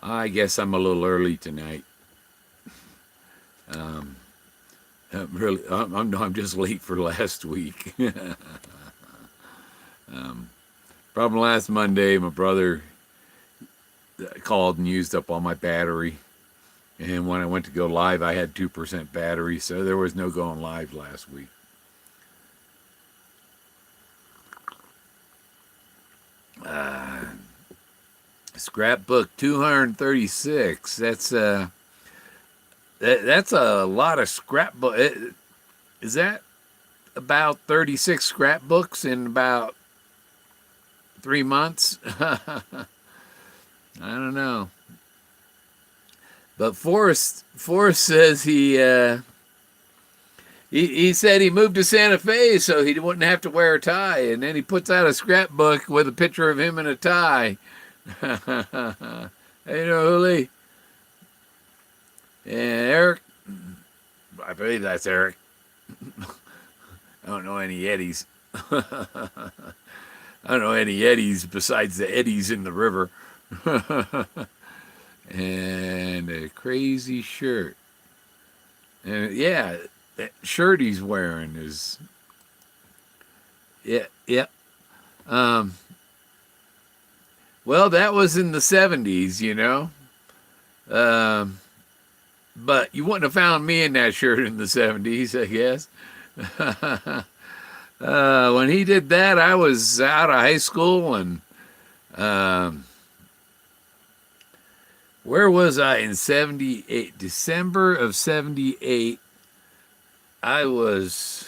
I guess I'm a little early tonight. I'm just late for last week. Problem last Monday, my brother called and used up all my battery. And when I went to go live, I had 2% battery, so there was no going live last week. Scrapbook 236. That's a lot of scrapbook. Is that about 36 scrapbooks in about 3 months? I don't know. But Forrest says he said he moved to Santa Fe so he wouldn't have to wear a tie, and then he puts out a scrapbook with a picture of him in a tie. Hey, Holy. And Eric, I believe that's Eric. I don't know any Eddies. I don't know any Eddies besides the eddies in the river. And a crazy shirt. And yeah, that shirt he's wearing is, yeah. Well, that was in the 70s, you know. But you wouldn't have found me in that shirt in the 70s, I guess. When he did that, I was out of high school, and where was I in 78? December of 78, I was,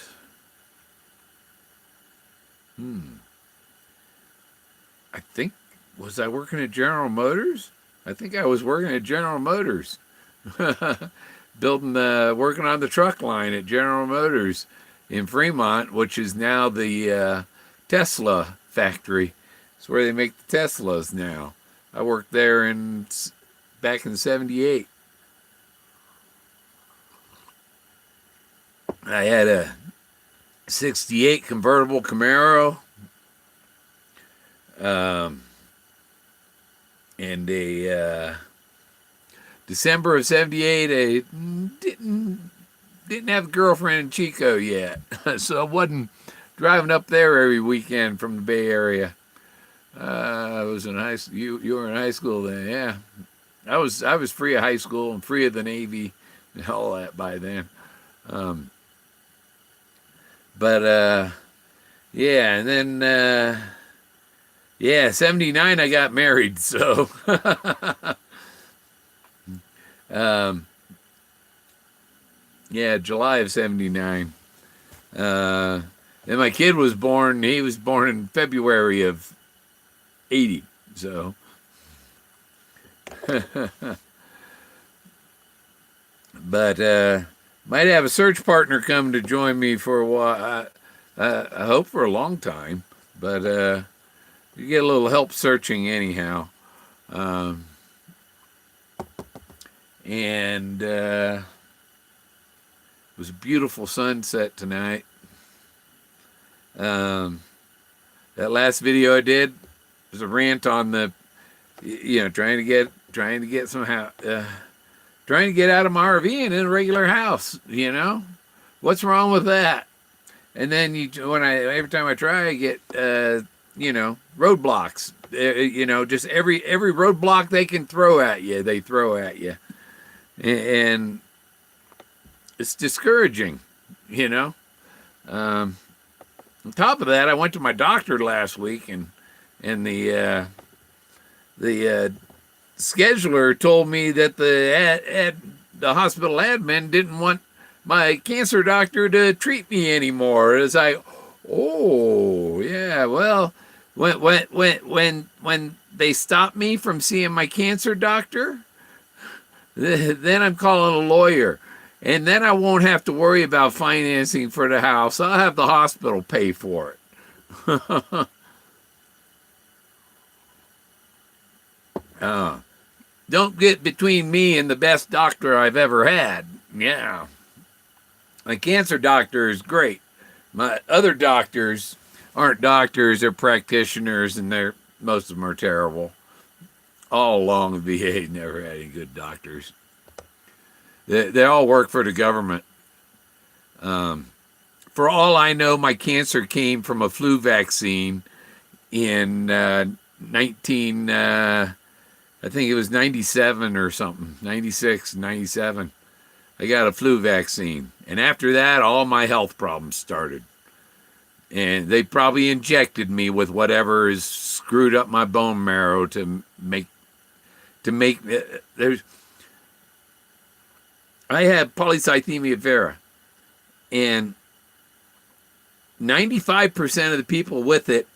I think, was I working at General Motors? I think I was working at General Motors. Working on the truck line at General Motors in Fremont, which is now the Tesla factory. It's where they make the Teslas now. I worked there back in 78. I had a 68 convertible Camaro. And a December of 78, I didn't have a girlfriend in Chico yet. So I wasn't driving up there every weekend from the Bay Area. I was in high school. You were in high school then, yeah. I was free of high school and free of the Navy and all that by then. Yeah, and then 79 I got married, so July of 79. And my kid was born, he was born in February of 80, so but might have a search partner come to join me for a while. I hope for a long time, but you get a little help searching anyhow. And it was a beautiful sunset tonight. That last video I did was a rant on the, trying to get somehow, trying to get out of my RV and in a regular house. What's wrong with that? And then every time I try, I get roadblocks. Just every roadblock they can throw at you, they throw at you, and it's discouraging. On top of that, I went to my doctor last week, and the scheduler told me that the hospital admin didn't want my cancer doctor to treat me anymore. It's like, oh yeah, well, when they stop me from seeing my cancer doctor, then I'm calling a lawyer, and then I won't have to worry about financing for the house. I'll have the hospital pay for it. Don't get between me and the best doctor I've ever had. Yeah. My cancer doctor is great. My other doctors aren't doctors, they're practitioners, and most of them are terrible. all along the VA never had any good doctors. They all work for the government. For all I know, my cancer came from a flu vaccine in 19, I think it was 97 or something, 96, 97. I got a flu vaccine. And after that, all my health problems started. And they probably injected me with whatever is screwed up my bone marrow to make there's I have polycythemia vera, and 95% of the people with it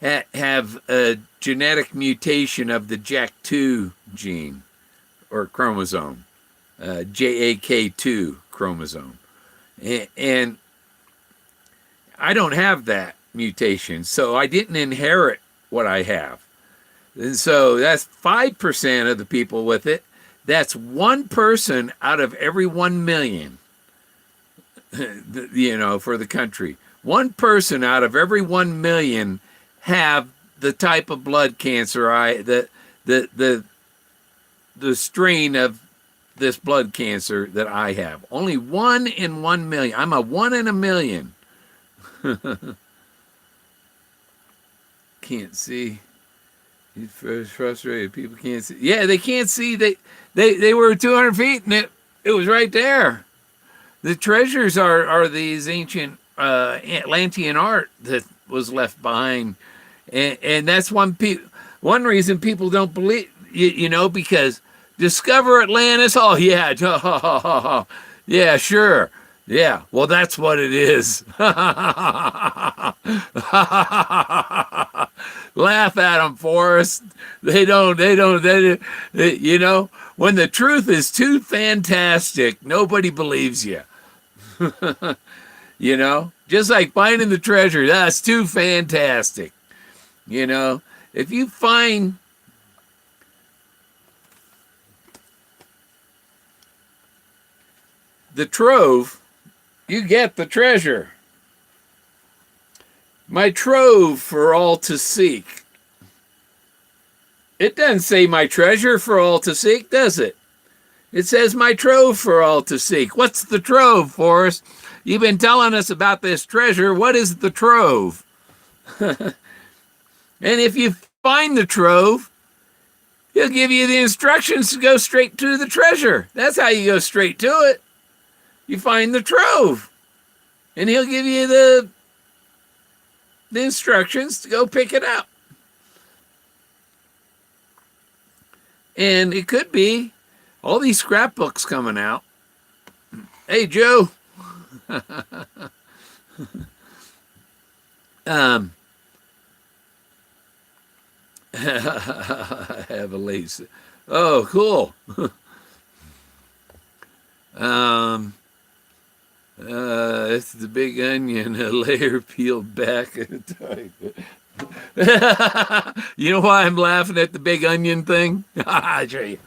have a genetic mutation of the JAK2 gene or chromosome, JAK2 chromosome. And I don't have that mutation, so I didn't inherit what I have. And so that's 5% of the people with it. That's one person out of every 1 million, for the country. One person out of every 1 million have the type of blood cancer the strain of this blood cancer that I have. Only 1 in 1 million. I'm a 1 in a million. Can't see. He's frustrated. People can't see. Yeah, they can't see. They were 200 feet, and it was right there. The treasures are these ancient Atlantean art that was left behind, and that's one reason people don't believe. Because discover Atlantis. Oh yeah, yeah, sure. Yeah, well, that's what it is. Laugh at them, Forrest. They don't, when the truth is too fantastic, nobody believes you. Just like finding the treasure, that's too fantastic. If you find the trove, you get the treasure. My trove for all to seek. It doesn't say my treasure for all to seek, does it? It says my trove for all to seek. What's the trove, Forrest? You've been telling us about this treasure. What is the trove? And if you find the trove, he'll give you the instructions to go straight to the treasure. That's how you go straight to it. You find the trove, and he'll give you the instructions to go pick it up. And it could be all these scrapbooks coming out. Hey, Joe. I have a lace. Oh, cool. It's the big onion, a layer peeled back. You know why I'm laughing at the big onion thing? I'll show you.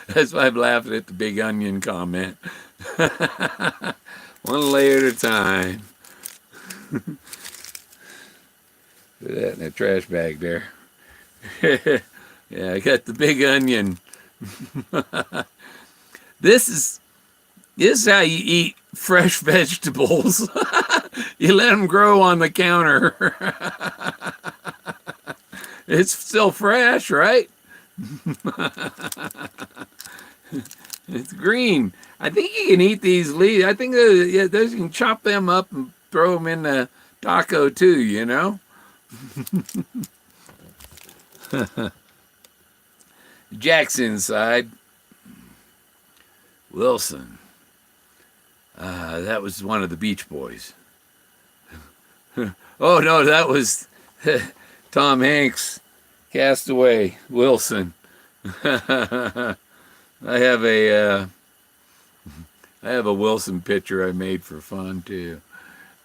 That's why I'm laughing at the big onion comment. One layer at a time. Put that in a trash bag there. Yeah, I got the big onion. This is how you eat fresh vegetables. You let them grow on the counter. It's still fresh, right? It's green. I think you can eat these leaves. I think you can chop them up and throw them in the taco too, Jack's inside. Wilson. That was one of the Beach Boys. Oh, no, that was Tom Hanks, Castaway, Wilson. I have a Wilson picture I made for fun, too.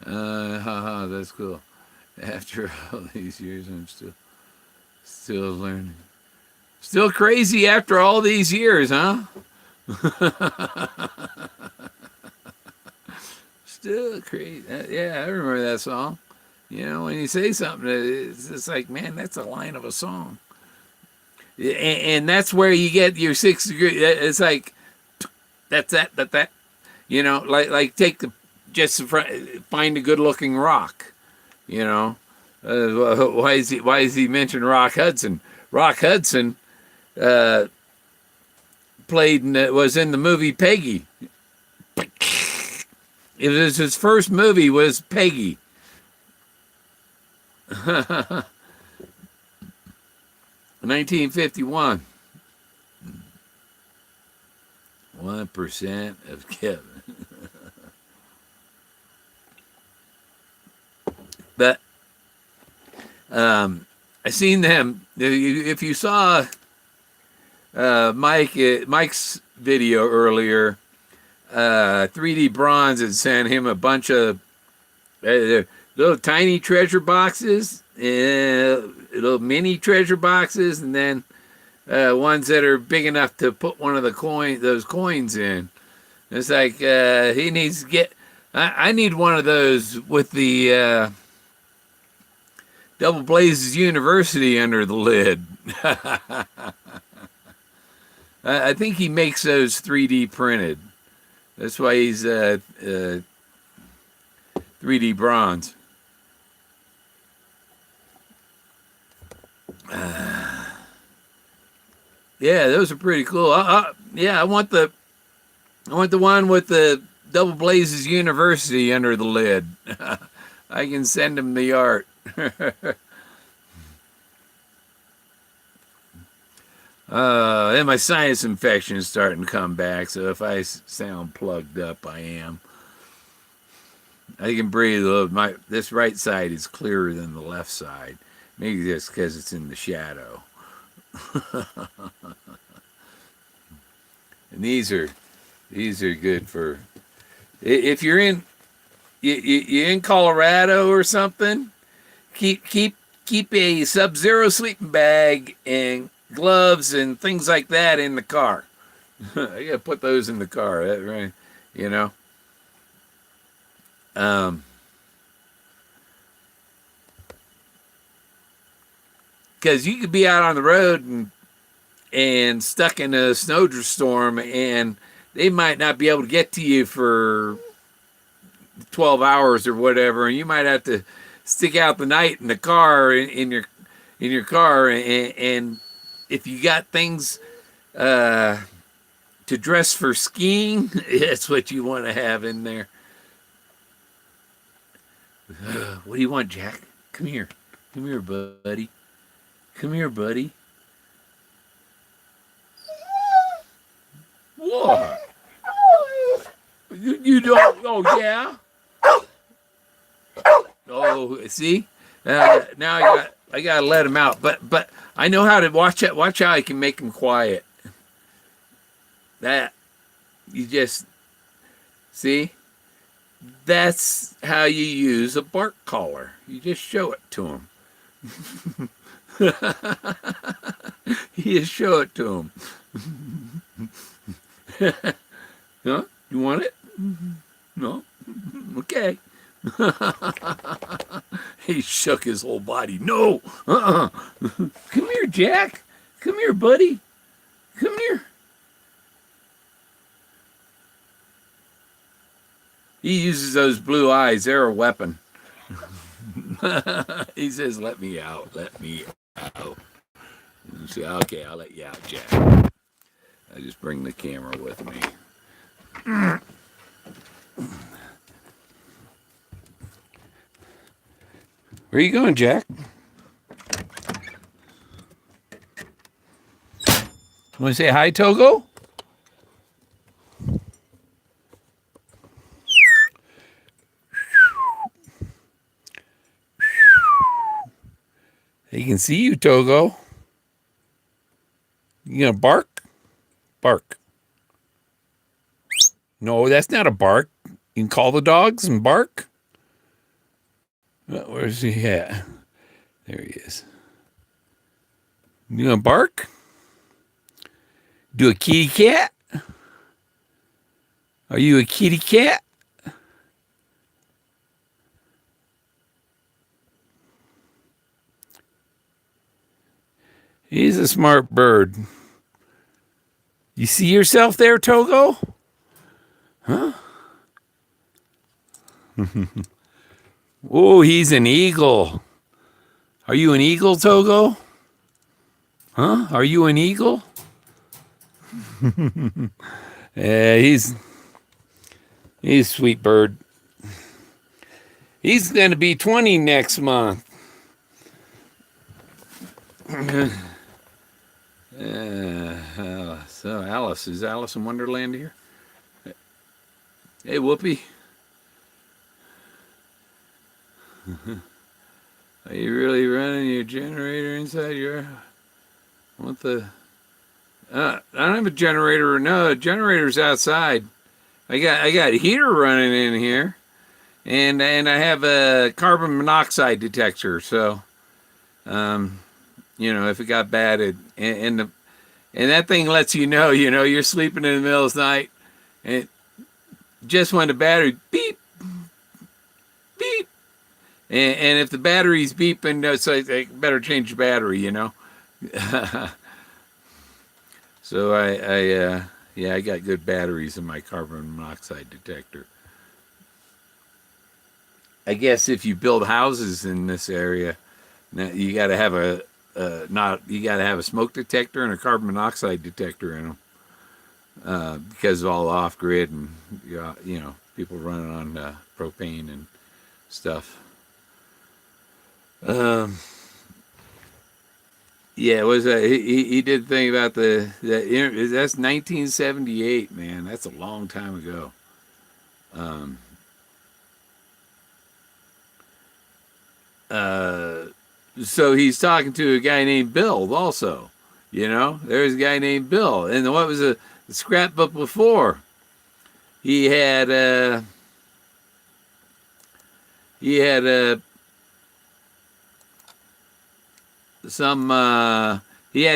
That's cool. After all these years, I'm still learning. Still crazy after all these years, huh? still crazy. Yeah, I remember that song. You know, when you say something, it's just like, man, that's a line of a song. And that's where you get your 6 degree. It's like, that's that. You know, like take the, just find a good looking rock. You know, why is he mentioned Rock Hudson? Rock Hudson uh, was in the movie Peggy. It was his first movie was Peggy. 1951. 1% of Kevin. But I seen them. If you saw Mike's video earlier, 3D Bronze had sent him a bunch of little tiny treasure boxes, little mini treasure boxes, and then ones that are big enough to put one of those coins in. It's like he needs to get. I need one of those with the Double Blazes University under the lid. I think he makes those 3D printed. That's why he's 3D Bronze. Yeah, those are pretty cool. Yeah, I want the one with the Double Blazes University under the lid. I can send him the art. Then my sinus infection is starting to come back, so if I sound plugged up, I am. I can breathe a little. This right side is clearer than the left side. Maybe just because it's in the shadow. And these are good for if you're you're in Colorado or something. Keep a Sub-Zero sleeping bag and gloves and things like that in the car. I gotta put those in the car, right? You know. Because you could be out on the road and stuck in a snowstorm, and they might not be able to get to you for 12 hours or whatever, and you might have to stick out the night in the car in your car, and if you got things to dress for skiing, that's what you want to have in there. What do you want, Jack? Come here, buddy. Come here, buddy. What? You don't? Oh yeah. Oh, see? Now I gotta let him out. But I know how to watch how I can make him quiet. That you just see. That's how you use a bark collar. You just show it to him. You just show it to him. Huh? You want it? No? Okay. He shook his whole body. No! Come here, Jack. Come here, buddy. Come here. He uses those blue eyes. They're a weapon. He says, let me out. Let me out. Say, okay, I'll let you out, Jack. I just bring the camera with me. Where are you going, Jack? Want to say hi, Togo? He can see you, Togo. You gonna bark? Bark. No, that's not a bark. You can call the dogs and bark. Where's he at? There he is. You gonna bark? Do a kitty cat? Are you a kitty cat? He's a smart bird. You see yourself there, Togo? Huh? Oh, he's an eagle. Are you an eagle, Togo? Huh? Are you an eagle? Yeah, he's a sweet bird. He's going to be 20 next month. So Alice, is Alice in Wonderland here? Hey, Whoopi. Are you really running your generator inside your... What the... I don't have a generator. No, the generator's outside. I got a heater running in here, and I have a carbon monoxide detector. So, if it got bad, and that thing lets you know, you're sleeping in the middle of the night, and just when the battery beep, beep, and if the battery's beeping, so I better change the battery, So I got good batteries in my carbon monoxide detector. I guess if you build houses in this area, you got to have a smoke detector and a carbon monoxide detector in them, because of all off grid and people running on propane and stuff. Yeah, it was he did the thing about that's 1978, man. That's a long time ago. So he's talking to a guy named Bill also. There's a guy named Bill, and what was the scrapbook before? He had he had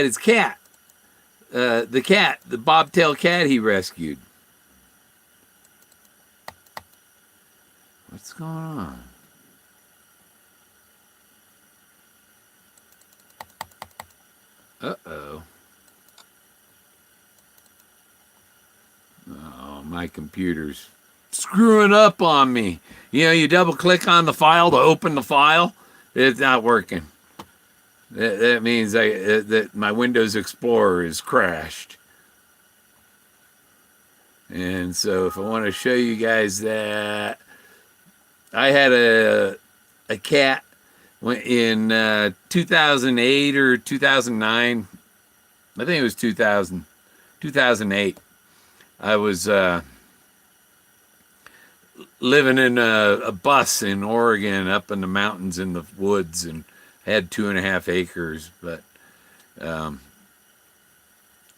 his cat, the bobtail cat he rescued. What's going on? Uh-oh. Oh, my computer's screwing up on me. You double click on the file to open the file. It's not working. That means that my Windows Explorer is crashed. And so if I want to show you guys that, I had a cat in 2008 or 2009. I think it was 2008. I was living in a bus in Oregon, up in the mountains in the woods, and had 2.5 acres. But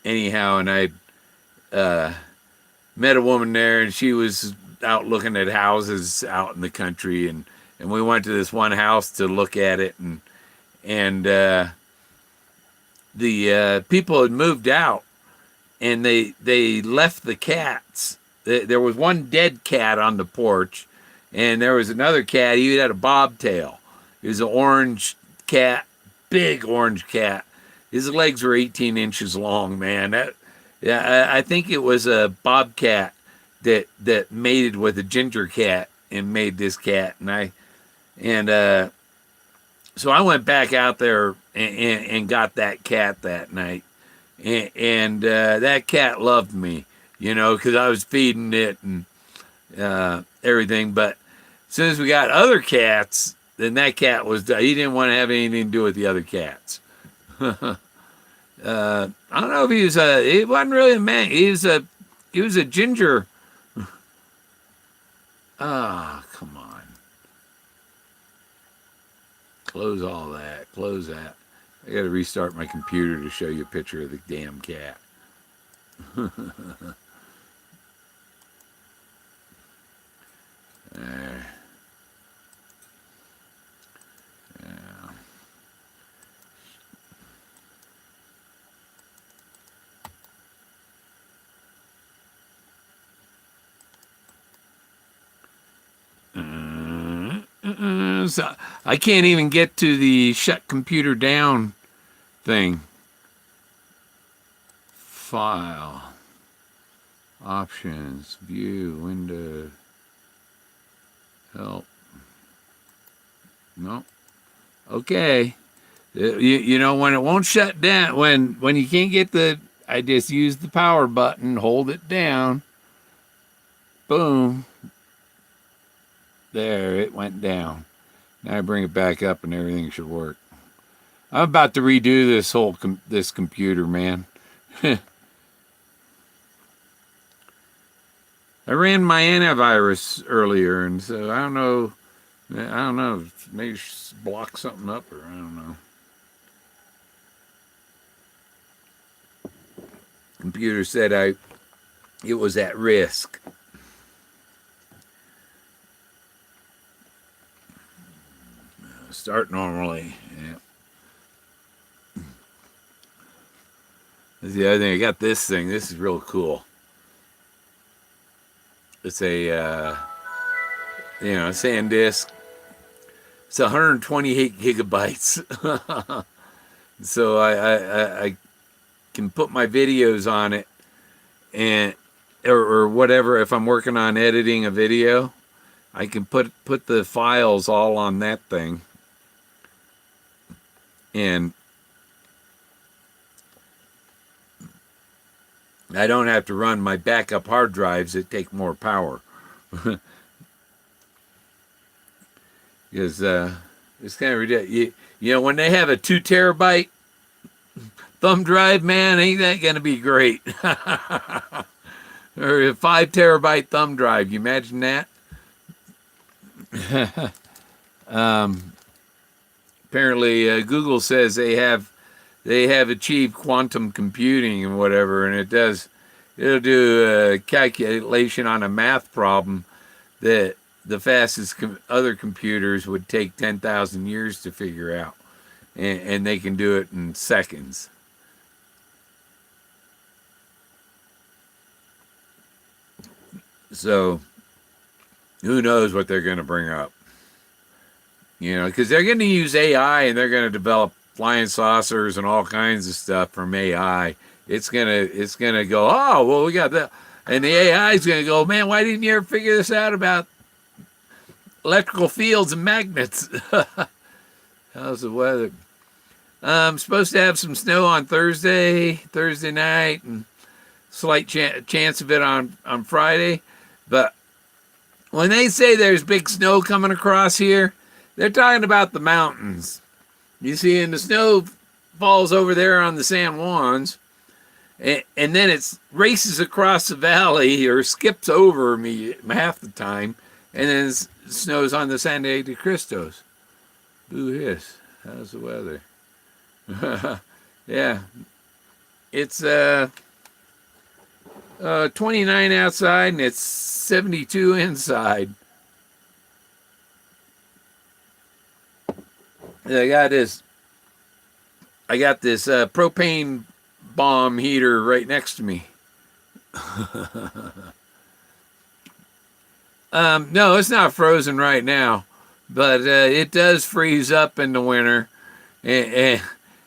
anyhow, and I met a woman there, and she was out looking at houses out in the country, and we went to this one house to look at it, and the people had moved out, and they left the cats. There was one dead cat on the porch, and there was another cat. He had a bobtail. He was an orange cat, big orange cat. His legs were 18 inches long, man. I think it was a bobcat that mated with a ginger cat and made this cat. So I went back out there and got that cat that night. And that cat loved me, because I was feeding it and everything. But as soon as we got other cats, then that cat he didn't want to have anything to do with the other cats. I don't know if he wasn't really a man. He was a ginger. Ah, come on. Close all that. Close that. I got to restart my computer to show you a picture of the damn cat. There. Yeah. So I can't even get to the shut computer down thing. file, options, view, window, help. No. Okay. You know, when it won't shut down, when you can't get I just use the power button, hold it down. Boom. There, it went down. Now I bring it back up and everything should work. I'm about to redo this computer, man. I ran my antivirus earlier, and so I don't know, maybe block something up, or I don't know. Computer said it was at risk. Start normally. Yeah. That's the other thing. I got this thing. This is real cool. It's a SanDisk. It's 128 gigabytes. So I can put my videos on it, and or whatever. If I'm working on editing a video, I can put the files all on that thing, and I don't have to run my backup hard drives that take more power. Because it's kind of ridiculous. You know, when they have a 2 terabyte thumb drive, man, ain't that going to be great? Or a 5 terabyte thumb drive. You imagine that? Apparently, Google says they have achieved quantum computing and whatever, and it'll do a calculation on a math problem that the fastest other computers would take 10,000 years to figure out, and they can do it in seconds. So who knows what they're going to bring up? You know, because they're going to use AI, and they're going to develop flying saucers and all kinds of stuff from AI. It's gonna go, oh, well, we got that, and the AI is gonna go, man, why didn't you ever figure this out about electrical fields and magnets? How's the weather? I'm supposed to have some snow on Thursday night, and slight chance of it on Friday. But when they say there's big snow coming across here, they're talking about the mountains. You see, and the snow falls over there on the San Juans, and then it races across the valley or skips over me half the time, and then it snows on the San Diego de Cristos. Boo hiss. How's the weather? Yeah. It's 29 outside, and it's 72 inside. I got this propane bomb heater right next to me. No, it's not frozen right now, but it does freeze up in the winter. And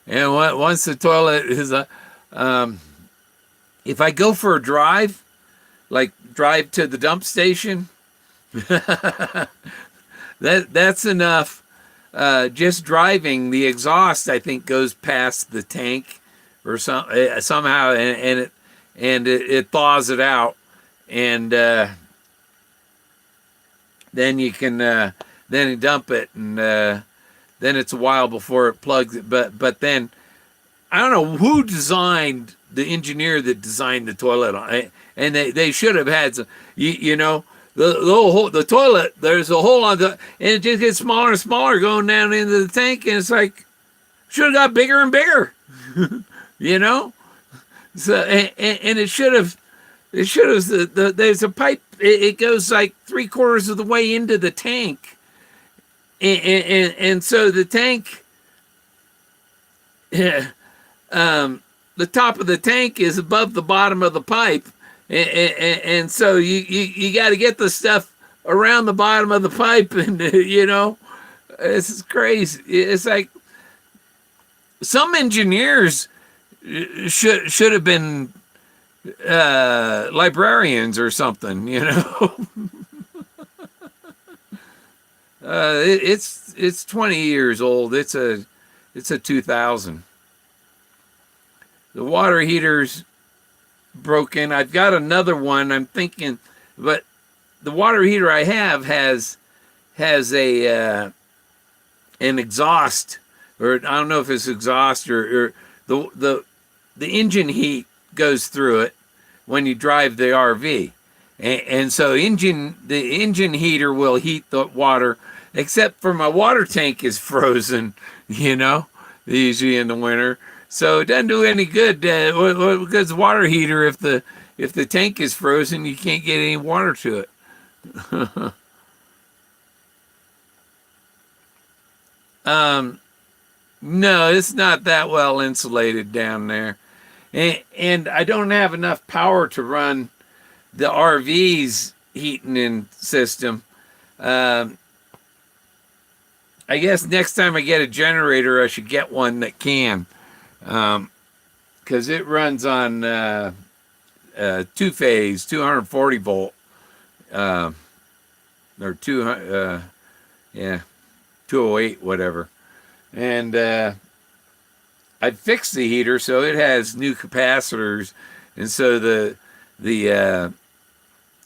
once the toilet is, if I go for a drive, like drive to the dump station, that's enough. Just driving, the exhaust, I think, goes past the tank or somehow, and it thaws it out, and then you can then you dump it, and then it's a while before it plugs it. But then I don't know who designed, the engineer that designed the toilet, and they should have had some, you know. The toilet, there's a hole on and it just gets smaller and smaller going down into the tank, and it's like, should have got bigger and bigger, you know. So and it should have there's a pipe, it goes like 3/4 of the way into the tank, and so the tank, the top of the tank is above the bottom of the pipe. And so you got to get the stuff around the bottom of the pipe, and you know, it's crazy. It's like some engineers should have been librarians or something, you know. It's 20 years old. It's a 2000. The water heater's broken. I've got another one. I'm thinking, but the water heater I have has a an exhaust, or I don't know if it's exhaust or the engine heat goes through it when you drive the RV. And so the engine heater will heat the water, except for my water tank is frozen, you know, usually in the winter. So it doesn't do any good because the water heater, if the tank is frozen, you can't get any water to it. No, it's not that well insulated down there. And I don't have enough power to run the RV's heating and system. Um, I guess next time I get a generator, I should get one that can, because it runs on two-phase, 240 volt, or 208, whatever. And I fixed the heater so it has new capacitors, and so the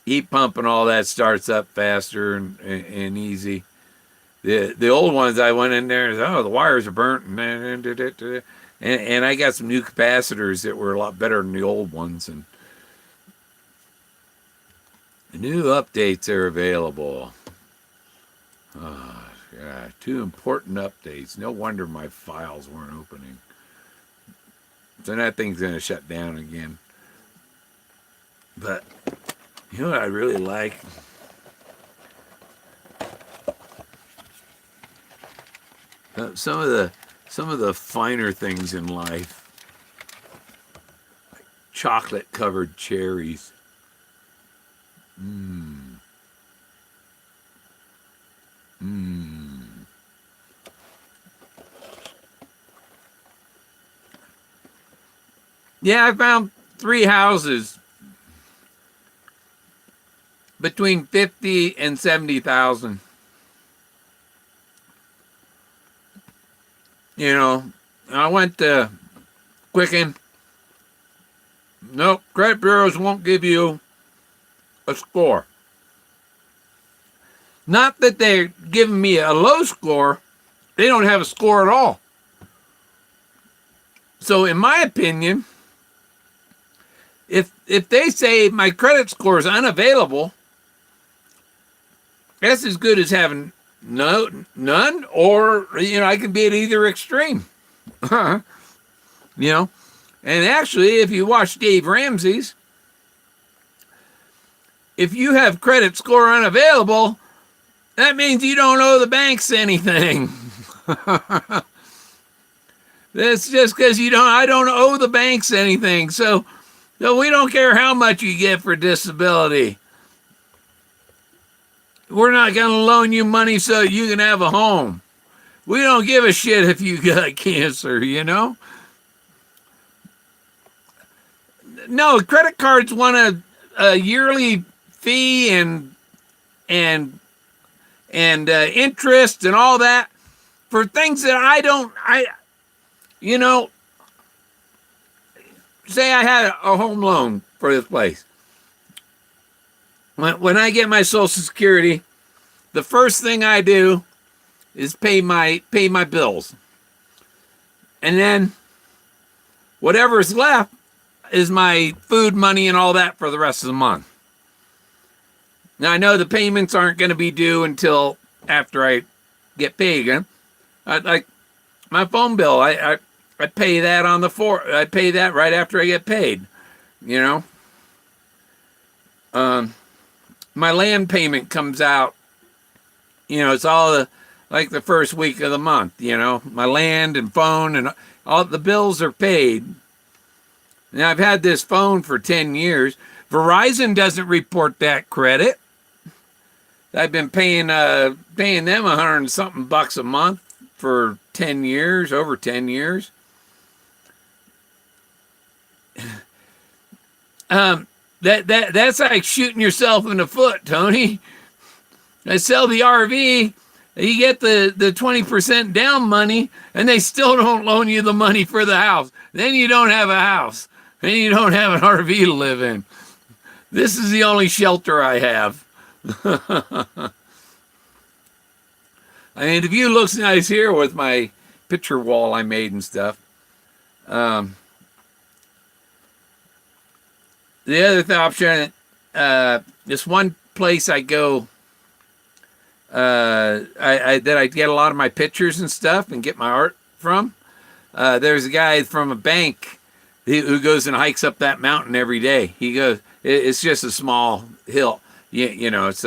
heat pump and all that starts up faster and easy. The old ones, I went in there and said, oh, the wires are burnt, and I got some new capacitors that were a lot better than the old ones, and the new updates are available. Oh, God, 2 important updates. No wonder my files weren't opening. So that thing's going to shut down again. But you know what I really like? Some of the finer things in life, like chocolate covered cherries. Mmm. Mmm. Yeah, I found 3 houses between 50 and 70,000. You know, I went to Quicken. Nope, credit bureaus won't give you a score. Not that they're giving me a low score, they don't have a score at all. So in my opinion, if they say my credit score is unavailable, that's as good as having none, or you know, I can be at either extreme. You know, and actually, if you watch Dave Ramsey's, if you have credit score unavailable, that means you don't owe the banks anything. That's just because I don't owe the banks anything. So we don't care how much you get for disability. We're not going to loan you money so you can have a home. We don't give a shit if you got cancer, you know? No, credit cards want a yearly fee and interest and all that for things that you know, say I had a home loan for this place. When I get my Social Security, the first thing I do is pay my bills. And then whatever's left is my food money and all that for the rest of the month. Now I know the payments aren't going to be due until after I get paid again. Like my phone bill, I pay that I pay that right after I get paid. You know, my land payment comes out. You know, it's all like the first week of the month. You know, my land and phone and all the bills are paid. Now I've had this phone for 10 years. Verizon doesn't report that credit. I've been paying them $100 and something a month for 10 years, over 10 years. That's like shooting yourself in the foot, Tony. I sell the RV, you get the 20% down money, and they still don't loan you the money for the house. Then you don't have a house. Then you don't have an RV to live in. This is the only shelter I have. I mean, the view looks nice here with my picture wall I made and stuff. The other option, this one place I go, that I get a lot of my pictures and stuff and get my art from. There's a guy from a bank who goes and hikes up that mountain every day. He goes, it's just a small hill. You know, it's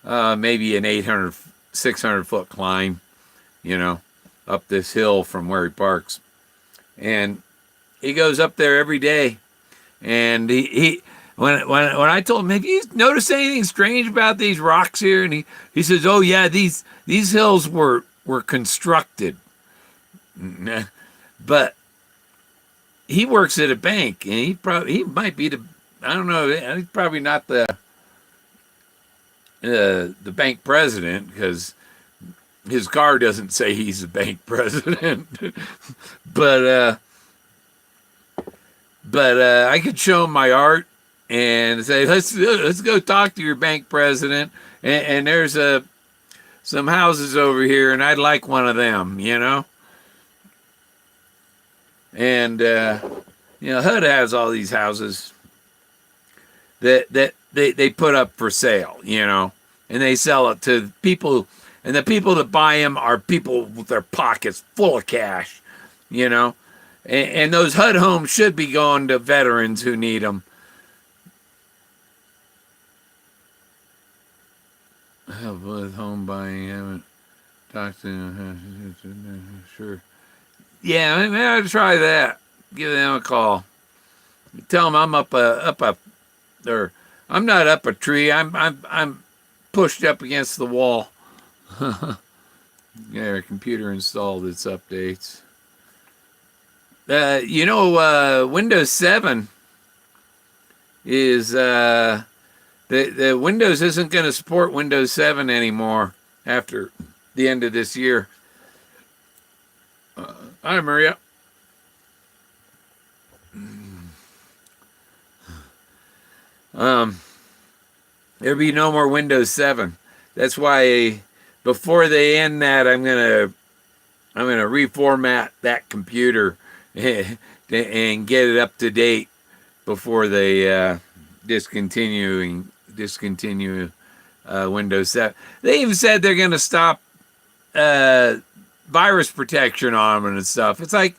maybe an 800, 600 foot climb, you know, up this hill from where he parks. And he goes up there every day. And when I told him, have you noticed anything strange about these rocks here? And he says, oh yeah, these hills were constructed. But he works at a bank, and he might be I don't know, he's probably not the bank president, because his car doesn't say he's the bank president. but I could show him my art and say, let's go talk to your bank president. And there's some houses over here, and I'd like one of them, you know. And you know, HUD has all these houses that they put up for sale, you know, and they sell it to people, and the people that buy them are people with their pockets full of cash, you know. And those HUD homes should be going to veterans who need them. With home buying, haven't talked to sure. Yeah, maybe I ought to try that. Give them a call. Tell them I'm or I'm not up a tree. I'm pushed up against the wall. Yeah, our computer installed its updates. You know, Windows 7 is the Windows isn't going to support Windows 7 anymore after the end of this year. Hi, Maria. There'll be no more Windows 7. That's why before they end that, I'm gonna reformat that computer and get it up to date before they discontinue Windows 7. They even said they're gonna stop virus protection on them and stuff. It's like,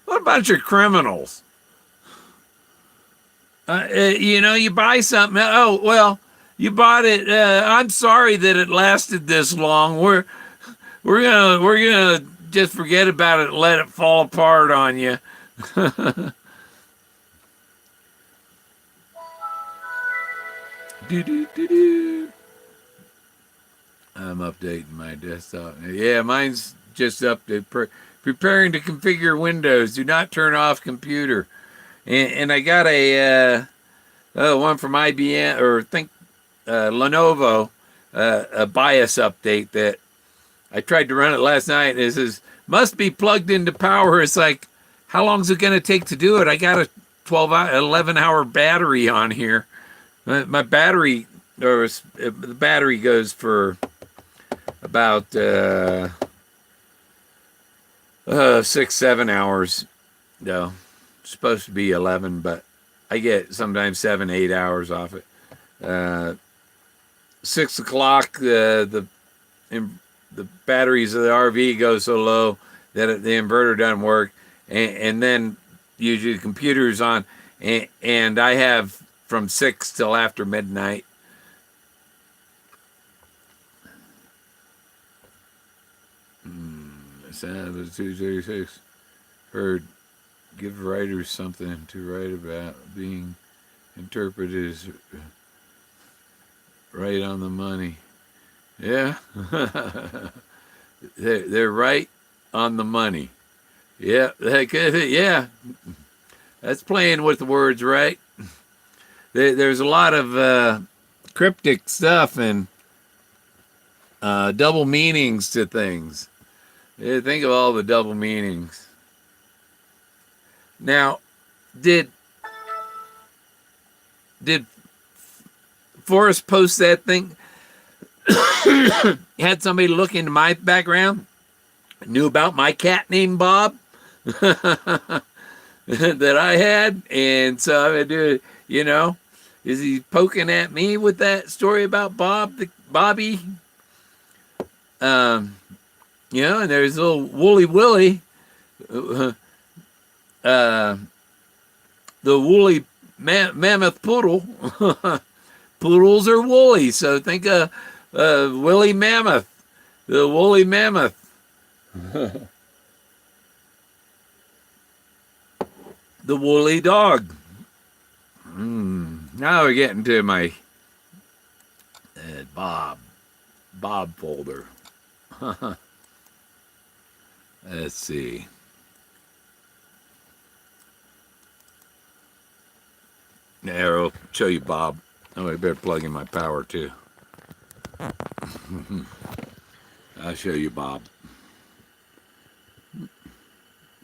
what a bunch of criminals. You know, you buy something. Oh, well, you bought it. I'm sorry that it lasted this long. We're gonna just forget about it and let it fall apart on you. I'm updating my desktop. Yeah, mine's just updated. Preparing to configure Windows. Do not turn off computer. And I got a one from IBM, or Lenovo, a BIOS update that I tried to run it last night, and it says, must be plugged into power. It's like, how long is it going to take to do it? I got a 11-hour battery on here. My battery, or the battery goes for about 6-7 hours, though. Supposed to be 11, but I get sometimes 7-8 hours off it. 6 o'clock, the batteries of the RV go so low that the inverter doesn't work, and then usually the computer's on, and I have from 6 till after midnight. Sound of 236. Heard. Give writers something to write about. Being interpreted as right on the money. Yeah. They're right on the money. Yeah. Yeah. That's playing with the words, right? There's a lot of cryptic stuff and double meanings to things. Think of all the double meanings. Now, did did Forrest post that thing? Had somebody look into my background, knew about my cat named Bob that I had, and so I would do, is he poking at me with that story about Bobby? Um, and there's little Woolly Willie, uh, the woolly mammoth poodle. Poodles are woolly, so think of Willie Mammoth, the woolly mammoth. The woolly dog. Now we're getting to my Bob folder. Let's see. There, I'll show you Bob. Oh, I better plug in my power too. I'll show you Bob.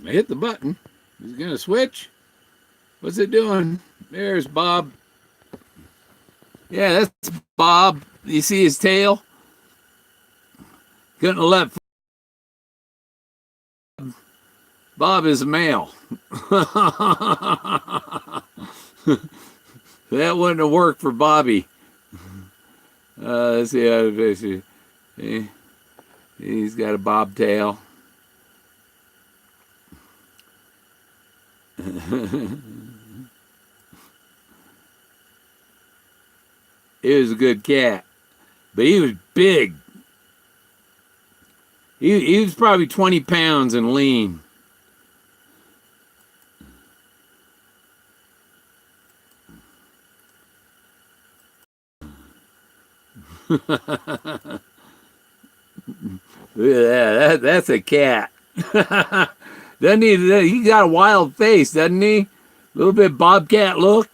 I hit the button. Is it gonna switch? What's it doing? There's Bob. Yeah, that's Bob. You see his tail? Couldn't have let Bob is a male. That wouldn't have worked for Bobby. Let's see how to he's got a bobtail. He was a good cat, but he was big. He was probably 20 pounds and lean. Look at that. That's a cat. Doesn't he got a wild face, doesn't he? A little bit bobcat look.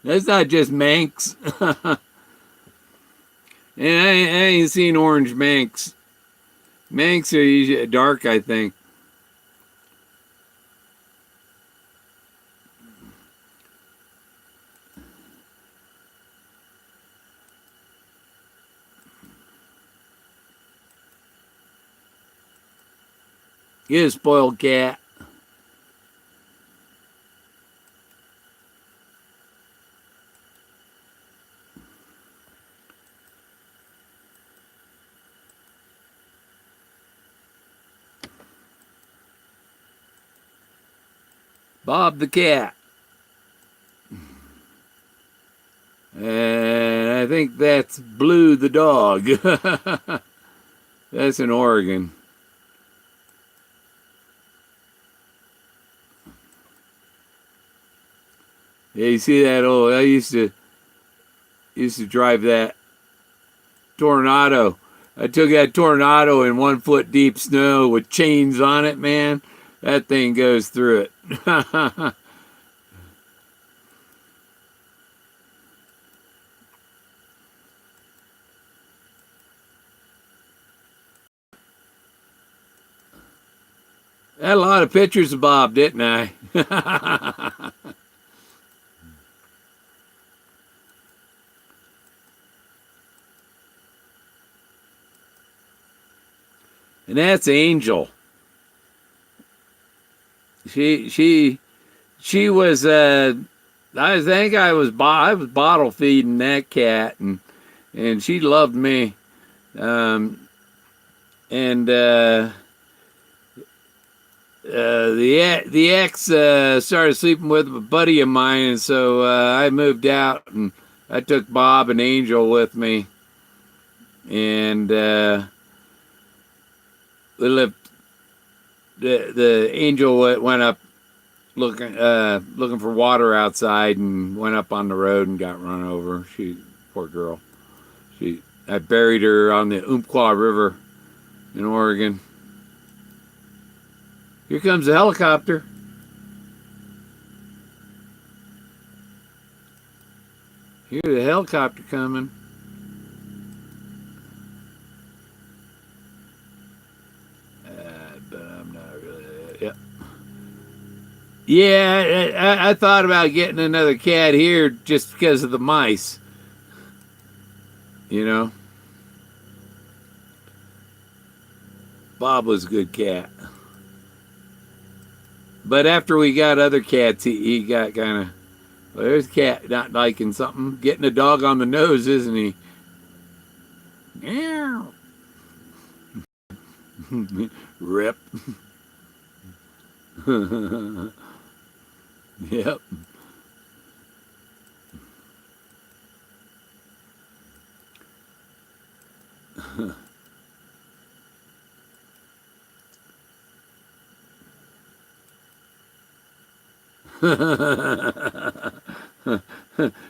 That's not just Manx. And I ain't seen orange Manx. Manx are usually dark, I think. You're a spoiled cat. Bob the cat. And I think that's Blue the dog. That's in Oregon. Yeah, you see that old, I used to drive that Tornado. I took that Tornado in 1 foot deep snow with chains on it, man. That thing goes through it. I had a lot of pictures of Bob, didn't I? And that's Angel. She was I think I was bottle feeding that cat, and she loved me. And the ex started sleeping with a buddy of mine, and so I moved out, and I took Bob and Angel with me, and we lived. The Angel went up looking for water outside, and went up on the road and got run over. Poor girl. I buried her on the Umpqua River in Oregon. Here comes the helicopter. Here's a helicopter coming. But I'm not really. Yep. Yeah, I thought about getting another cat here just because of the mice. You know, Bob was a good cat. But after we got other cats, he got kind of, well, there's a cat not liking something. Getting a dog on the nose, isn't he? Meow. Rip. Yep.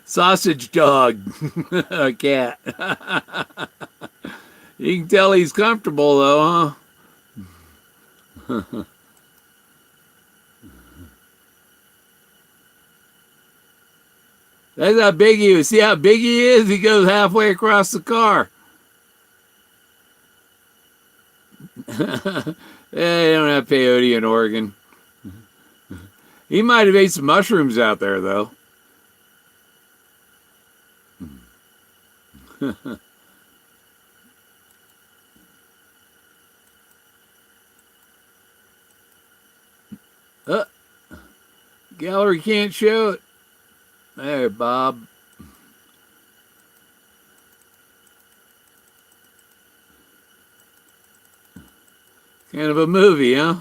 Sausage dog. A cat. You can tell he's comfortable though, huh? That's how big he is. See how big he is? He goes halfway across the car. They don't have peyote in Oregon. He might have ate some mushrooms out there, though. uh, Gallery can't show it. There, Bob. Kind of a movie, huh?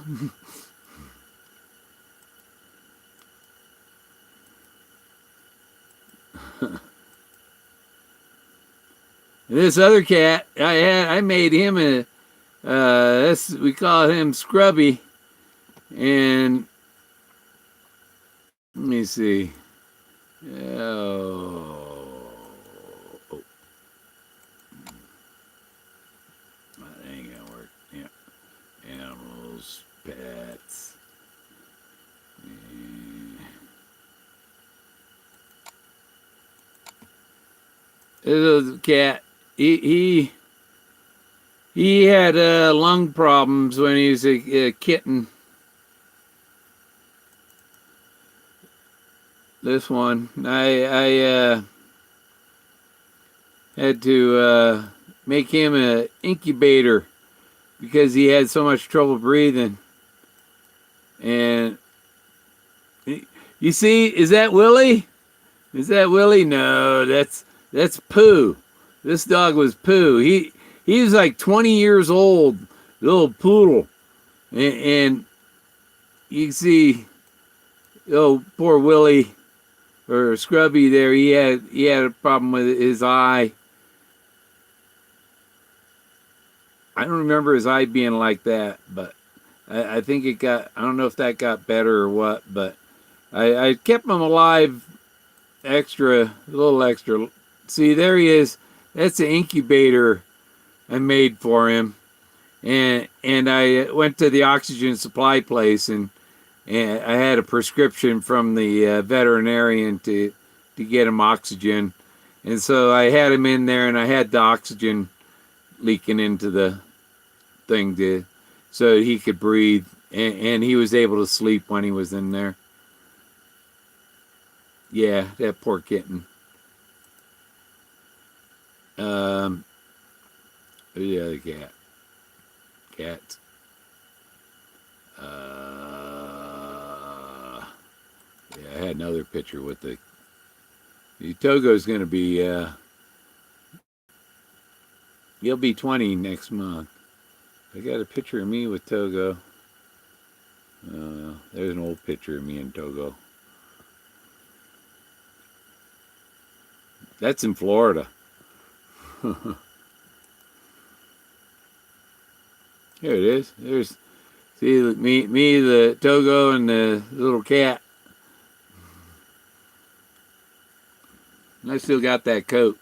This other cat, I made him a we call him Scrubby, and let me see. Oh, that ain't gonna work. Yeah, animals, pets. This is a cat. He had lung problems when he was a kitten. This one, I had to make him an incubator because he had so much trouble breathing. And you see, is that Willie? Is that Willie? No, that's Pooh. This dog was Pooh. He was like 20 years old, little poodle, and you can see, oh, poor Willie or Scrubby there. He had a problem with his eye. I don't remember his eye being like that, but I think it got. I don't know if that got better or what, but I kept him alive, a little extra. See, there he is. That's the incubator I made for him, and I went to the oxygen supply place, and I had a prescription from the veterinarian to get him oxygen, and so I had him in there, and I had the oxygen leaking into the thing so he could breathe, and he was able to sleep when he was in there. Yeah, that poor kitten. Who's the other cat? Cats. Yeah, I had another picture with the Togo's going to be. He'll be 20 next month. I got a picture of me with Togo. There's an old picture of me and Togo. That's in Florida. Here it is. There's, see, me, the Togo, and the little cat. I still got that coat.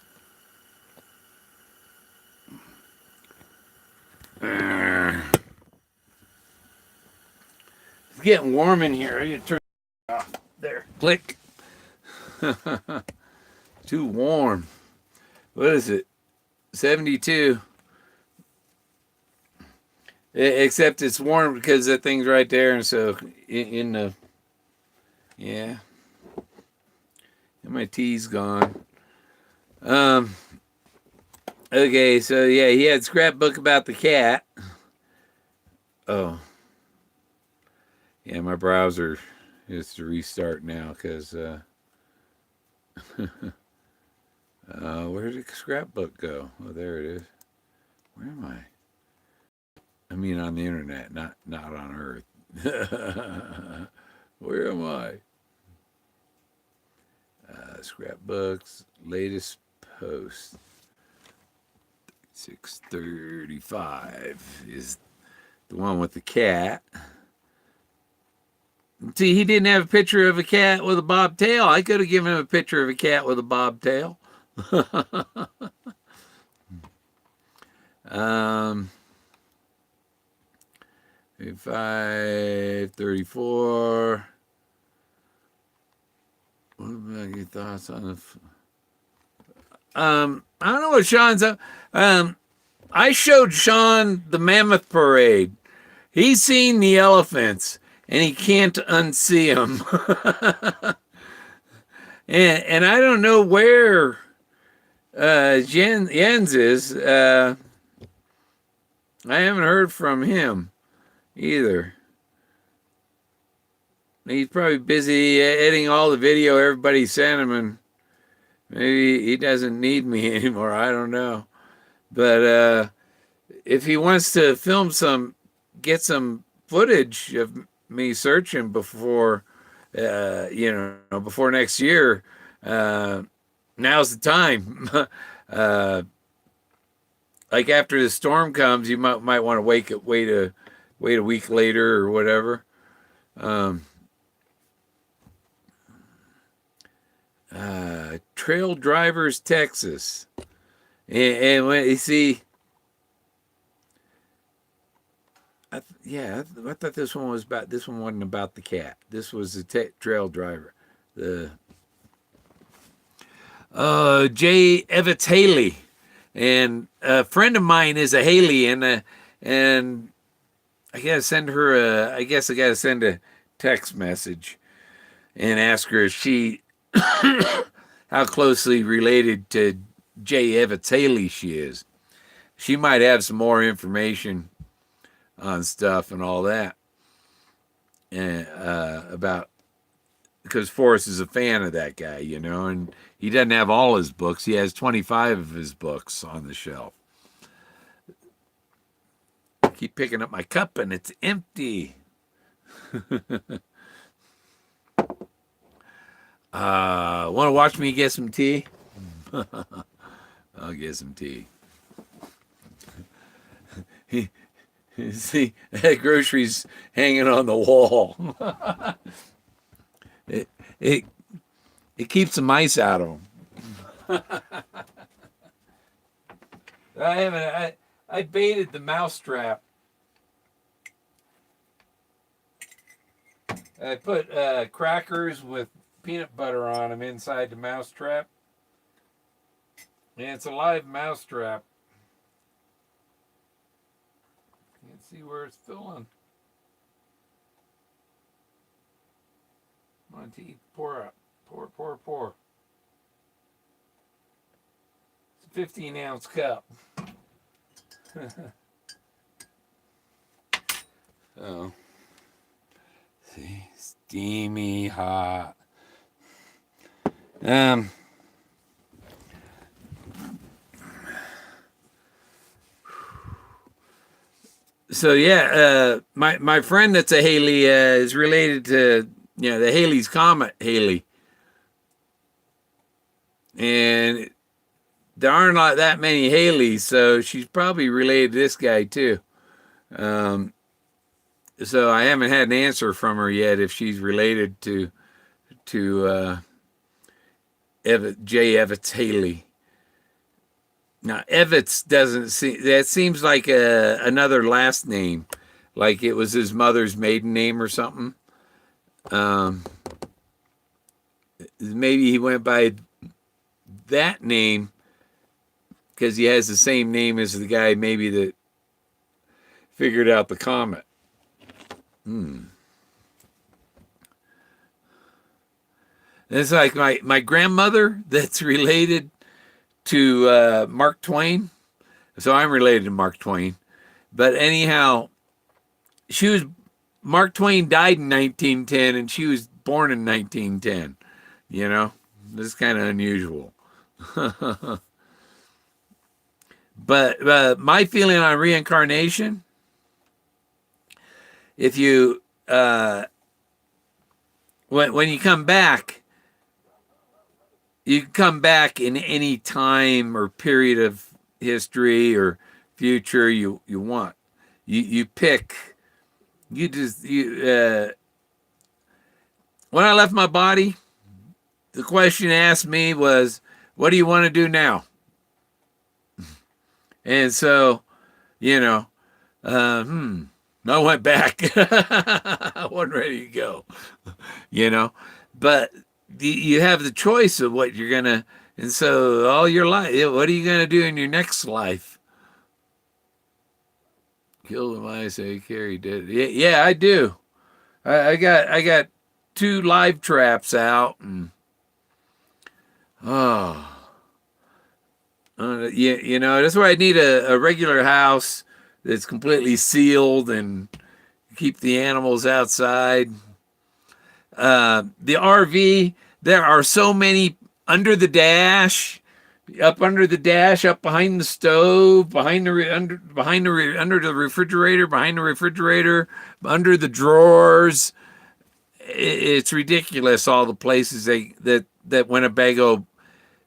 It's getting warm in here. I need to turn it off. There. Click. too warm. What is it? 72. Except it's warm because that thing's right there, and so in the yeah. And my tea's gone. Okay, so yeah, he had scrapbook about the cat. Oh. Yeah, my browser is to restart now because where did the scrapbook go? Oh, there it is. Where am I? I mean, on the internet, not on Earth. Where am I? Scrapbooks, latest post. 635 is the one with the cat. See, he didn't have a picture of a cat with a bobtail. I could have given him a picture of a cat with a bobtail. 534. What about your thoughts on the? I don't know what Sean's up. I showed Sean the Mammoth Parade. He's seen the elephants, and he can't unsee them. and I don't know where Jens is. I haven't heard from him either. He's probably busy editing all the video everybody sent him, and maybe he doesn't need me anymore. I don't know. But if he wants to get some footage of me searching before, before next year, now's the time. Like after the storm comes, you might want to wait a week later or whatever. Trail Drivers, Texas. And when you see, I thought this one was about. This one wasn't about the cat. This was the trail driver. The J. Evans Haley, and a friend of mine is a Haley, and I gotta send her I guess I gotta send a text message and ask her if she how closely related to J. Evans Haley she is. She might have some more information on stuff and all that, and about, because Forrest is a fan of that guy, and he doesn't have all his books. He has 25 of his books on the shelf. I keep picking up my cup and it's empty. Want to watch me get some tea? I'll get some tea. See, groceries hanging on the wall. It keeps the mice out of them. I baited the mouse trap. I put crackers with peanut butter on them inside the mouse trap. And it's a live mouse trap. Can't see where it's filling. Come on, tea, pour up. Pour. It's a 15-ounce cup. Oh. See, steamy hot. So yeah, my friend that's a Haley is related to the Halley's Comet Haley, and there aren't that many Haleys, so she's probably related to this guy too. So I haven't had an answer from her yet if she's related to J. Evans Haley. Now, Evans that seems like another last name, like it was his mother's maiden name or something. Maybe he went by that name because he has the same name as the guy maybe that figured out the comet. It's like my grandmother that's related to Mark Twain. So I'm related to Mark Twain. But anyhow, she was Mark Twain died in 1910 and she was born in 1910. You know, this is kind of unusual. But my feeling on reincarnation, if you when you come back, you can come back in any time or period of history or future you want. You pick. You just you. When I left my body, the question asked me was, "What do you want to do now?" And so, you know, I went back. I wasn't ready to go, you know, but you have the choice of what you're gonna. And so, all your life, what are you gonna do in your next life? Kill the mice I carry dead. Yeah, I do. I got 2 live traps out, and oh, you know that's why I need a regular house that's completely sealed and keep the animals outside. The RV, there are so many under the dash, up under the dash, up behind the stove, under the refrigerator, behind the refrigerator, under the drawers. It's ridiculous all the places that Winnebago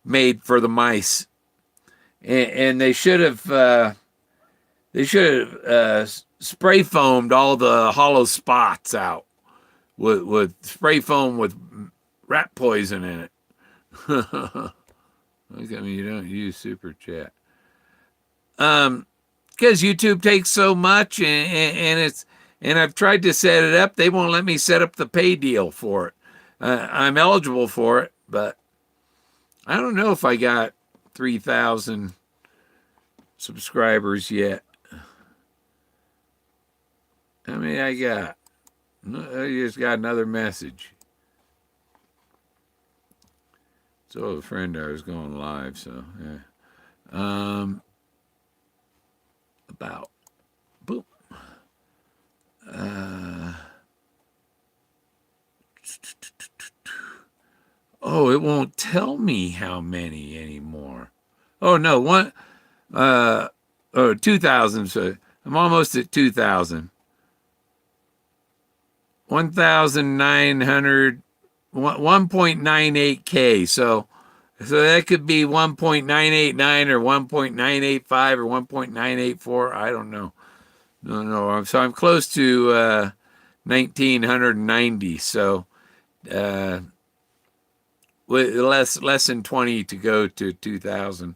made for the mice, and they should have spray foamed all the hollow spots out with spray foam with rat poison in it. Look at me, you don't use super chat. Because YouTube takes so much and I've tried to set it up. They won't let me set up the pay deal for it. I'm eligible for it, but I don't know if I got 3,000 subscribers yet. How many I got? I just got another message. So a friend I was going live, so yeah. About boom. Oh, it won't tell me how many anymore. Oh no, 2,000. So I'm almost at 2,000. 1,900, 1.98K. So that could be 1.989 or 1.985 or 1.984. I don't know. No. So I'm close to 1,990. So with less than 20 to go to 2,000.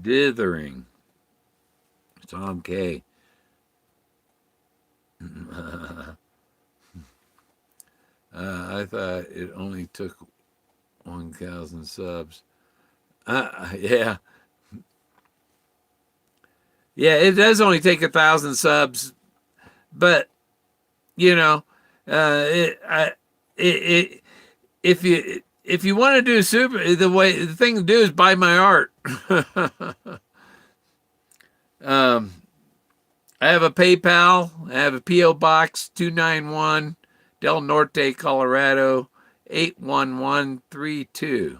Dithering. Tom K. I thought it only took 1,000 subs. Yeah. Yeah, it does only take 1,000 subs, but you know, if you want to do super, the thing to do is buy my art. I have a PayPal. I have a P.O. Box 291, Del Norte, Colorado 81132.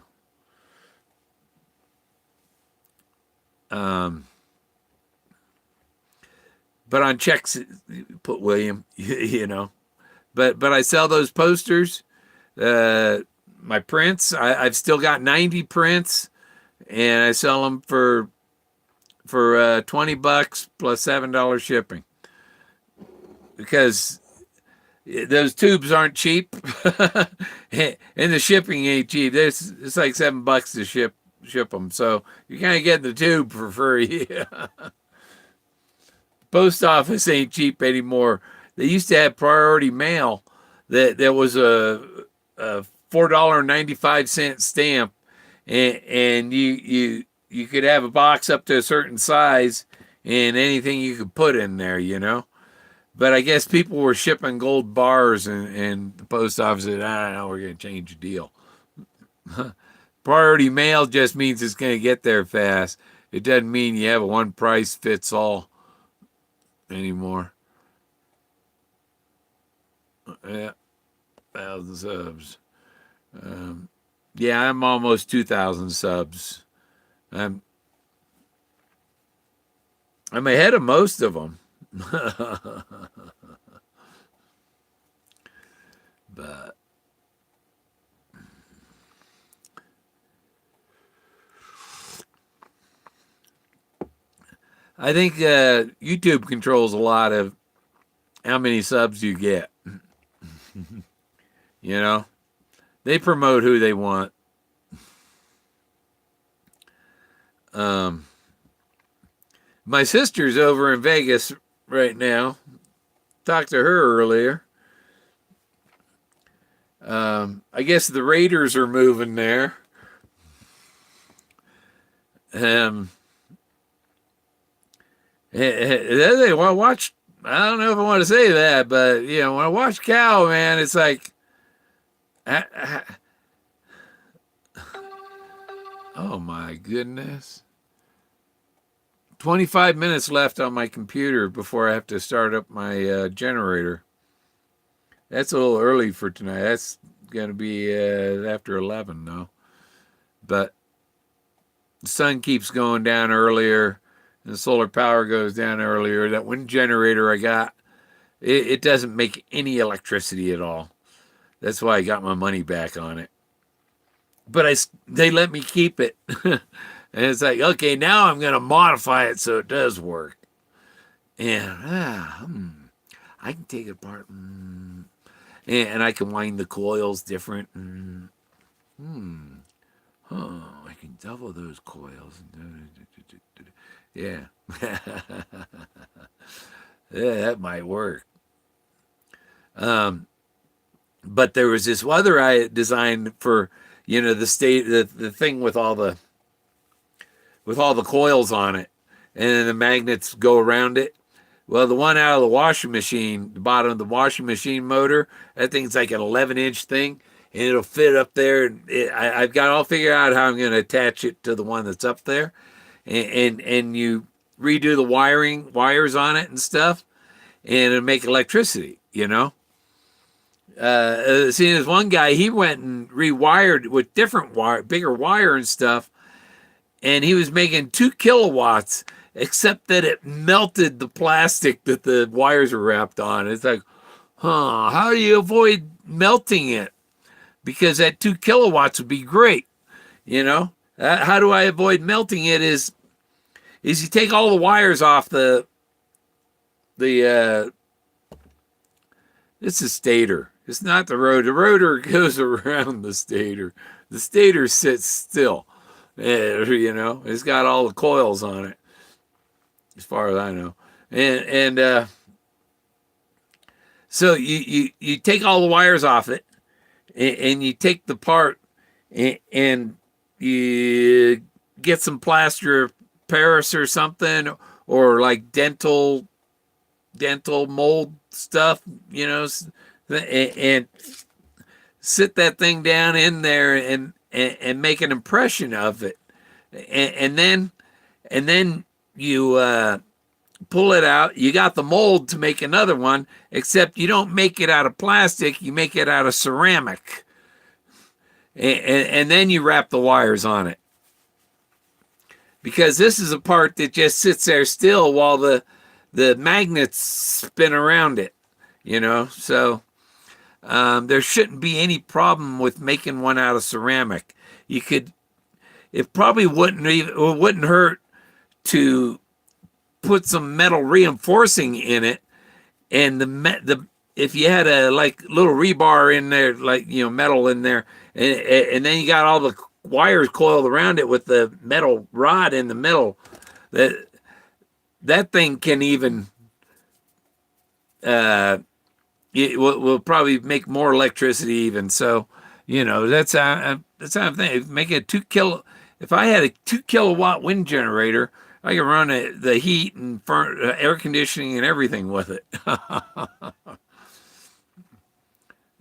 But on checks, put William, you know. But I sell those posters. My prints, I've still got 90 prints, and I sell them for $20 plus $7 shipping, because those tubes aren't cheap, and the shipping ain't cheap. It's like $7 to ship them, so you're kind of getting the tube for free. Post office ain't cheap anymore. They used to have priority mail that was a $4.95 stamp, and you could have a box up to a certain size and anything you could put in there, you know. But I guess people were shipping gold bars, and the post office said, I don't know, we're going to change the deal. Priority mail just means it's going to get there fast. It doesn't mean you have a one price fits all anymore. Yeah, 1,000 subs. Yeah, I'm almost 2,000 subs. I'm ahead of most of them. But I think YouTube controls a lot of how many subs you get. You know, they promote who they want. My sister's over in Vegas right now. Talked to her earlier. I guess the Raiders are moving there. They want to watch. I don't know if I want to say that, but you know, when I watch Cal, man, it's like, oh my goodness. 25 minutes left on my computer before I have to start up my generator. That's a little early for tonight. That's going to be after 11, though. But the sun keeps going down earlier, and the solar power goes down earlier. That wind generator I got, it doesn't make any electricity at all. That's why I got my money back on it. But they let me keep it. And it's like, okay, now I'm going to modify it so it does work. And I can take it apart. And I can wind the coils different. I can double those coils. Yeah. Yeah, that might work. But there was this other I designed for, you know, the thing with all the coils on it, and then the magnets go around it. Well, the one out of the washing machine, the bottom of the washing machine motor, that thing's like an 11-inch thing, and it'll fit up there. And I've got all figured out how I'm going to attach it to the one that's up there, and you redo the wires on it and stuff, and it'll make electricity, you know. Seeing as one guy, he went and rewired with different wire, bigger wire and stuff, and he was making 2 kilowatts, except that it melted the plastic that the wires were wrapped on. It's like, how do you avoid melting it? Because that 2 kilowatts would be great, you know? How do I avoid melting it is you take all the wires off it's a stator. It's not the rotor. The rotor goes around the stator. The stator sits still. You know, it's got all the coils on it, as far as I know. And so you take all the wires off it, and you take the part, and you get some plaster of Paris or something, or like dental mold stuff, you know, and sit that thing down in there and make an impression of it, and then you pull it out. You got the mold to make another one, except you don't make it out of plastic. You make it out of ceramic, and then you wrap the wires on it, because this is a part that just sits there still while the magnets spin around it, you know. So there shouldn't be any problem with making one out of ceramic. It probably wouldn't hurt to put some metal reinforcing in it, and if you had a like little rebar in there, like, you know, metal in there, and then you got all the wires coiled around it with the metal rod in the middle, that thing can even it will probably make more electricity even. So You know, that's how I'm thinking. Make a 2 kilo. If I had a 2 kilowatt wind generator, I could run the heat and air conditioning and everything with it.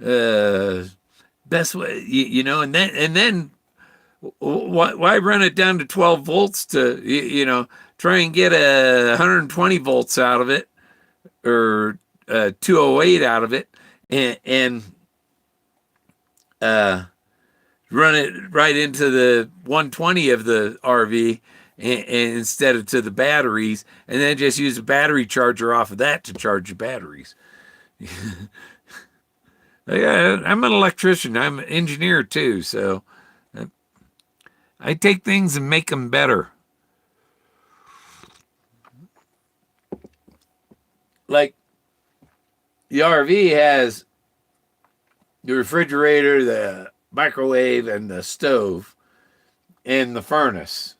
uh, Best way, you know, and then why run it down to 12 volts to try and get 120 volts out of it, or 208 out of it, and uh, run it right into the 120 of the RV, and instead of to the batteries, and then just use a battery charger off of that to charge your batteries. Yeah, I'm an electrician. I'm an engineer too, so I take things and make them better. Like the RV has the refrigerator, the microwave, and the stove, and the furnace.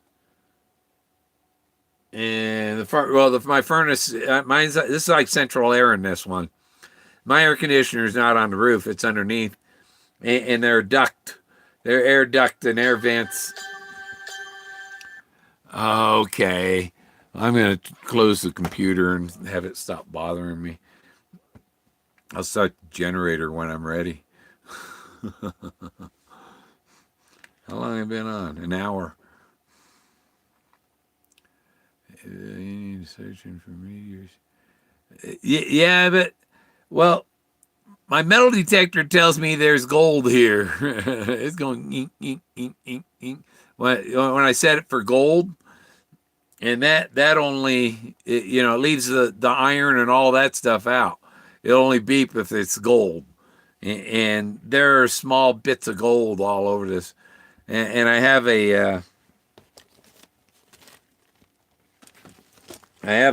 And my furnace, this is like central air in this one. My air conditioner is not on the roof; it's underneath, and they're air duct and air vents. Okay, I'm gonna close the computer and have it stop bothering me. I'll start the generator when I'm ready. How long have I been on? An hour. You need searching for meteors. Yeah, but well, my metal detector tells me there's gold here. It's going ink, ink, ink, ink, ink. When I set it for gold, and that only it leaves the iron and all that stuff out. It'll only beep if it's gold, and there are small bits of gold all over this. And I have a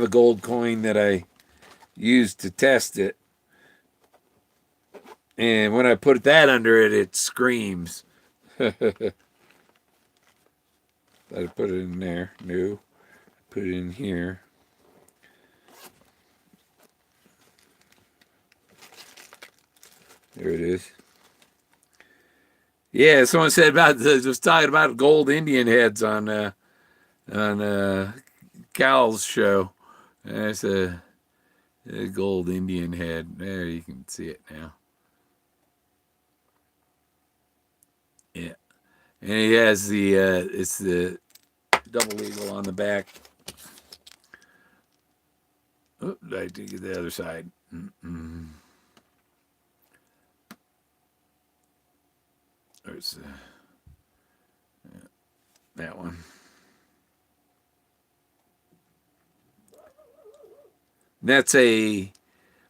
gold coin that I used to test it. And when I put that under it, it screams. I put it in there. No. Put it in here. There it is. Yeah, someone said was talking about gold Indian heads on Cal's show. That's a gold Indian head. There, you can see it now. Yeah, and he has it's the double eagle on the back. Oh, I did get the other side. There's that one. That's a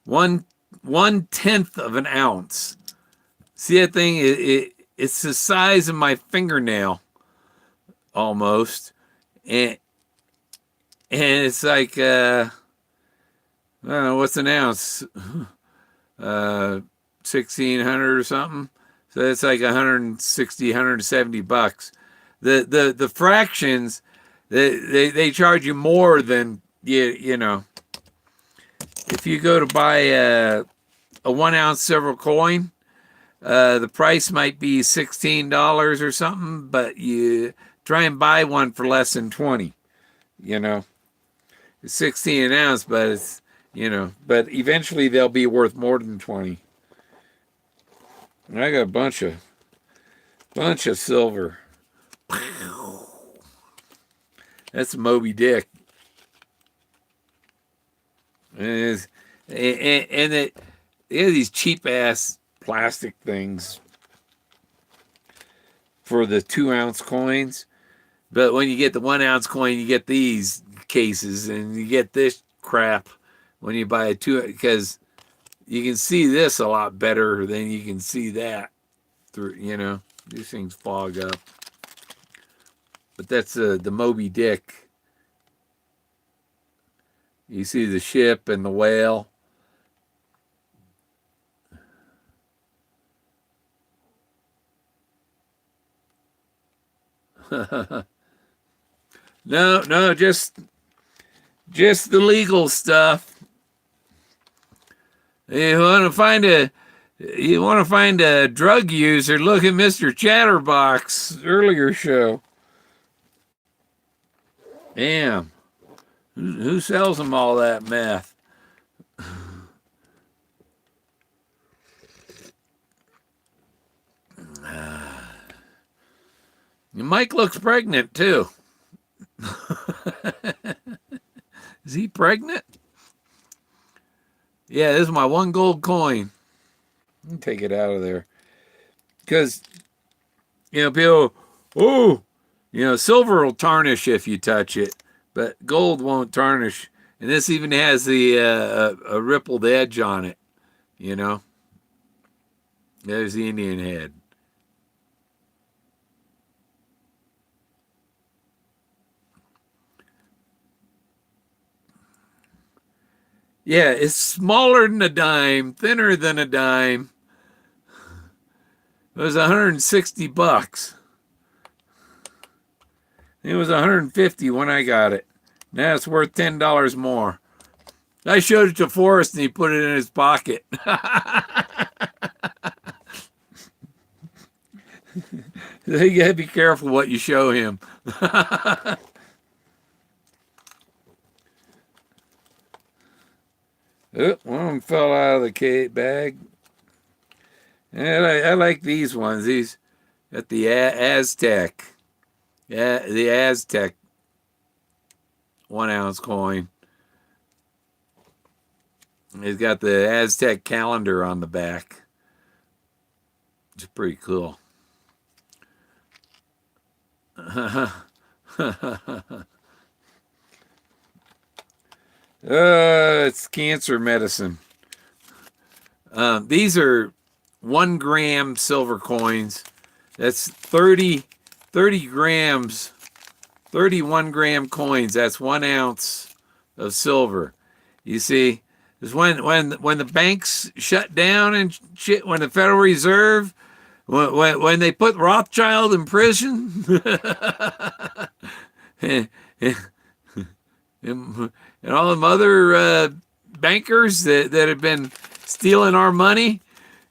1/10 of an ounce. See that thing? It's the size of my fingernail, almost, and it's like I don't know what's an ounce, 1,600 or something. So it's like 160, 170 bucks. The fractions, they charge you more than you know. If you go to buy a 1 ounce silver coin, the price might be $16 or something, but you try and buy one for less than 20. It's 16 an ounce, but it's but eventually they'll be worth more than 20. And I got a bunch of silver. That's Moby Dick. And they have these cheap ass plastic things for the 2 ounce coins, but when you get the 1 ounce coin, you get these cases, and you get this crap when you buy a 2, because you can see this a lot better than you can see that through. These things fog up. But that's the Moby Dick. You see the ship and the whale. No, just the legal stuff. You want to find You want to find a drug user, look at Mr. Chatterbox earlier show. Damn. Who sells them all that meth? Mike looks pregnant too. Is he pregnant? Yeah, this is my one gold coin. Let me take it out of there. Because, people, oh, silver will tarnish if you touch it, but gold won't tarnish. And this even has the a rippled edge on it, There's the Indian head. Yeah, it's smaller than a dime, thinner than a dime. It was $160. It was $150 when I got it. Now it's worth $10 more. I showed it to Forrest and he put it in his pocket. You gotta be careful what you show him. Oh, one fell out of the bag. And I like these ones. These at the Aztec. Yeah, the Aztec 1 ounce coin. It's got the Aztec calendar on the back. It's pretty cool. It's cancer medicine. These are 1 gram silver coins. That's 30 grams, 31 gram coins. That's 1 ounce of silver. You see, is when the banks shut down and shit, when the Federal Reserve, when they put Rothschild in prison, and all them other bankers that have been stealing our money,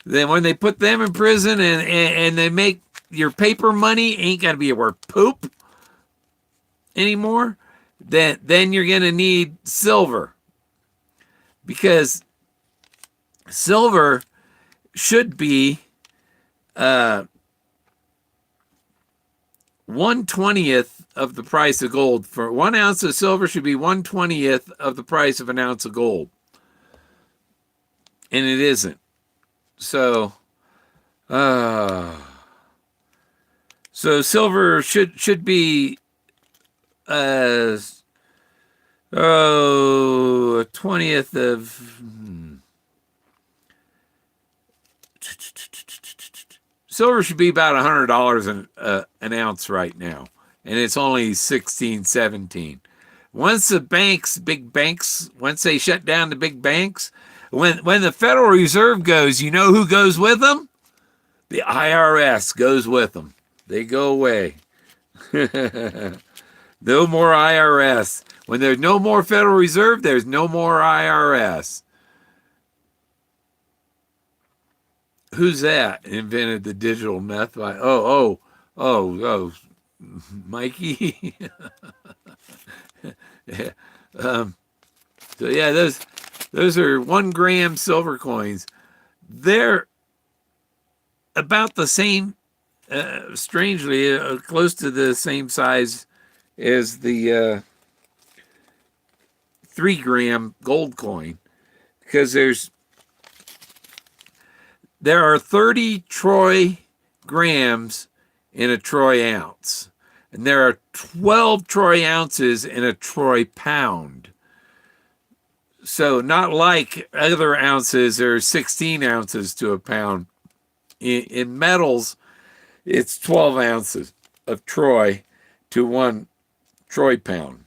then when they put them in prison and they make your paper money ain't gonna be worth poop anymore, then you're gonna need silver, because silver should be 1/20th of the price of gold. For 1 ounce of silver should be 1/20th of the price of an ounce of gold, and it isn't. So silver should be a 20th of silver should be about $100 an ounce right now, and it's only 16, 17. Once the big banks, once they shut down the big banks, when the Federal Reserve goes, you know who goes with them? The IRS goes with them. They go away. No more IRS. When there's no more Federal Reserve, there's no more IRS. Who's that invented the digital meth? Oh, Mikey. Yeah. So yeah, those are 1 gram silver coins. They're about the same, strangely, close to the same size as the 3 gram gold coin, because there are 30 troy grams in a troy ounce, and there are 12 troy ounces in a troy pound. So not like other ounces, there are 16 ounces to a pound. In metals, it's 12 ounces of troy to 1 troy pound.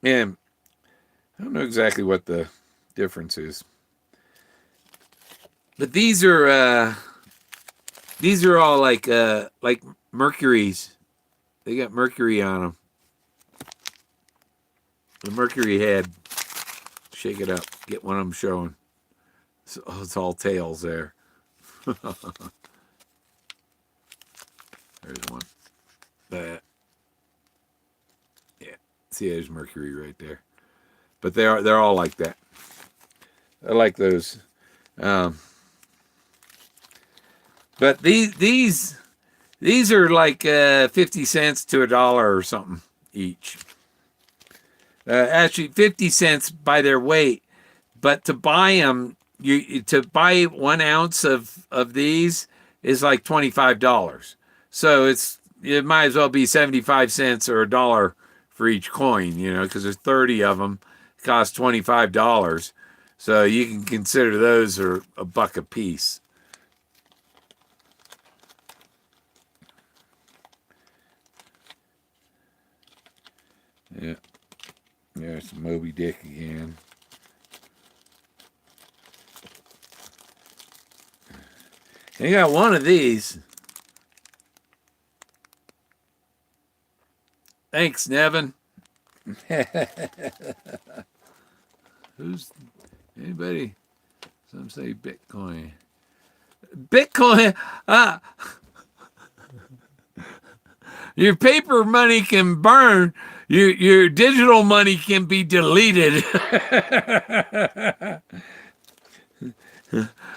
And I don't know exactly what the difference is, but these are all like mercuries. They got mercury on them. The mercury head Shake it up. Get one of them showing. So, it's all tails there. There's one. That. Yeah. See, there's Mercury right there. But they're all like that. I like those. But these are like 50 cents to $1 or something each. Actually, 50 cents by their weight. But to buy them, to buy 1 ounce of these is like $25. So it might as well be 75 cents or $1 for each coin, because there's 30 of them. It costs $25. So you can consider those are $1 a piece. Yeah. There's Moby Dick again. And you got one of these. Thanks, Nevin. Who's anybody? Some say Bitcoin. Bitcoin. Your paper money can burn. Your digital money can be deleted.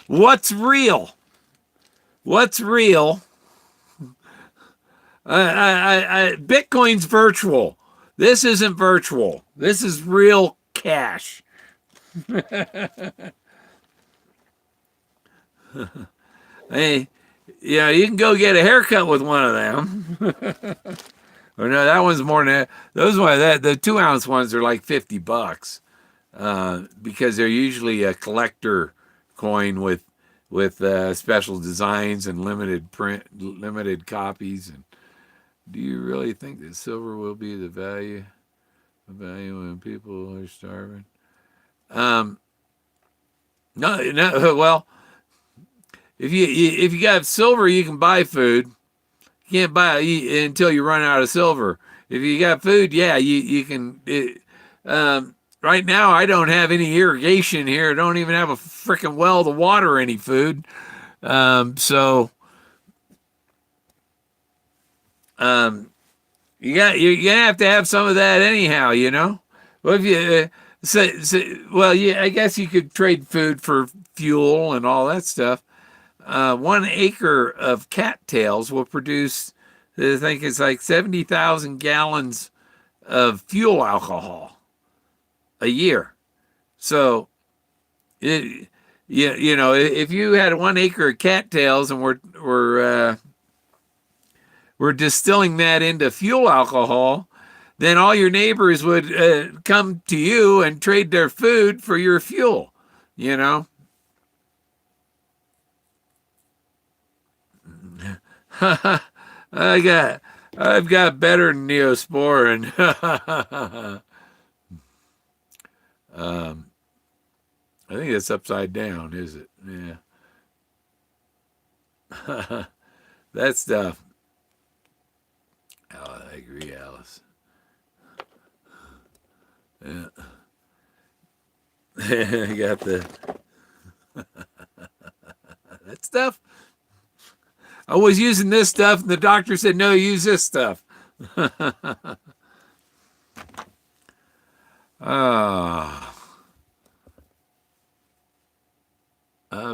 What's real? What's real? Bitcoin's virtual. This isn't virtual. This is real cash. Hey, you can go get a haircut with one of them. Or no, that one's more than that. Those ones, the 2 ounce ones are like $50, because they're usually a collector coin with special designs and limited copies. And do you really think that silver will be the value when people are starving? No. Well, if you got silver, you can buy food. You can't buy until you run out of silver. If you got food, yeah, you can. Right now, I don't have any irrigation here. I don't even have a freaking well to water any food. So you're gonna have to have some of that anyhow. Well, if you I guess you could trade food for fuel and all that stuff. 1 acre of cattails will produce, I think it's like 70,000 gallons of fuel alcohol a year. So, if you had 1 acre of cattails and we're distilling that into fuel alcohol, then all your neighbors would come to you and trade their food for your fuel. I've got better than Neosporin. I think it's upside down, is it? Yeah. That stuff. Oh, I agree, Alice. Yeah. I got that stuff. I was using this stuff, and the doctor said, no, use this stuff. I'll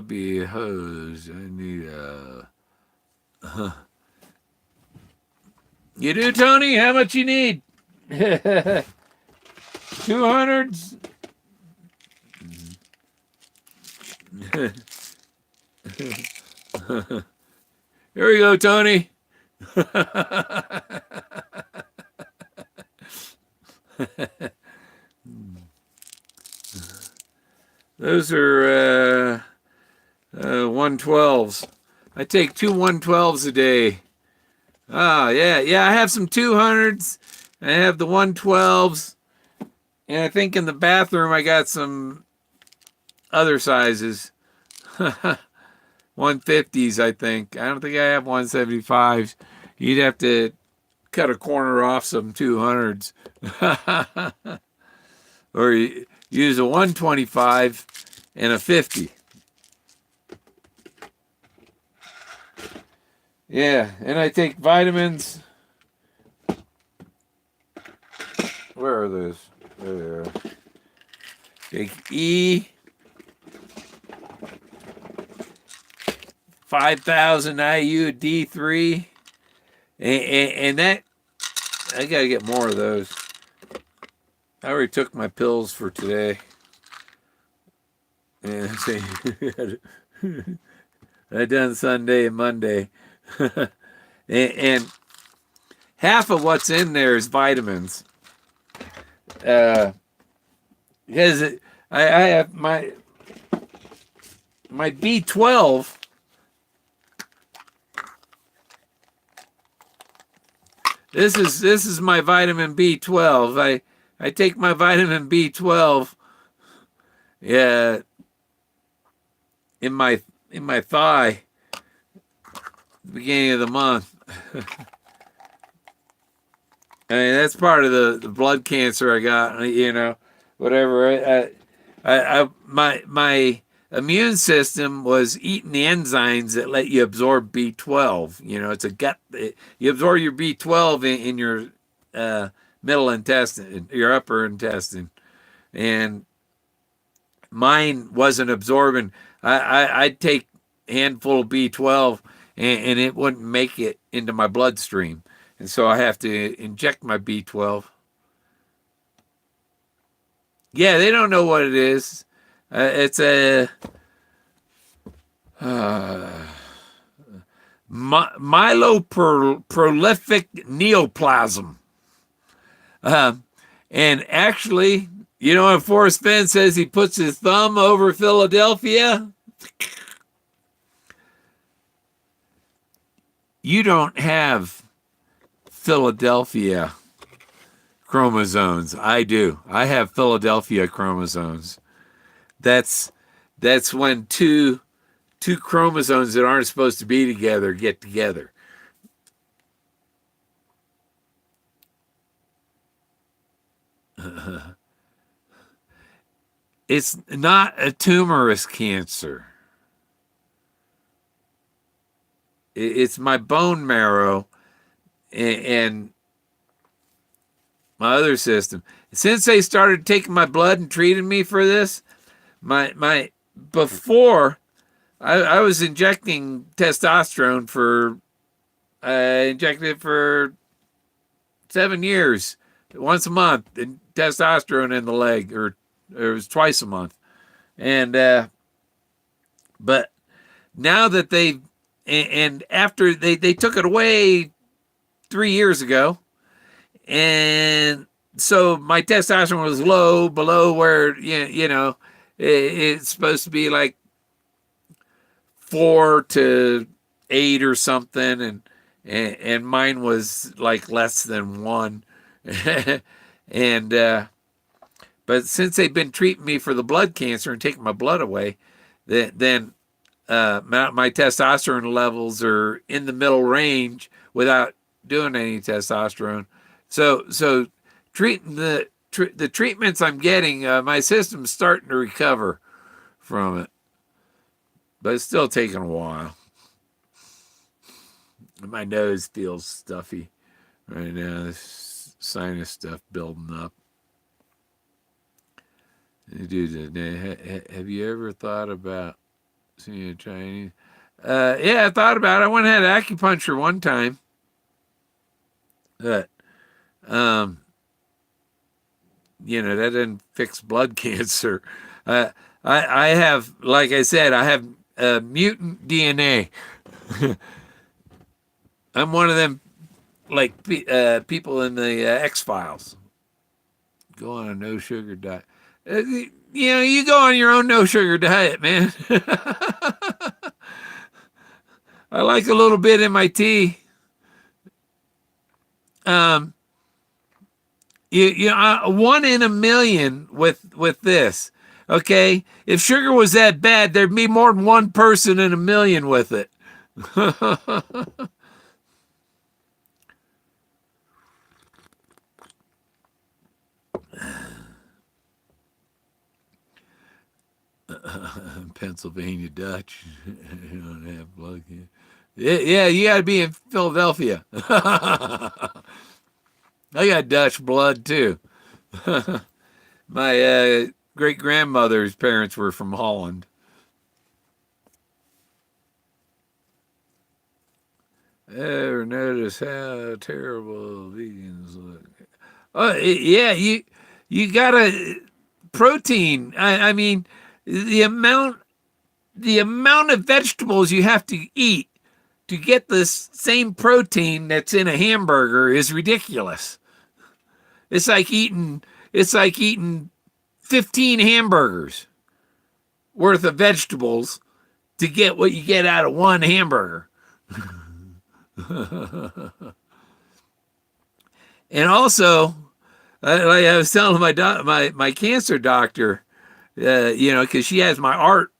be hosed. I need You do, Tony? How much you need? 200s? Here we go, Tony. Those are 112s. I take 2 112s a day. Yeah. I have some 200s. I have the 112s. And I think in the bathroom I got some other sizes. 150s, I think. I don't think I have 175s. You'd have to cut a corner off some 200s. Or use a 125 and a 50. Yeah, and I take vitamins. Where are those? There they are. Take E, 5,000 IU D3, and that, I gotta get more of those. I already took my pills for today. And see, I done Sunday and Monday, and half of what's in there is vitamins. Because I have my B12. This is my vitamin B12. I take my vitamin B12. Yeah, in my thigh, beginning of the month. I mean, that's part of the blood cancer I got. Whatever. My immune system was eating the enzymes that let you absorb B12. It's a gut. You absorb your B12 in your middle intestine, your upper intestine, and mine wasn't absorbing. I'd take a handful of B12 and it wouldn't make it into my bloodstream. And so I have to inject my B12. Yeah, they don't know what it is. It's a myeloprolific neoplasm. And actually, when Forrest Fenn says he puts his thumb over Philadelphia, you don't have Philadelphia chromosomes. I do. I have Philadelphia chromosomes. That's when two chromosomes that aren't supposed to be together get together. It's not a tumorous cancer. It's my bone marrow and my other system. Since they started taking my blood and treating me for this, before I was injecting testosterone I injected it for 7 years, once a month, and testosterone in the leg, or it was twice a month. And but now that after they took it away 3 years ago, and so my testosterone was low, below where it's supposed to be like 4 to 8 or something, and mine was like less than 1. And but since they've been treating me for the blood cancer and taking my blood away, then my testosterone levels are in the middle range without doing any testosterone. So treating the treatments I'm getting, my system's starting to recover from it, but it's still taking a while. My nose feels stuffy right now. This sinus stuff building up. Dude, have you ever thought about seeing a Chinese? Yeah, I thought about it. I went and had acupuncture one time. But, that didn't fix blood cancer. I have, like I said, I have mutant DNA. I'm one of them, like people in the X-Files. Go on a no sugar diet. You go on your own no sugar diet, man. I like a little bit in my tea. One in a million with this. Okay, if sugar was that bad, there'd be more than one person in a million with it. Pennsylvania Dutch. You don't have blood. Yeah, you got to be in Philadelphia. I got Dutch blood too. My great grandmother's parents were from Holland. Ever notice how terrible vegans look? Oh yeah, you gotta protein. I mean, the amount the amount of vegetables you have to eat to get this same protein that's in a hamburger is ridiculous. It's like eating 15 hamburgers worth of vegetables to get what you get out of one hamburger. And also, like I was telling my cancer doctor, because she has my art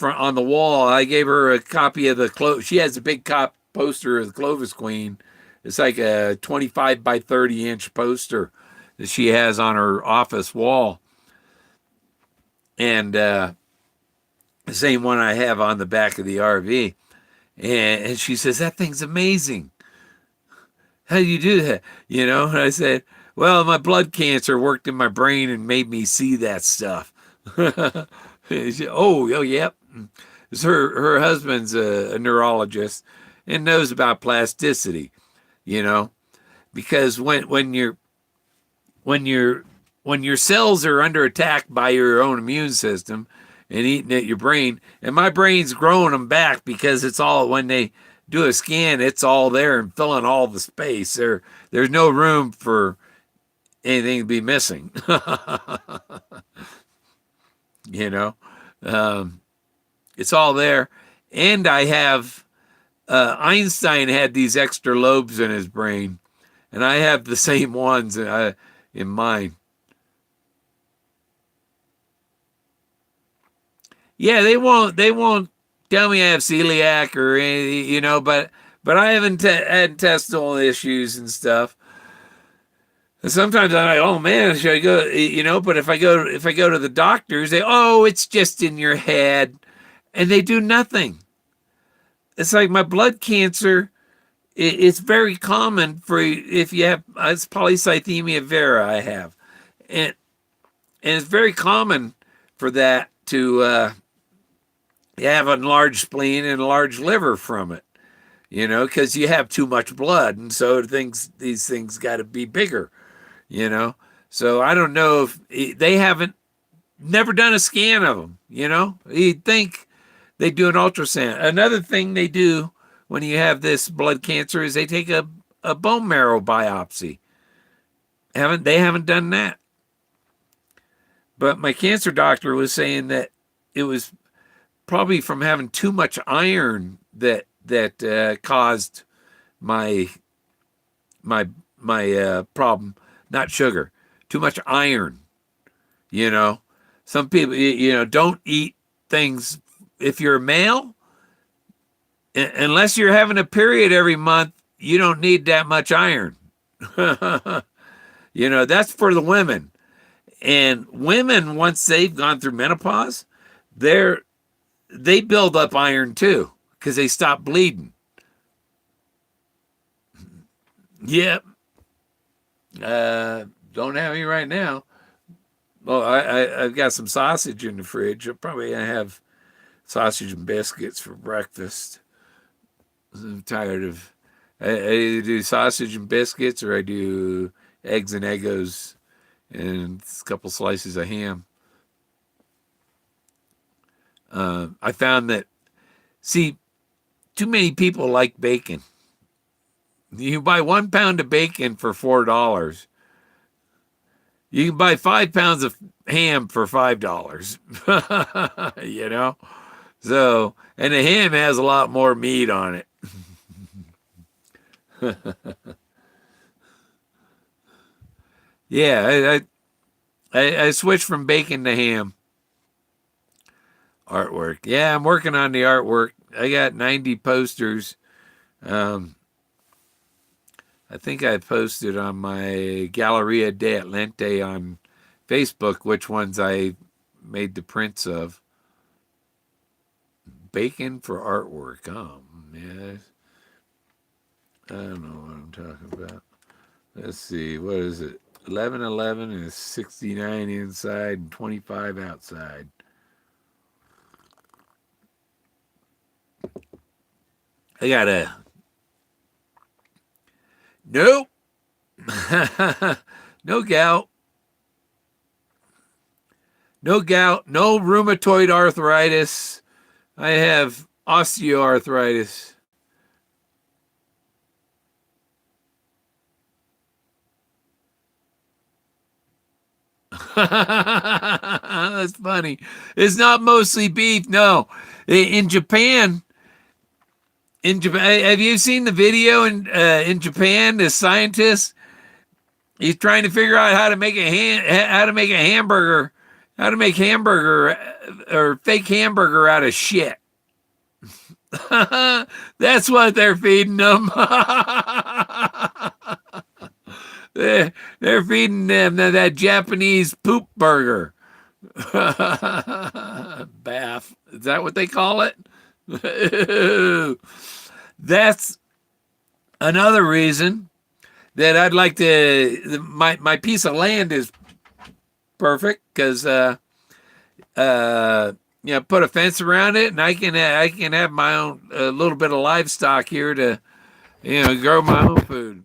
on the wall. I gave her a copy of she has a big poster of the Clovis Queen. It's like a 25 by 30-inch poster that she has on her office wall. And the same one I have on the back of the RV. And she says, that thing's amazing. How do you do that? And I said, well, my blood cancer worked in my brain and made me see that stuff. Said, oh, yep. Her husband's a neurologist and knows about plasticity, because when your cells are under attack by your own immune system and eating at your brain, and my brain's growing them back because it's all, when they do a scan, it's all there and filling all the space. There's no room for anything to be missing. It's all there. And I have, Einstein had these extra lobes in his brain, and I have the same ones in mine. Yeah, they won't tell me I have celiac or anything, but I haven't had intestinal issues and stuff. And sometimes I'm like, oh man, should I go? But if I go to the doctors, it's just in your head, and they do nothing. It's like my blood cancer. It's very common for if you have it's polycythemia vera. I have, and it's very common for that to have a enlarged spleen and a large liver from it. Because you have too much blood, and so these things got to be bigger. So I don't know if they haven't never done a scan of them. You'd think they do an ultrasound. Another thing they do when you have this blood cancer is they take a bone marrow biopsy. They haven't done that. But my cancer doctor was saying that it was probably from having too much iron that caused my problem. Not sugar, too much iron. Some people, don't eat things. If you're a male, unless you're having a period every month, you don't need that much iron. That's for the women. And women, once they've gone through menopause, they build up iron too, because they stop bleeding. Yep. Don't have any right now. Well, I've got some sausage in the fridge. I'll probably have sausage and biscuits for breakfast. I'm tired of. I either do sausage and biscuits or I do eggs and Eggos and a couple slices of ham. I found that, too many people like bacon. You buy 1 pound of bacon for $4. You can buy 5 pounds of ham for $5. So, and the ham has a lot more meat on it. Yeah, I switched from bacon to ham. Artwork. Yeah, I'm working on the artwork. I got 90 posters. I think I posted on my Galleria de Atlante on Facebook which ones I made the prints of. bacon for artwork. Oh, man. I don't know what I'm talking about. Let's see. What is it? 1111 is 69 inside and 25 outside. I got a... Nope. No gout. No gout. No rheumatoid arthritis. I have osteoarthritis. That's funny. It's not mostly beef. No. In Japan, have you seen the video in Japan? The scientist, he's trying to figure out how to make hamburger, how to make hamburger or fake hamburger out of shit. That's what they're feeding them. They're feeding them that Japanese poop burger. Bath. Is that what they call it? That's another reason that I'd like to. My piece of land is perfect because put a fence around it, and I can have my own a little bit of livestock here to grow my own food,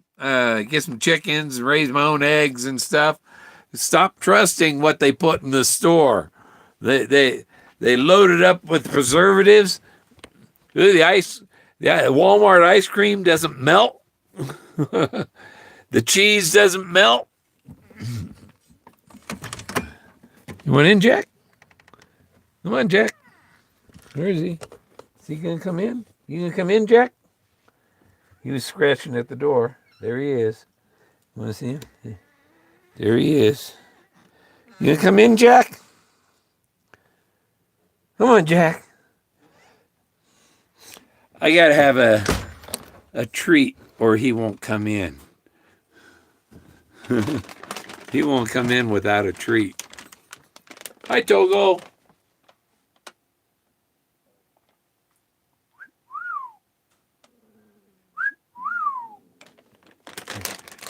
get some chickens, raise my own eggs and stuff. Stop trusting what they put in the store. They load it up with preservatives. The Walmart ice cream doesn't melt. The cheese doesn't melt. You want in, Jack? Come on, Jack. Where is he? Is he gonna come in? You gonna come in, Jack? He was scratching at the door. There he is. You want to see him? There he is. You gonna come in, Jack? Come on, Jack. I gotta have a treat or he won't come in. He won't come in without a treat. Hi, Togo.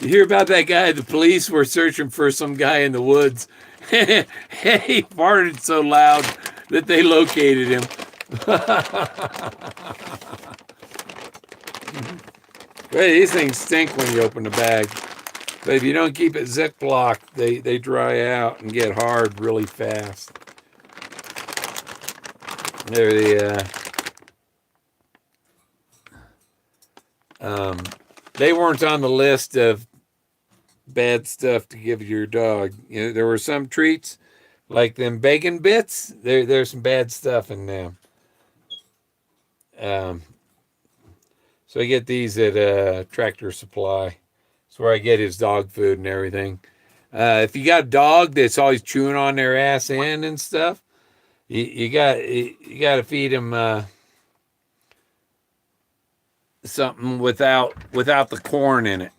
You hear about that guy? The police were searching for some guy in the woods. He farted so loud that they located him. Hey, these things stink when you open the bag. But if you don't keep it Ziploc, they dry out and get hard really fast. There they weren't on the list of bad stuff to give your dog. There were some treats, like them bacon bits. There's some bad stuff in them. So I get these at Tractor Supply. That's where I get his dog food and everything. If you got a dog that's always chewing on their ass end and stuff, you got to feed him something without the corn in it.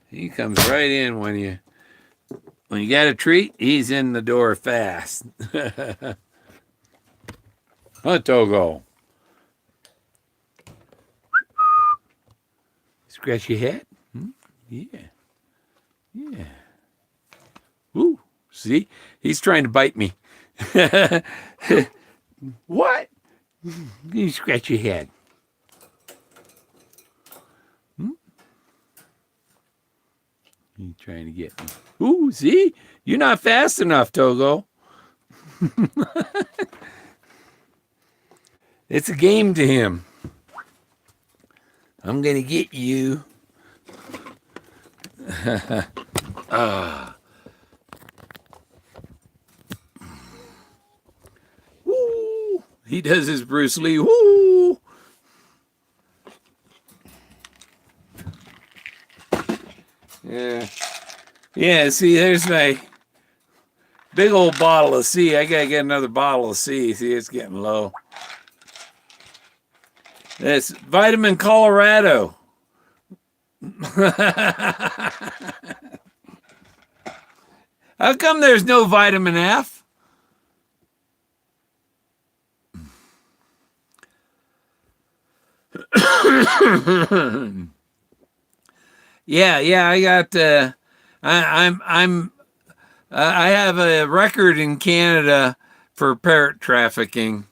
He comes right in when you got a treat. He's in the door fast. Huh, Togo? Scratch your head? Yeah. Ooh, see? He's trying to bite me. What? You scratch your head. He's trying to get me. Ooh, see? You're not fast enough, Togo. It's a game to him. I'm going to get you. Woo! He does his Bruce Lee. Woo! Yeah, see, there's my big old bottle of C. I got to get another bottle of C. See, it's getting low. That's Vitamin Colorado. How come there's no vitamin F? Yeah. I got. I have a record in Canada for parrot trafficking.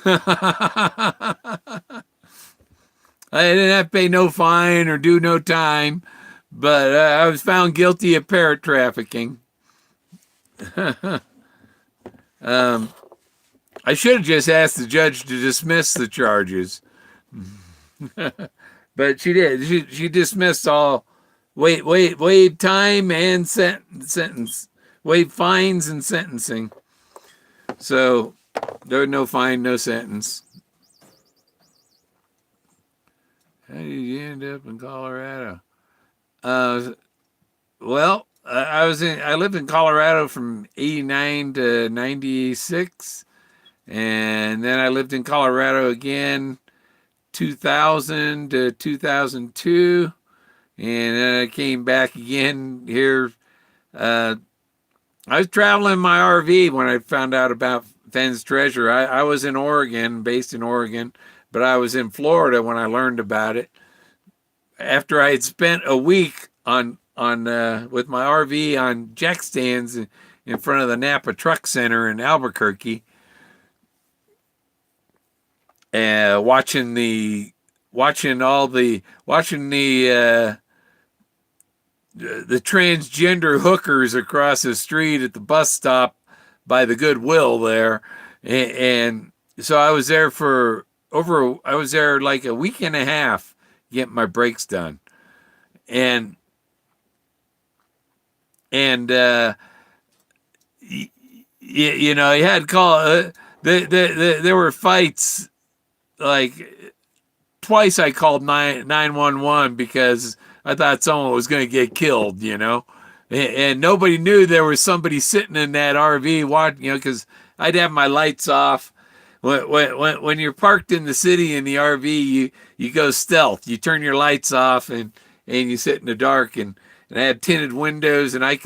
I didn't have to pay no fine or do no time, but I was found guilty of parrot trafficking. I should have just asked the judge to dismiss the charges, but she did. She dismissed all, waived time and sentence, waived fines and sentencing. So there was no fine, no sentence. How did you end up in Colorado? Well, I lived in Colorado from 89 to 96, and then I lived in Colorado again 2000 to 2002, and then I came back again here. I was traveling in my RV when I found out about Fenn's treasure. I was in Oregon, based in Oregon, but I was in Florida when I learned about it. After I had spent a week on with my RV on jack stands in front of the Napa Truck Center in Albuquerque, watching the transgender hookers across the street at the bus stop by the Goodwill there, and so I was there I was there like a week and a half getting my brakes done, and you know, you had call there were fights. Like twice I called 911 because I thought someone was going to get killed, you know, and nobody knew there was somebody sitting in that RV watching, you know, because I'd have my lights off. When you're parked in the city in the RV, you go stealth. You turn your lights off and you sit in the dark, and I had tinted windows, and I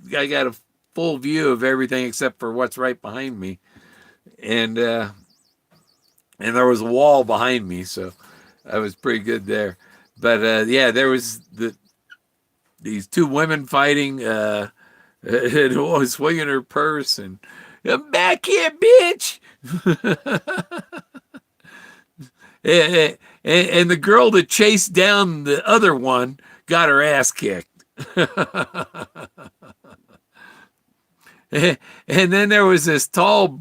got a full view of everything except for what's right behind me, and there was a wall behind me, so I was pretty good there. But yeah, there was these two women fighting. And was swinging her purse, and "I'm back here, bitch." And the girl that chased down the other one got her ass kicked. And then there was this tall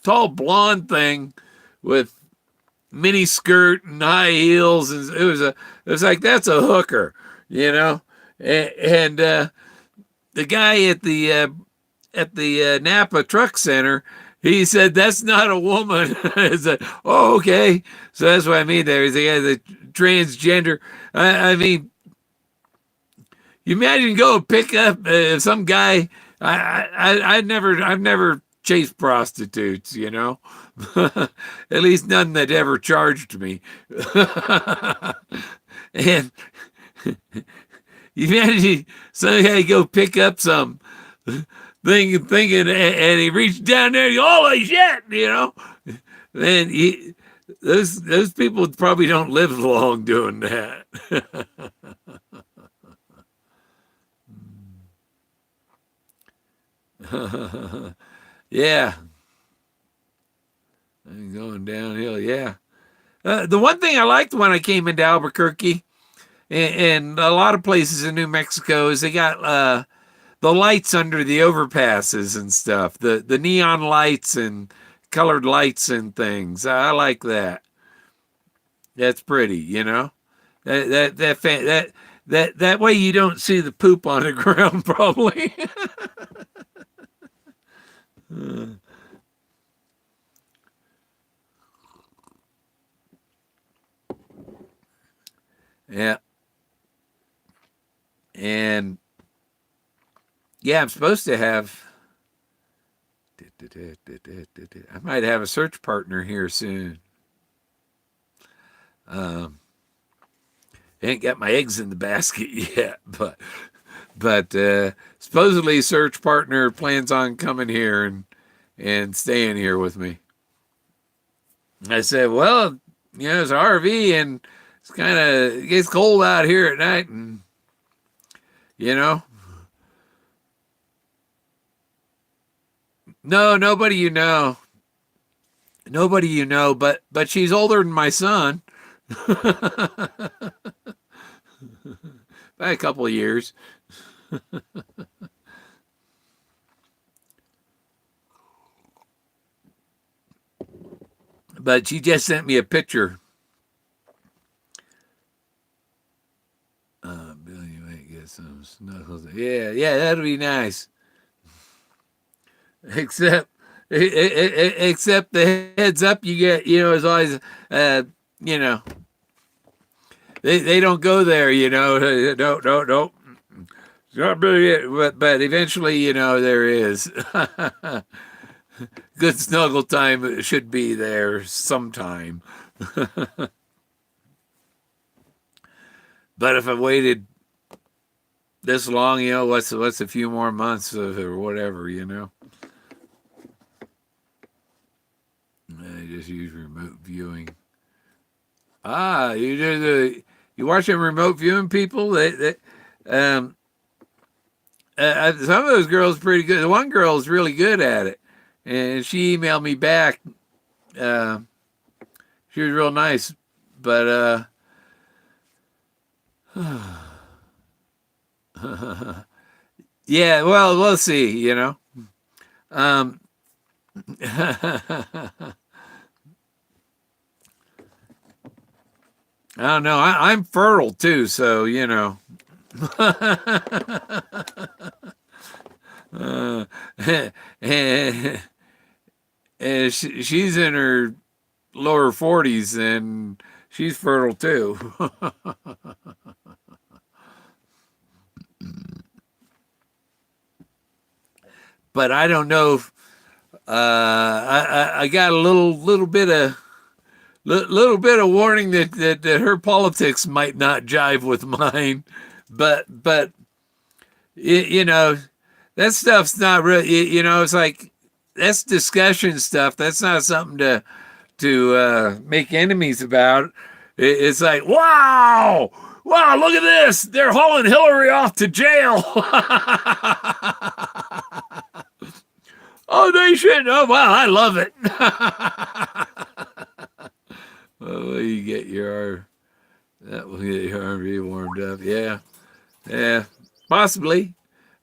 blonde thing with mini skirt and high heels, and it was like, that's a hooker, you know. And the guy at the Napa Truck Center, he said, "That's not a woman." I said, "Oh, okay." So that's what I mean. There is the transgender. I mean, you imagine go pick up some guy. I've never chased prostitutes, you know. At least none that ever charged me. And you imagine some guy go pick up some thinking, and he reached down there, and holy shit, you know. Then those people probably don't live long doing that. Yeah, I'm going downhill. Yeah, the one thing I liked when I came into Albuquerque and a lot of places in New Mexico is they got the lights under the overpasses and stuff, the neon lights and colored lights and things. I like that. That's pretty, you know. That way you don't see the poop on the ground, probably. Yeah, and yeah, I'm supposed to have. I might have a search partner here soon. Um, ain't got my eggs in the basket yet, but supposedly search partner plans on coming here and staying here with me. I said, well, you know, it's an RV, and it gets cold out here at night, and you know, no, nobody you know, but she's older than my son by a couple of years. But she just sent me a picture. Billy, you might get some snuggles. Yeah, yeah, that'll be nice. Except, except the heads up you get, is always, you know, they don't go there, don't. It's not really it, but eventually, there is. Good snuggle time should be there sometime. But if I waited this long, what's a few more months or whatever, I just use remote viewing. You watching remote viewing people? Um, some of those girls are pretty good. The one girl is really good at it, and she emailed me back. Uh, she was real nice, but yeah. Well, we'll see. Um, I don't know. I'm fertile too, so uh, and, and she's in her lower 40s, and she's fertile too. But I don't know if I got a little bit of warning that her politics might not jive with mine, but that stuff's not really, it's like that's discussion stuff. That's not something to make enemies about. It's like, wow, look at this. They're hauling Hillary off to jail. Oh, they should. Oh, wow, I love it. Oh, you get that will get your R&B warmed up. Yeah, yeah, possibly.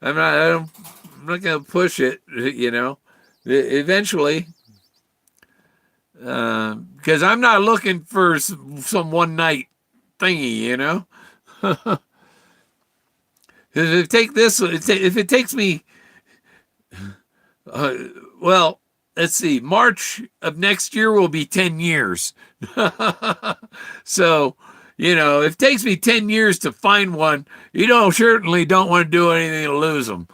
I'm not gonna push it. Eventually, because I'm not looking for some one night thingy. If it takes me, uh, well, let's see, March of next year will be 10 years. So, if it takes me 10 years to find one, certainly don't want to do anything to lose them.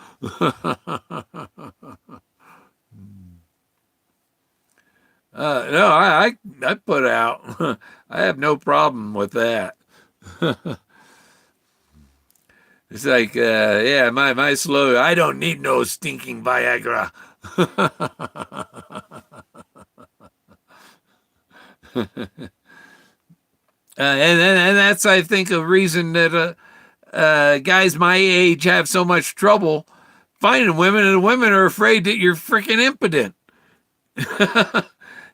No, I put out. I have no problem with that. It's like, yeah, my slow. I don't need no stinking Viagra. And that's, I think, a reason that guys my age have so much trouble finding women, and women are afraid that you're freaking impotent.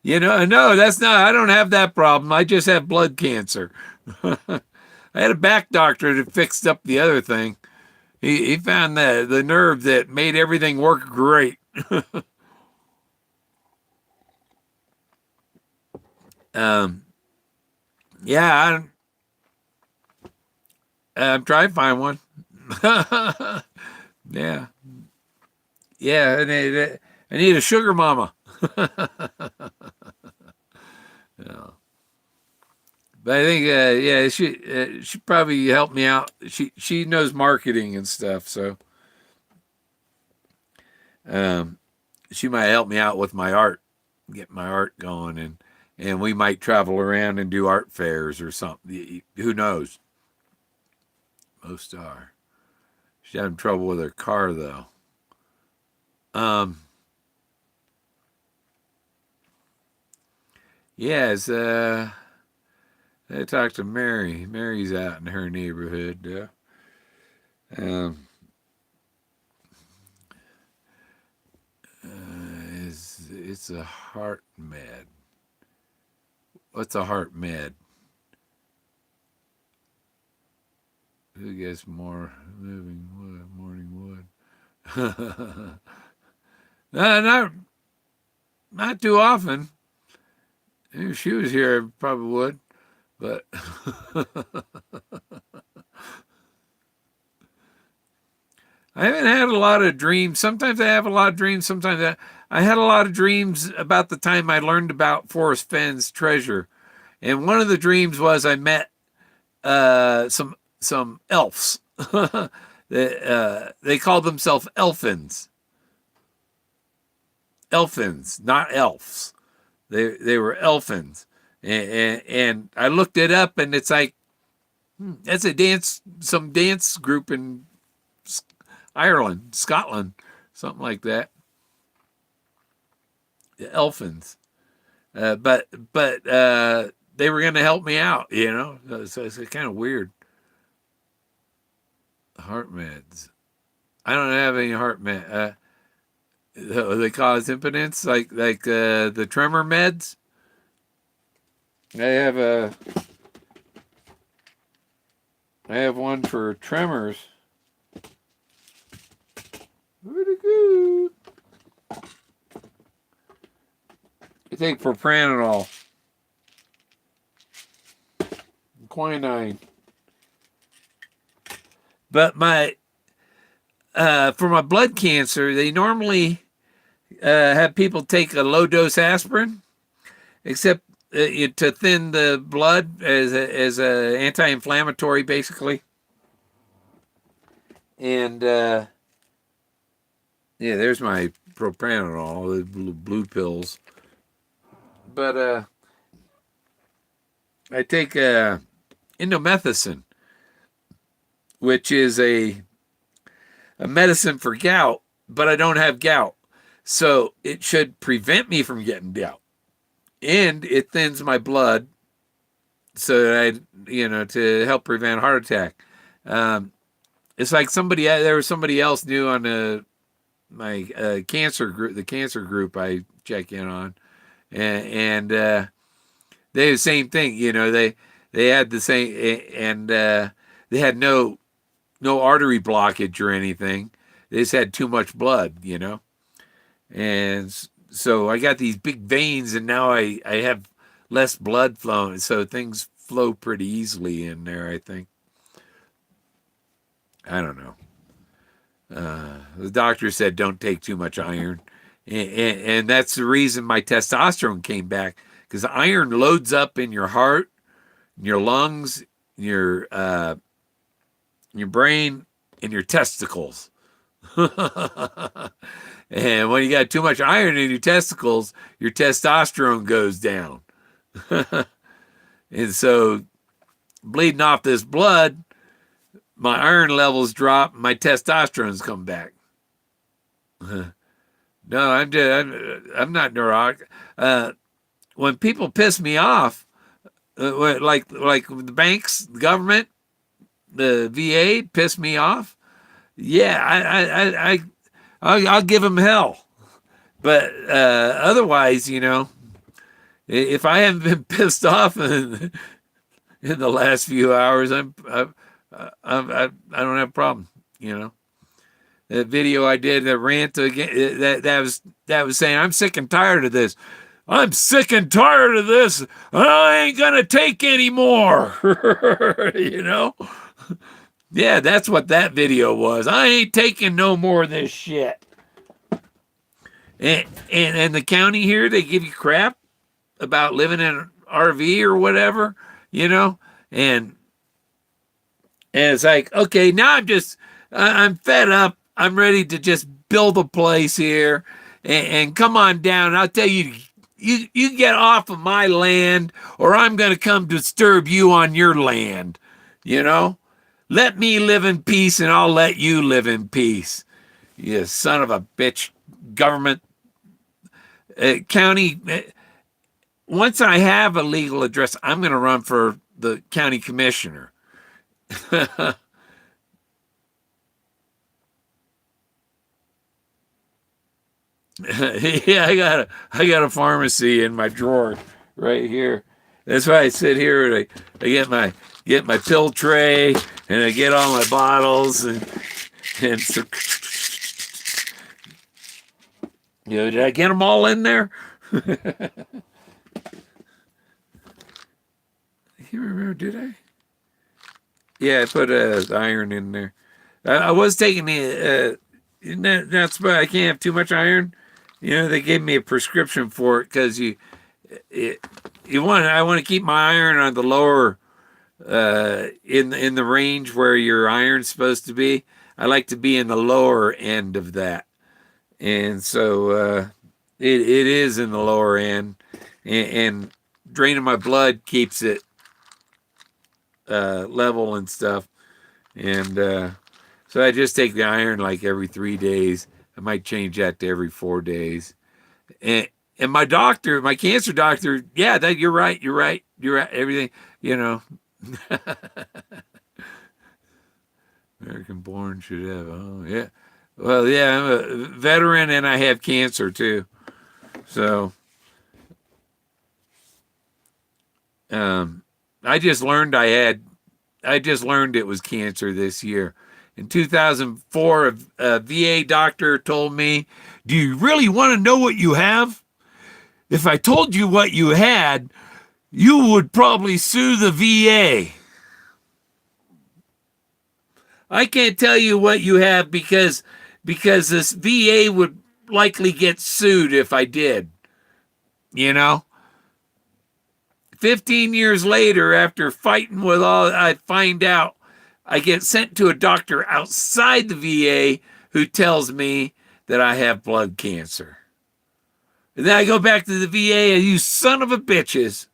No, that's not. I don't have that problem. I just have blood cancer. I had a back doctor that fixed up the other thing. He found the nerve that made everything work great. um, yeah, I'm trying to find one. Yeah, yeah. I need a sugar mama. Yeah. But I think, yeah, she probably helped me out. She knows marketing and stuff, so um, she might help me out with my art, get my art going, and we might travel around and do art fairs or something. Who knows? Most are. She's having trouble with her car though. Um, yeah, I talked to Mary. Mary's out in her neighborhood. Um, it's a heart med. What's a heart med? Who gets more moving wood, morning wood? No, not too often. If she was here, I probably would. But I haven't had a lot of dreams. Sometimes I have a lot of dreams. Sometimes I had a lot of dreams about the time I learned about Forrest Fenn's treasure. And one of the dreams was I met some elves. They called themselves elfins. Elfins, not elves. They were elfins. And I looked it up, and it's like that's some dance group in Ireland, Scotland, something like that. The Elfins, but they were going to help me out, So it's kind of weird. Heart meds. I don't have any heart med. They cause impotence, like the tremor meds. I have one for tremors. Where'd it go? I take propranolol, quinine. But for my blood cancer, they normally have people take a low dose aspirin, except to thin the blood as a anti-inflammatory, basically. And yeah, there's my propranolol, the blue pills. But I take indomethacin, which is a medicine for gout, but I don't have gout. So it should prevent me from getting gout. And it thins my blood so that to help prevent heart attack. It's like there was somebody else new on my cancer group, the cancer group I check in on. And they had the same thing, they had the same, and they had no artery blockage or anything. They just had too much blood, and so I got these big veins, and now I have less blood flowing, so things flow pretty easily in there, I think. I don't know. The doctor said don't take too much iron. And that's the reason my testosterone came back, because iron loads up in your heart, in your lungs, your brain, and your testicles. And when you got too much iron in your testicles, your testosterone goes down. And so bleeding off this blood, my iron levels drop, my testosterone's come back. No, I'm not neurotic. When people piss me off, like the banks, the government, the VA piss me off, yeah, I'll give them hell. But otherwise, if I haven't been pissed off in the last few hours, I don't have a problem. That video I did, that rant again, that was saying I'm sick and tired of this. I'm sick and tired of this, and I ain't gonna take any more. Yeah, that's what that video was. I ain't taking no more of this shit. And the county here, they give you crap about living in an RV or whatever, and it's like, okay, now I'm fed up. I'm ready to just build a place here and come on down. I'll tell you, you get off of my land, or I'm going to come disturb you on your land. Let me live in peace, and I'll let you live in peace. You son of a bitch, government, county. Once I have a legal address, I'm going to run for the county commissioner. Yeah, I got a pharmacy in my drawer right here. That's why I sit here and I get my pill tray and I get all my bottles and so, did I get them all in there? I can't remember, did I? Yeah, I put iron in there. I was taking the that's why I can't have too much iron. They gave me a prescription for it because it, I want to keep my iron on the lower in the range where your iron's supposed to be. I like to be in the lower end of that, and so it is in the lower end, and draining my blood keeps it level and stuff, and so I just take the iron like every 3 days. I might change that to every 4 days. And my doctor, my cancer doctor, yeah, that you're right. Everything, you know. American born should have. Oh, yeah. Well, yeah, I'm a veteran and I have cancer too. So, I just learned it was cancer this year. In 2004, a VA doctor told me, "Do you really want to know what you have? If I told you what you had, you would probably sue the VA." I can't tell you what you have because this VA would likely get sued if I did. 15 years later, after fighting with all, I find out I get sent to a doctor outside the VA who tells me that I have blood cancer. And then I go back to the VA and you son of a bitches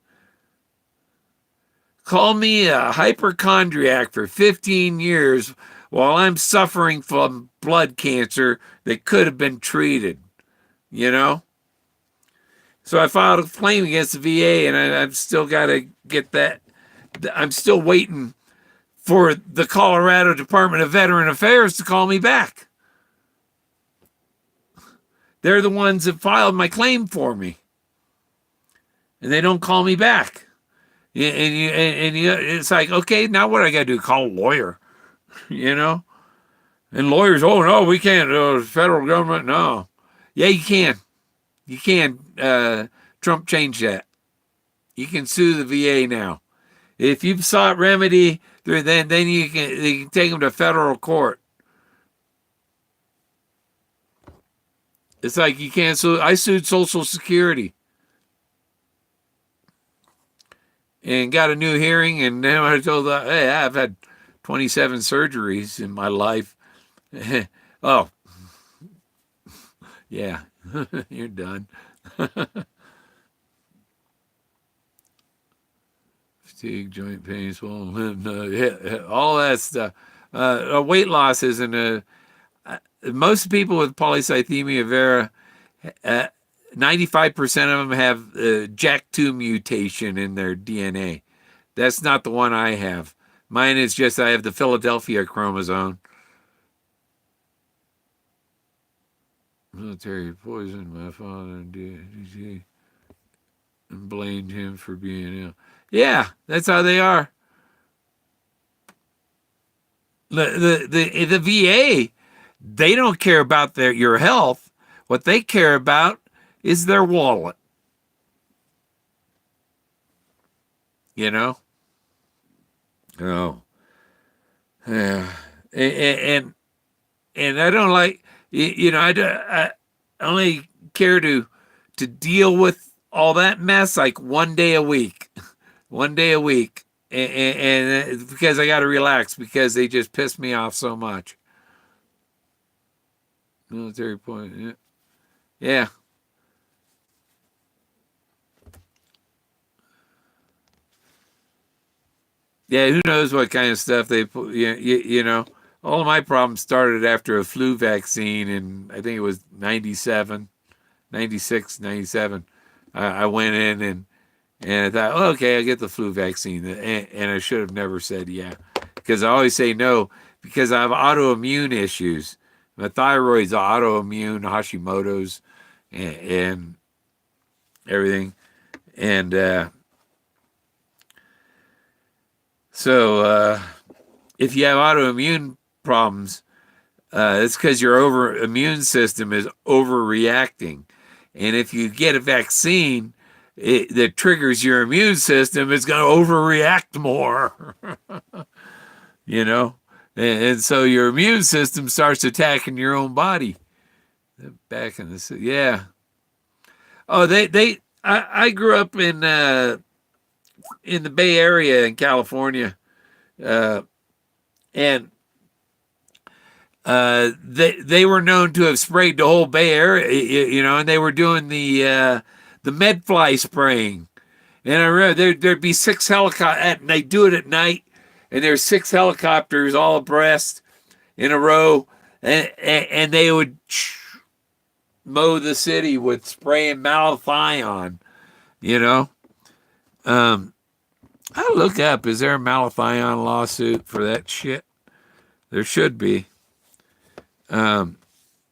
call me a hypochondriac for 15 years while I'm suffering from blood cancer that could have been treated, So I filed a claim against the VA and I've still got to get that. I'm still waiting for the Colorado Department of Veteran Affairs to call me back. They're the ones that filed my claim for me. And they don't call me back. It's like, okay, now what I got to do? Call a lawyer, And lawyers, oh, no, we can't. Federal government, no. Yeah, you can. You can. Trump changed that. You can sue the VA now. If you've sought remedy, then they can take them to federal court. It's like you can't sue. I sued Social Security and got a new hearing, and then I told them, hey, I've had 27 surgeries in my life. Oh, yeah, you're done. Fatigue, joint pain, swollen lymph, yeah, all that stuff. Weight loss isn't a. Most people with polycythemia vera, 95% of them have JAK2 mutation in their DNA. That's not the one I have. Mine is just I have the Philadelphia chromosome. Military poisoned my father and blamed him for being ill. Yeah, that's how they are. The VA, they don't care about your health. What they care about is their wallet. Oh, yeah, and I don't like. I only care to deal with all that mess like one day a week, and because I got to relax because they just piss me off so much. Military point, yeah. Yeah, who knows what kind of stuff they put, all of my problems started after a flu vaccine in, I think it was 97, 96, 97. I went in And I thought, oh, okay, I'll get the flu vaccine. And I should have never said yeah, because I always say no because I have autoimmune issues. My thyroid's autoimmune, Hashimoto's, and everything. And so if you have autoimmune problems, it's because your immune system is overreacting. And if you get a vaccine that triggers your immune system, it's going to overreact more, you know? And so your immune system starts attacking your own body. Back in the, yeah. Oh, I grew up in the Bay Area in California. Uh, and they were known to have sprayed the whole Bay Area, you know, and they were doing the medfly spraying. And I remember there'd be 6 helicopters, and they do it at night, and there's 6 helicopters all abreast in a row, and they would mow the city with spraying malathion, you know. I'll look up, is there a malathion lawsuit for that shit? There should be. You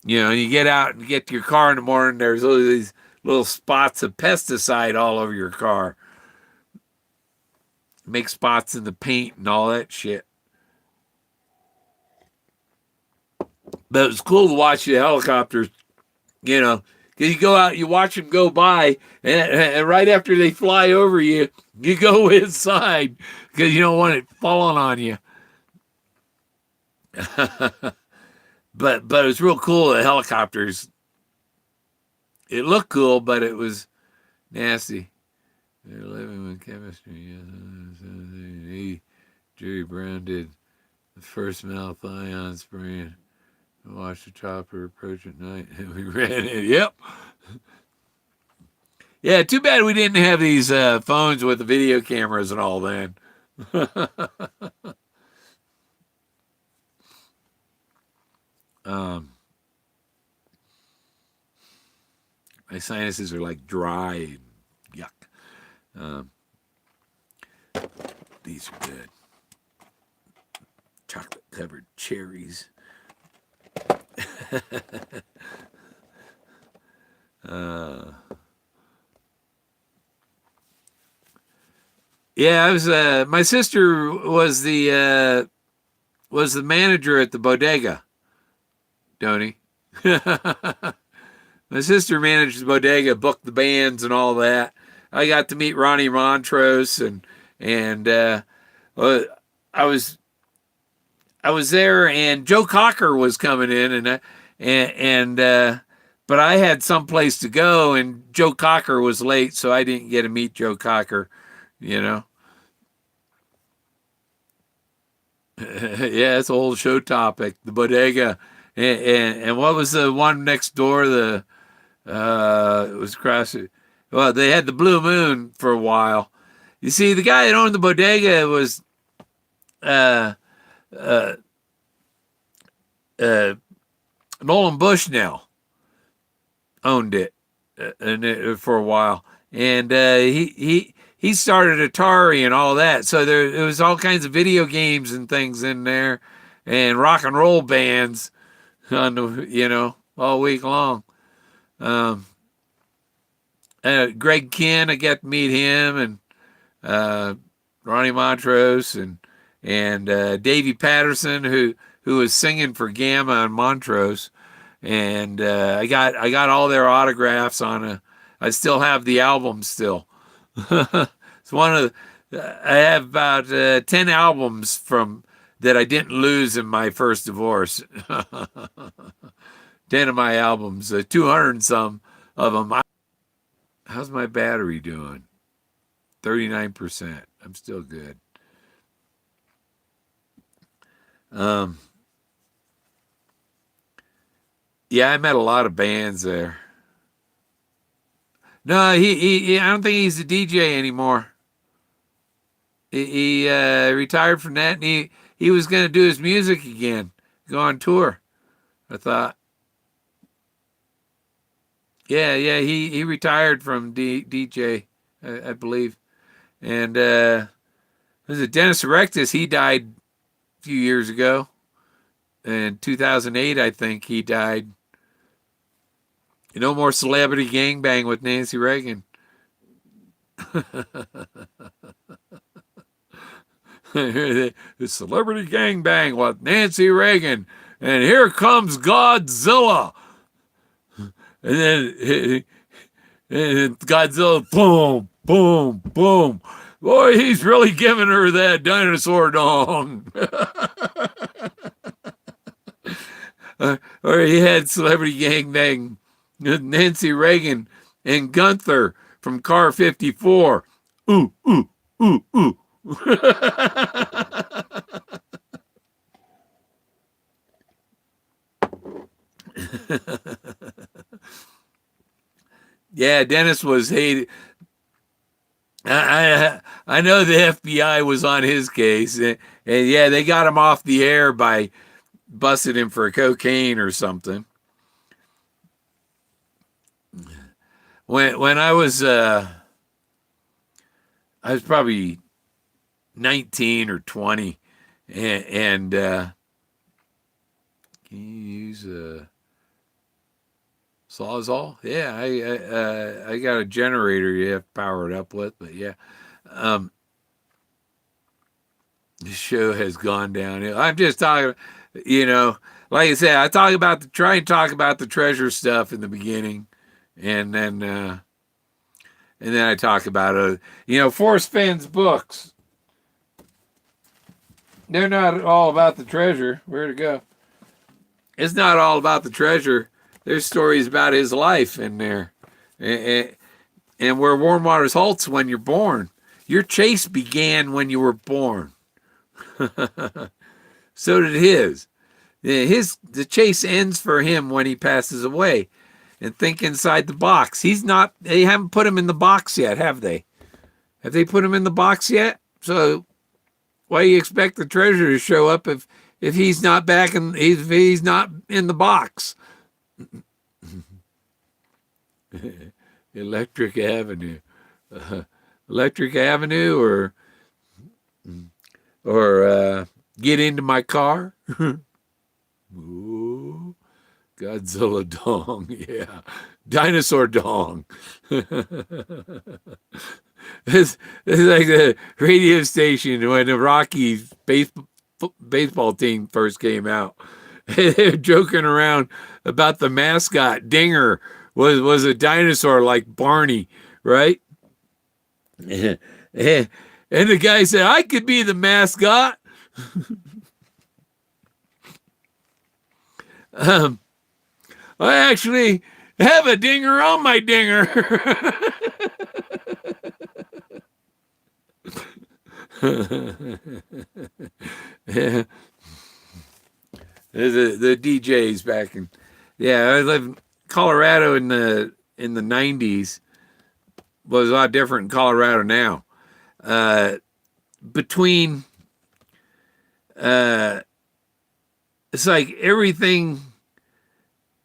know, you get out and get to your car in the morning, there's all these little spots of pesticide all over your car. Make spots in the paint and all that shit. But it was cool to watch the helicopters, you know, because you go out, you watch them go by, and right after they fly over you, you go inside because you don't want it falling on you. But it was real cool, the helicopters. It looked cool, but it was nasty. They're living with chemistry. Jerry Brown did the first malathion spraying. I watched the chopper approach at night, and we ran it. Yep. Yeah, too bad we didn't have these phones with the video cameras and all then. My sinuses are like dry and yuck. These are good. Chocolate covered cherries. Yeah, I was. My sister was the manager at the bodega. Tony. My sister managed the bodega, booked the bands and all that. I got to meet Ronnie Montrose and I was there, and Joe Cocker was coming in, but I had someplace to go, and Joe Cocker was late, so I didn't get to meet Joe Cocker, you know. Yeah, it's an old show topic, the bodega, and what was the one next door? It was across. Well, they had the Blue Moon for a while. You see, the guy that owned the bodega was Nolan Bushnell owned it, for a while, and he started Atari and all that. So there was all kinds of video games and things in there, and rock and roll bands on the all week long. Greg Kinn, I got to meet him, and Ronnie Montrose, and Davey Patterson, who was singing for Gamma on Montrose, and I got all their autographs I still have the album still. It's one of I have about 10 albums from that I didn't lose in my first divorce. 10 of my albums, 200 and some of them. How's my battery doing? 39%. I'm still good. Yeah, I met a lot of bands there. No, he I don't think he's a DJ anymore. He retired from that, and he was going to do his music again, go on tour. I thought. Yeah, he retired from DJ. I believe. And was it Dennis Erectus? He died a few years ago. In 2008, I think he died. No more celebrity gangbang with Nancy Reagan. The celebrity gangbang with Nancy Reagan. And here comes Godzilla. And then and Godzilla, boom, boom, boom. Boy, he's really giving her that dinosaur dong. Or he had celebrity gangbang Nancy Reagan and Gunther from Car 54. Ooh, ooh, ooh, ooh. Yeah, Dennis was hated. I know the FBI was on his case, and yeah, they got him off the air by busting him for cocaine or something. When I was probably 19 or 20, and can you use a Sawzall? Yeah, I got a generator you have to power it up with, but yeah. The show has gone downhill. I'm just talking, like I said, try and talk about the treasure stuff in the beginning, and then I talk about Forrest Fenn's books. They're not all about the treasure. Where'd it go? It's not all about the treasure. There's stories about his life in there, and where warm waters halts when you're born. Your chase began when you were born. So did his. The chase ends for him when he passes away. And think inside the box. They haven't put him in the box yet, have they? Have they put him in the box yet? So why do you expect the treasure to show up if he's not back and if he's not in the box? Electric Avenue. Electric Avenue or get into my car. Ooh, Godzilla dong, yeah. Dinosaur dong. It's like the radio station when the Rockies baseball team first came out. They were joking around about the mascot. Dinger was a dinosaur like Barney, right? And the guy said, I could be the mascot. I actually have a dinger on my dinger. The DJs back in, I lived in Colorado in the 90s. Was a lot different in Colorado now. Between it's like everything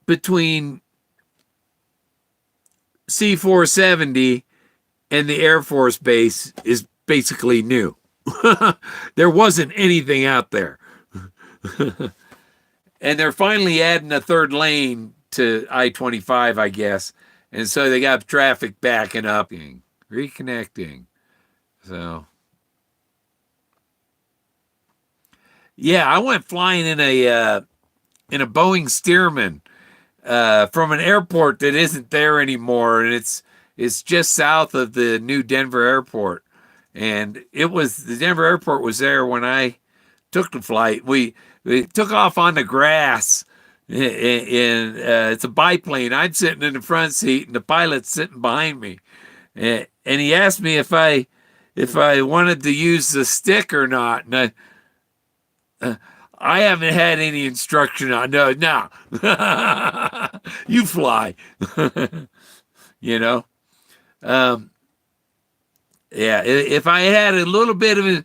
between C-470 and the Air Force Base is basically new. There wasn't anything out there. And they're finally adding a third lane to I-25, I guess. And so they got traffic backing up, reconnecting. So, yeah, I went flying in a Boeing Stearman from an airport that isn't there anymore, and it's just south of the new Denver airport. And the Denver airport was there when I took the flight. We took off on the grass, and it's a biplane. I'm sitting in the front seat, and the pilot's sitting behind me. And he asked me if I wanted to use the stick or not, and I haven't had any instruction on. No, you fly. Yeah. If I had a little bit of it,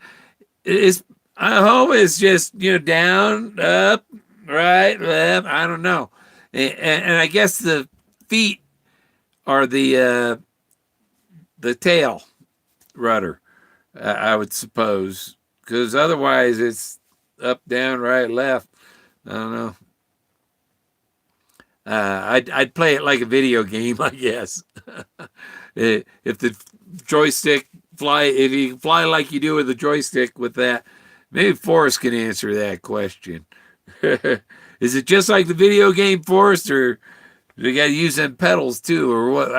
I hope it's just down, up, right, left. I don't know, and I guess the feet are the the tail rudder, I would suppose, because otherwise it's up, down, right, left. I don't know. I'd play it like a video game, I guess. If the joystick if you fly like you do with the joystick with that, maybe Forrest can answer that question. Is it just like the video game, Forrest, or do you got to use them pedals too, or what?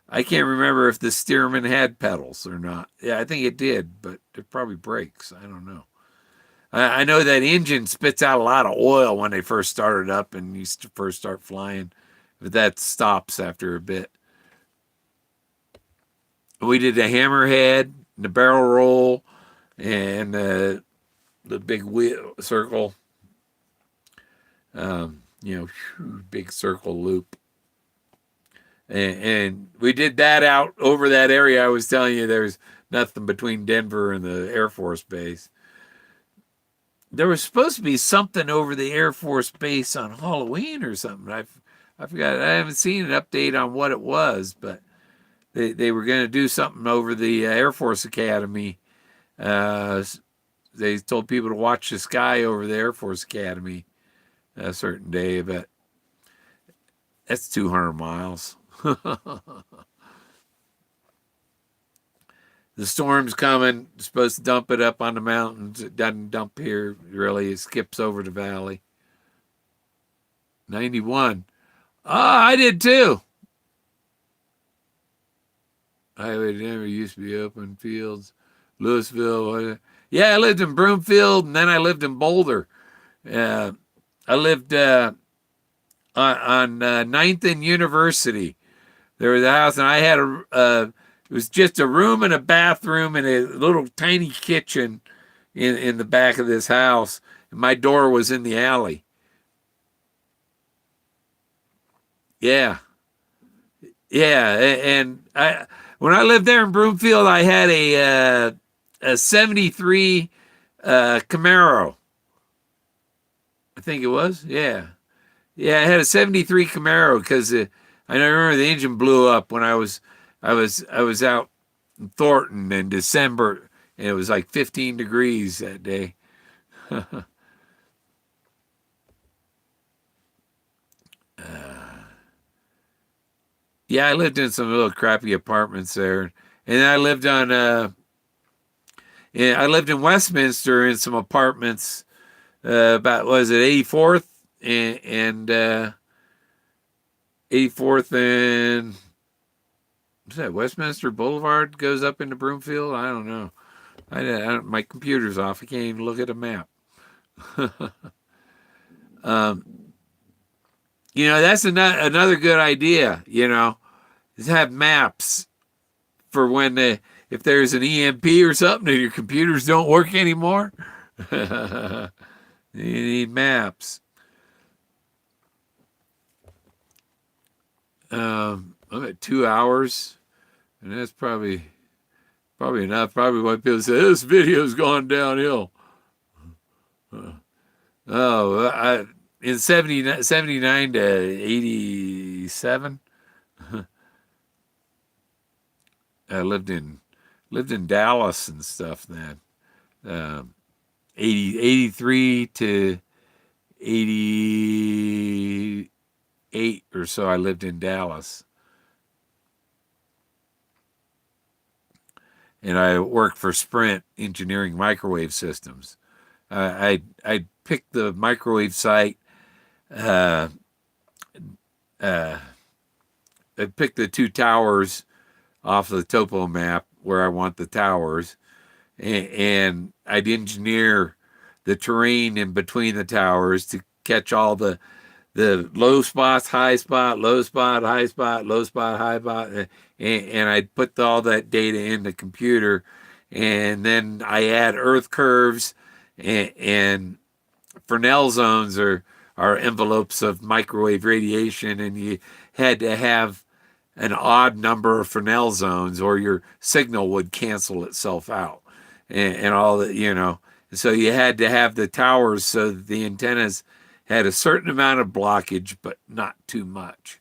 I can't remember if the Stearman had pedals or not. Yeah, I think it did, but it probably brakes. I don't know. I know that engine spits out a lot of oil when they first start it up and you first start flying, but that stops after a bit. We did the hammerhead, the barrel roll, and the big wheel circle. Big circle loop. And we did that out over that area I was telling you. There's nothing between Denver and the Air Force Base. There was supposed to be something over the Air Force Base on Halloween or something. I forgot. I haven't seen an update on what it was, but they were going to do something over the Air Force Academy. They told people to watch the sky over the Air Force Academy a certain day, but that's 200 miles. The storm's coming. It's supposed to dump it up on the mountains. It doesn't dump here, really. It skips over the valley. 91. Ah, I did too. Highway never used to be open fields. Louisville. Yeah, I lived in Broomfield, and then I lived in Boulder. I lived on 9th and University. There was a house, and I had it was just a room and a bathroom and a little tiny kitchen in the back of this house. And my door was in the alley. Yeah. Yeah. And when I lived there in Broomfield, I had a 73 Camaro. I think it was. Yeah. Yeah, I had a 73 Camaro because I remember the engine blew up when I was out in Thornton in December, and it was like 15 degrees that day. Yeah, I lived in some little crappy apartments there, and then I lived I lived in Westminster in some apartments. About was it 84th and 84th and what's that? Westminster Boulevard goes up into Broomfield. I don't know. My computer's off. I can't even look at a map. That's another good idea. Is have maps for when if there's an EMP or something and your computers don't work anymore. You need maps. I'm at 2 hours, and that's probably enough. Probably why people say this video's gone downhill. In 79 to 87, I lived in Dallas and stuff then. 83 to 88 or so, I lived in Dallas. And I worked for Sprint Engineering Microwave Systems. I picked the microwave site. I picked the 2 towers off the topo map where I want the towers. And I'd engineer the terrain in between the towers to catch all the low spots, high spot, low spot, high spot, low spot, high spot, and I'd put all that data in the computer, and then I add earth curves and Fresnel zones are envelopes of microwave radiation, and you had to have an odd number of Fresnel zones or your signal would cancel itself out. And all that, So you had to have the towers so that the antennas had a certain amount of blockage, but not too much.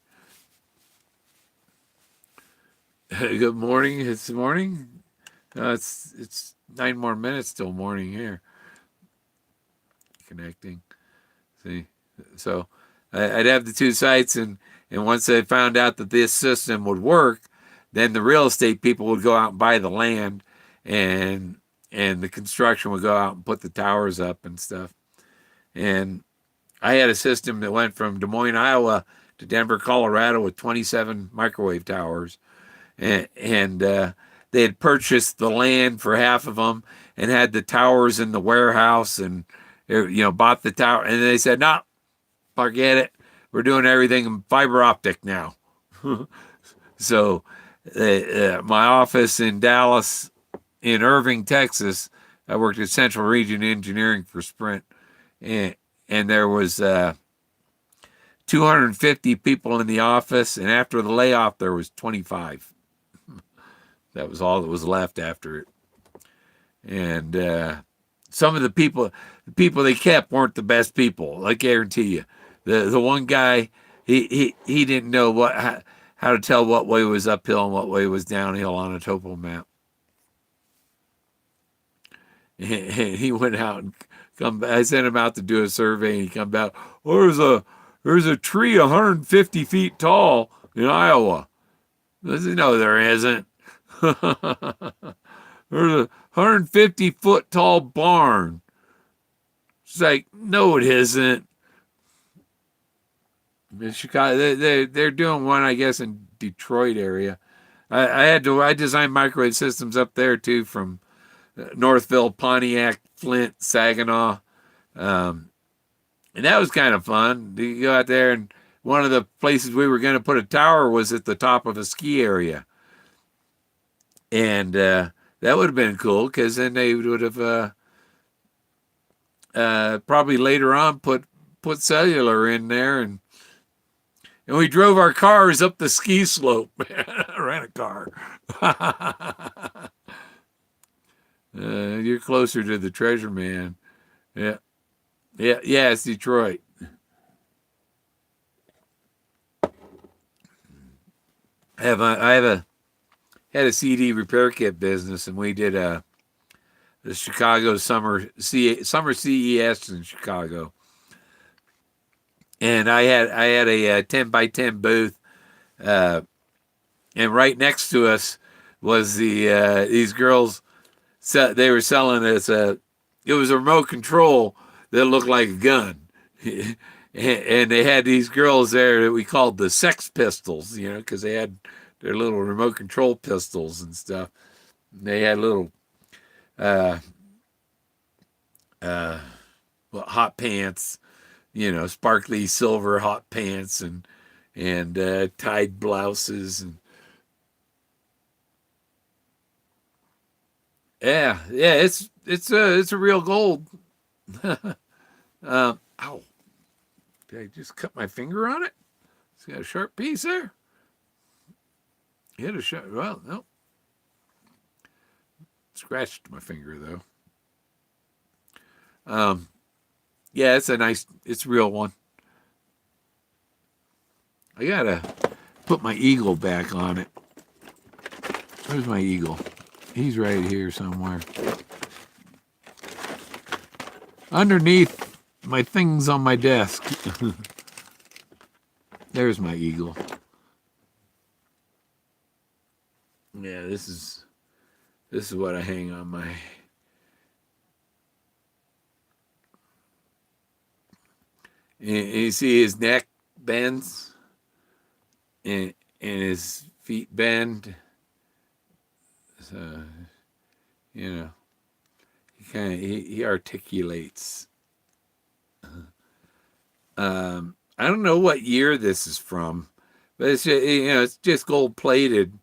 Good morning. It's morning. It's 9 more minutes till morning here. Connecting. See, so I'd have the two sites, and once they found out that this system would work, then the real estate people would go out and buy the land, and the construction would go out and put the towers up and stuff. And I had a system that went from Des Moines, Iowa to Denver, Colorado with 27 microwave towers. And they had purchased the land for half of them and had the towers in the warehouse and, bought the tower. And they said, no, forget it. We're doing everything in fiber optic now. So my office in Dallas, in Irving, Texas, I worked at Central Region Engineering for Sprint. And there was 250 people in the office, and after the layoff, there was 25. That was all that was left after it. And some of the people they kept weren't the best people. I guarantee you. The one guy, he didn't know how to tell what way was uphill and what way was downhill on a topo map. And he went out and I sent him out to do a survey, and he come back. Oh, there's a tree 150 feet tall in Iowa. I said, no, there isn't. There's a 150-foot tall barn. It's like, no, it isn't. In Chicago, they're doing one, I guess, in Detroit area. I designed microwave systems up there too, from Northville, Pontiac, Flint, Saginaw. And that was kind of fun. You go out there, and one of the places we were going to put a tower was at the top of a ski area. And that would have been cool, because then they would have probably later on put cellular in there. And we drove our cars up the ski slope. I ran a car. You're closer to the treasure man. Yeah. Yeah, it's Detroit. I had a CD repair kit business, and we did the Chicago summer CES in Chicago. And I had a 10 by 10 booth, and right next to us was these girls. They were selling us it was a remote control that looked like a gun. And they had these girls there that we called the Sex Pistols, because they had their little remote control pistols and stuff. And they had little hot pants, sparkly silver hot pants and tied blouses and yeah, it's a real gold. Ow! Did I just cut my finger on it? It's got a sharp piece there. Hit a sharp. Well, no. Scratched my finger though. Yeah, it's a real one. I gotta put my eagle back on it. Where's my eagle? He's right here somewhere. Underneath my things on my desk. There's my eagle. Yeah, this is what I hang on my. And you see his neck bends, and his feet bend. So, he articulates. I don't know what year this is from, but it's just, it's just gold plated.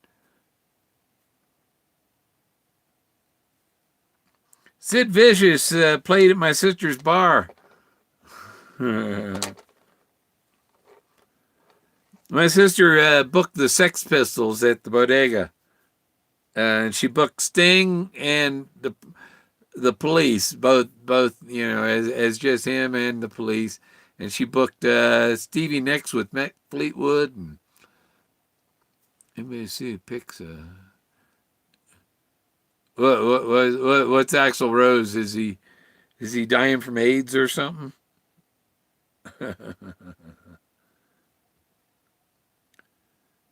Sid Vicious played at my sister's bar. My sister booked the Sex Pistols at the bodega. And she booked Sting and the Police, both as just him and the Police. And she booked Stevie Nicks with Mick Fleetwood, Anybody see pics? What's Axl Rose? Is he dying from AIDS or something?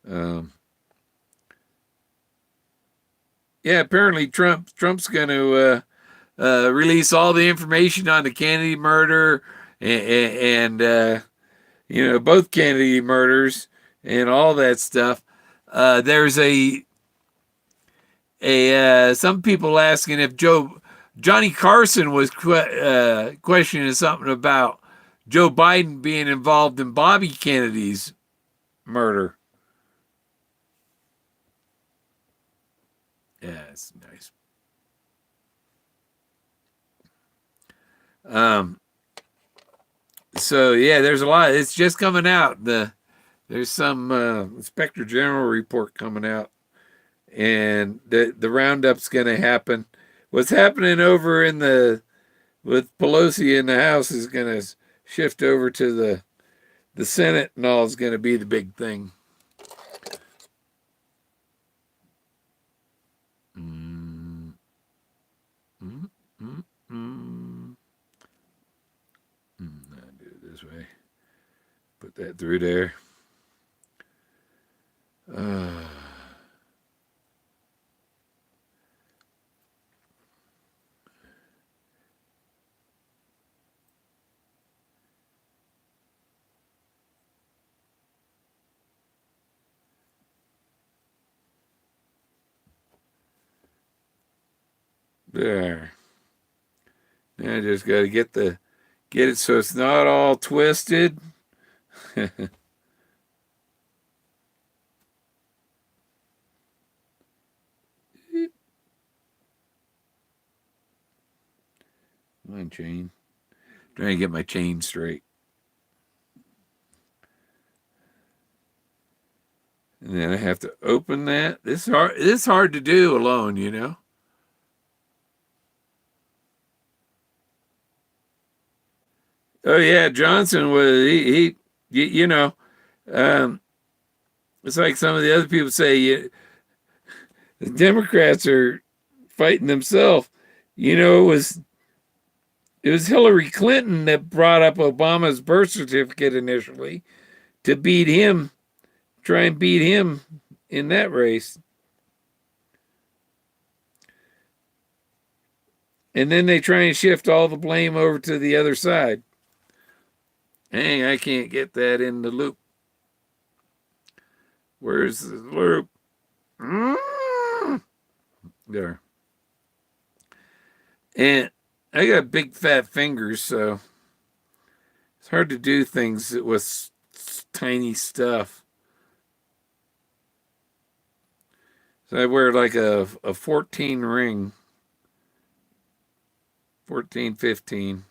um, yeah, apparently Trump's going to release all the information on the Kennedy murder and both Kennedy murders and all that stuff. There's some people asking if Johnny Carson was questioning something about Joe Biden being involved in Bobby Kennedy's murder. Yeah, it's nice. So yeah, there's a lot. It's just coming out. There's some Inspector General report coming out, and the roundup's going to happen. What's happening over with Pelosi in the House is going to shift over to the Senate, and all is going to be the big thing. Mm, mm, mm, mm. I'll do it this way. Put that through there. There. Now I just got to get it so it's not all twisted. Come on, chain. Trying to get my chain straight. And then I have to open that. This is hard to do alone, you know. Oh yeah, Johnson was you know, um, it's like some of the other people say. The Democrats are fighting themselves. It was Hillary Clinton that brought up Obama's birth certificate initially to try and beat him in that race. And then they try and shift all the blame over to the other side. Dang, I can't get that in the loop. Where's the loop? There. And I got big fat fingers, so it's hard to do things with tiny stuff. So I wear like a 14 ring. 14, 15.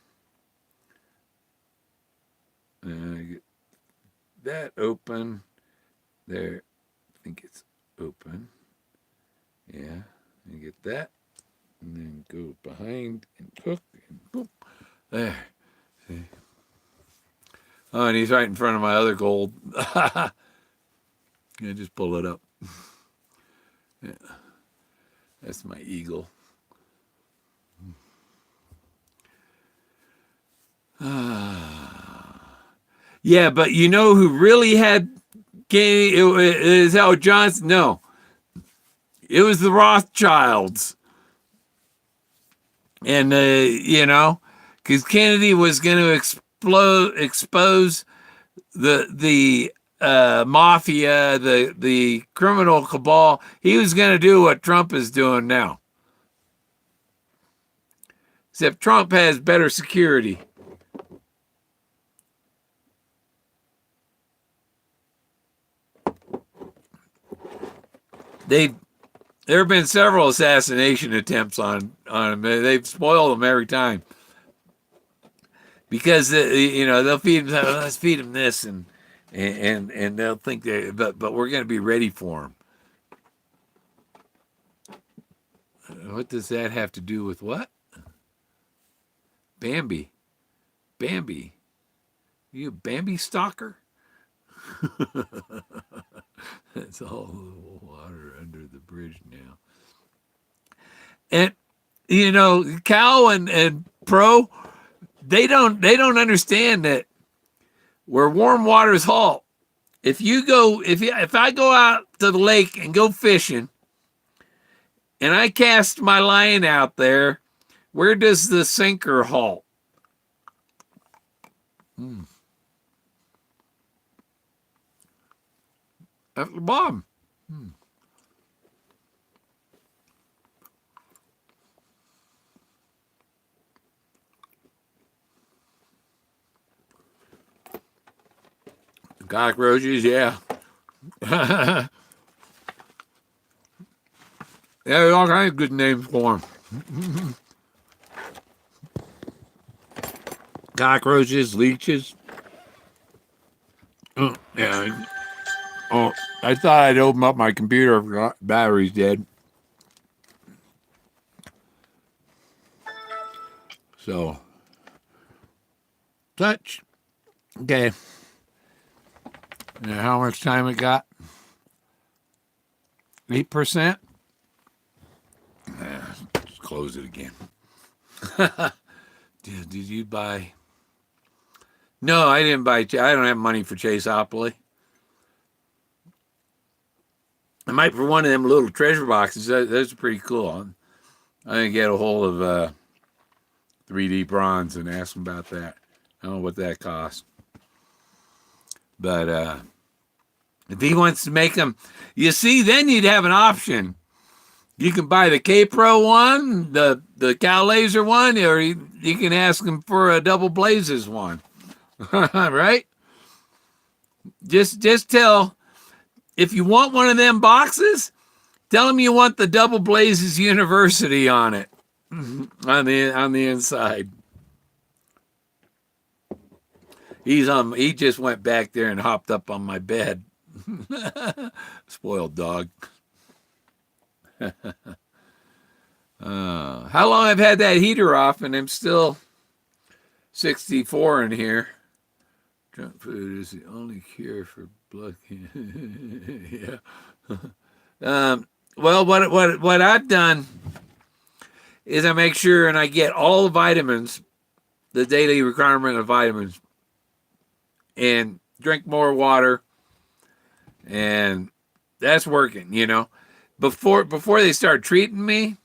And I get that open. There. I think it's open. Yeah. And get that. And then go behind and hook and boom. There. See? Oh, and he's right in front of my other gold. Yeah, just pull it up. Yeah. That's my eagle. Yeah, but you know who really had game is Howard Johnson? No. It was the Rothschilds. And because Kennedy was going to expose the mafia, the criminal cabal. He was going to do what Trump is doing now. Except Trump has better security. There have been several assassination attempts on him. They've spoiled him every time because they'll feed him. Let's feed him this, and they'll think but we're going to be ready for him. What does that have to do with what? Bambi. You a Bambi stalker? It's all water under the bridge now. And you know, Cal and Pro, they don't understand that where warm waters halt. If I go out to the lake and go fishing, and I cast my line out there, where does the sinker halt? At the bottom. Cockroaches, yeah. Yeah, there's all kinds of good names for them. Cockroaches, leeches. Yeah. Oh, I thought I'd open up my computer. I forgot battery's dead. So, touch. Okay. Now, how much time it got? 8%? Let's close it again. Did you buy? No, I didn't buy. I don't have money for Chaseopoly. I might for one of them little treasure boxes. Those are pretty cool. I didn't get a hold of 3D bronze and ask them about that. I don't know what that costs. But if he wants to make them, you see, then you'd have an option. You can buy the K-Pro one, the Cal Laser one, or you can ask him for a Double Blazes one. Right? Just tell, if you want one of them boxes, tell him you want the Double Blazes University on it. on the inside. He just went back there and hopped up on my bed. Spoiled dog. How long I've had that heater off and I'm still 64 in here. Junk food is the only cure for blood cancer. Yeah. Well, what I've done is I make sure and I get all the vitamins, the daily requirement of vitamins, and drink more water, and that's working. You know, before they start treating me,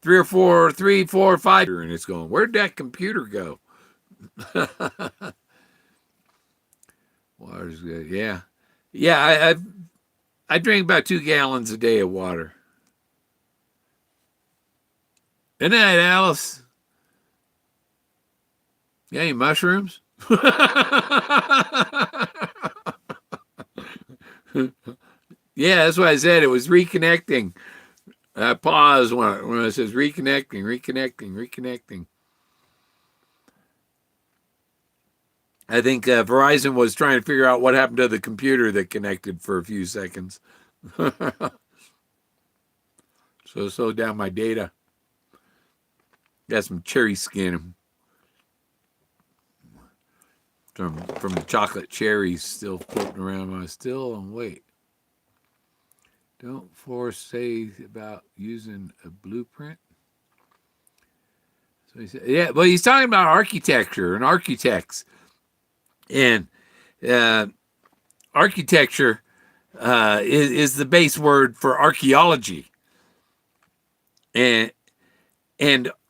3, 4, 5, and it's going, where'd that computer go? Water's good. Yeah. I drink about 2 gallons a day of water. Good night, Alice. You got any mushrooms? Yeah, that's what I said. It was reconnecting. I paused when it says reconnecting. I think Verizon was trying to figure out what happened to the computer that connected for a few seconds. So slowed down my data. Got some cherry skin from the chocolate cherries still floating around. I'm still on wait. Don't Forrest say about using a blueprint? So he said, yeah, well, he's talking about architecture and architects. And architecture is the base word for archaeology. And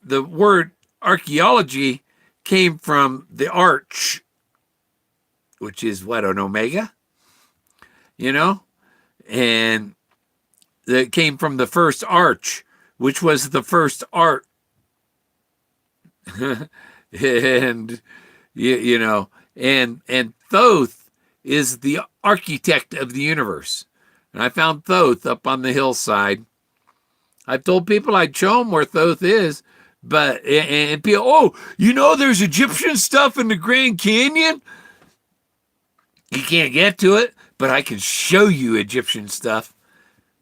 the word archaeology came from the arch, which is what, an omega? You know? And that came from the first arch, which was the first art. And you know, and Thoth is the architect of the universe. And I found Thoth up on the hillside. I've told people I'd show them where Thoth is, but and people, oh, you know, there's Egyptian stuff in the Grand Canyon. You can't get to it, but I can show you Egyptian stuff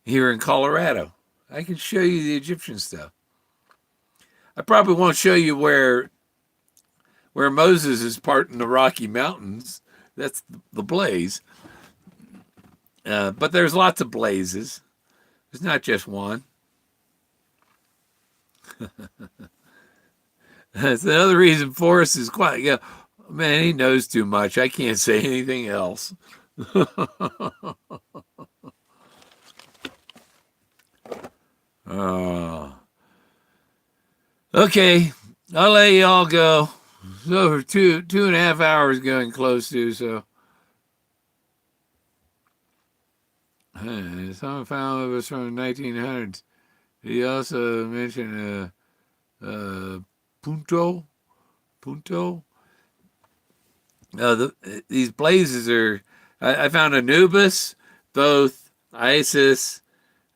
here in Colorado. I can show you the Egyptian stuff. I probably won't show you where Moses is parting the Rocky Mountains, That's the blaze. But there's lots of blazes. There's not just one. That's another reason Forrest is quiet. Yeah, man, he knows too much. I can't say anything else. Oh. Okay, I'll let you all go. It's over 2.5 hours going close to, so. Someone found it was from the 1900s. He also mentioned punto. Punto. These blazes are. I found Anubis, Thoth, Isis,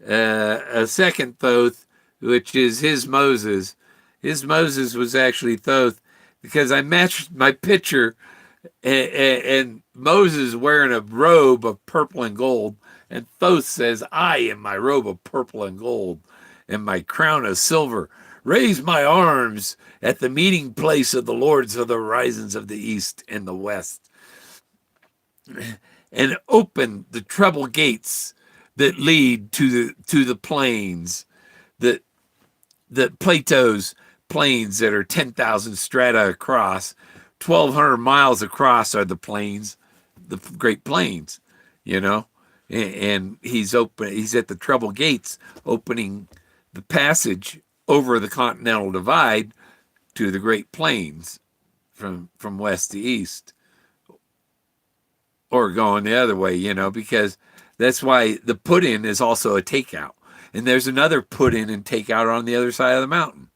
a second Thoth, which is his Moses. His Moses was actually Thoth because I matched my picture and Moses wearing a robe of purple and gold, and Thoth says, I am my robe of purple and gold, and my crown of silver. Raise my arms at the meeting place of the lords of the horizons of the east and the west, and open the treble gates that lead to the plains, that Plato's plains that are 10,000 strata across, 1,200 miles across are the plains, the Great Plains, you know, and he's at the treble gates, opening the passage over the Continental Divide to the Great Plains from west to east, or going the other way, you know, because that's why the put in is also a takeout. And there's another put in and takeout on the other side of the mountain.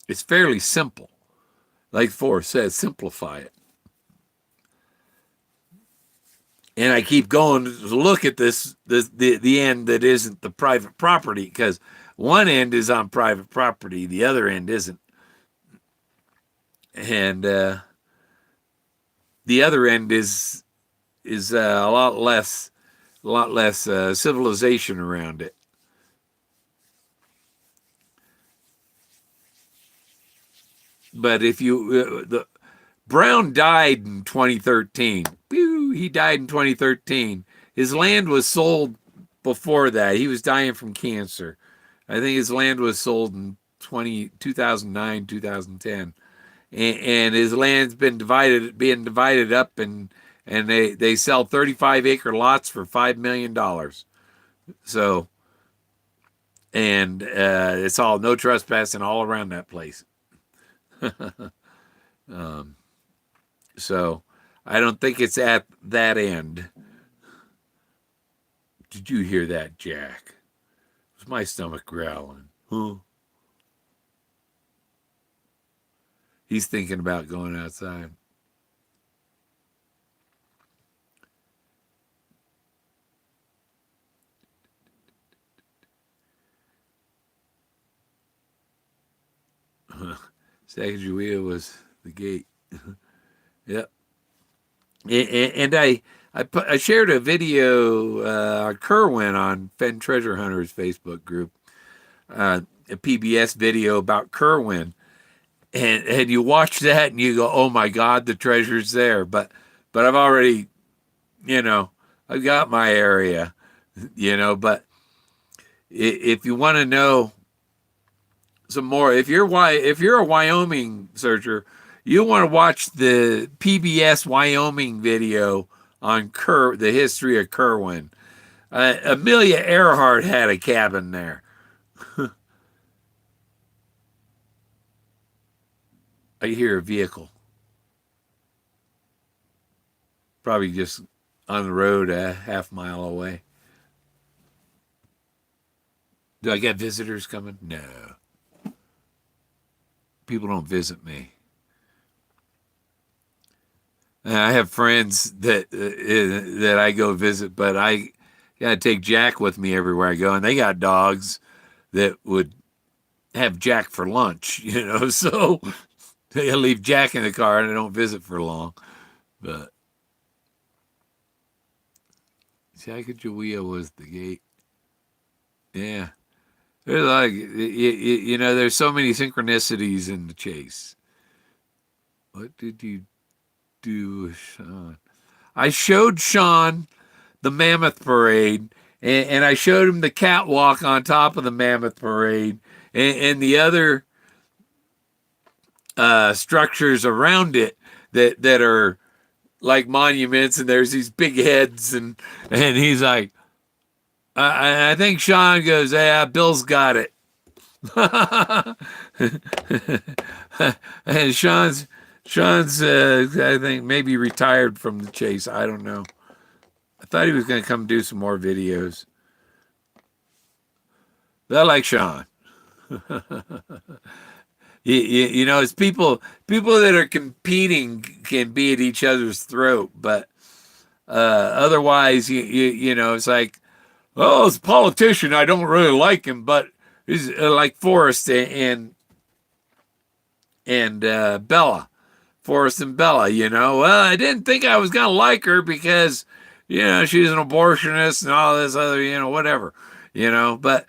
It's fairly simple. Like Forrest says, simplify it. And I keep going to look at the end that isn't the private property, because one end is on private property, the other end isn't. And the other end is a lot less civilization around it. But if you Brown died in 2013. He died in 2013. His land was sold before that. He was dying from cancer. I think his land was sold in 2009, 2010. And his land's being divided up, and they sell 35-acre lots for $5 million. So, and it's all no trespassing all around that place. So I don't think it's at that end. Did you hear that, Jack? Was my stomach growling? Huh? He's thinking about going outside. Sacagawea was the gate. Yep. And I shared a video on Kerwin on Fenn Treasure Hunters Facebook group, a PBS video about Kerwin, and you watch that and you go, oh my God, the treasure's there. But I've already, I've got my area, But if you want to know some more, if you're a Wyoming searcher, you want to watch the PBS Wyoming video on the history of Kerwin. Amelia Earhart had a cabin there. I hear a vehicle. Probably just on the road a half mile away. Do I get visitors coming? No. People don't visit me. I have friends that I go visit, but I gotta take Jack with me everywhere I go, and they got dogs that would have Jack for lunch, so they leave Jack in the car and I don't visit for long. But Sacagawea was the gate. Yeah. There's there's so many synchronicities in the chase. What did you do with Sean? I showed Sean the Mammoth Parade, and I showed him the catwalk on top of the Mammoth Parade, and the other structures around it that are like monuments, and there's these big heads, and he's like, I think Sean goes, yeah, Bill's got it. And Sean's I think maybe retired from the chase. I don't know. I thought he was going to come do some more videos. But I like Sean. You know, it's people that are competing can be at each other's throat, but otherwise, you know, it's like, oh, as a politician, I don't really like him, but he's like Forrest and Bella, Forrest and Bella. You know, well, I didn't think I was gonna like her because, you know, she's an abortionist and all this other, you know, whatever, you know, but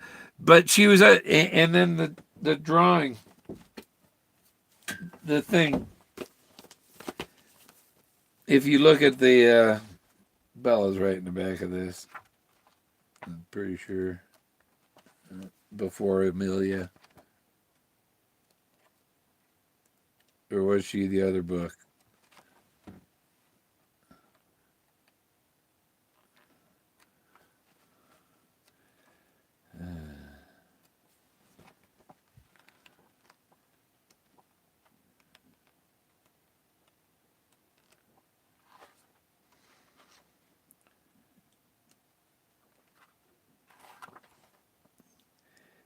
she was and then the drawing. The thing, if you look at the Bella's right in the back of this, I'm pretty sure, before Amelia, or was she the other book?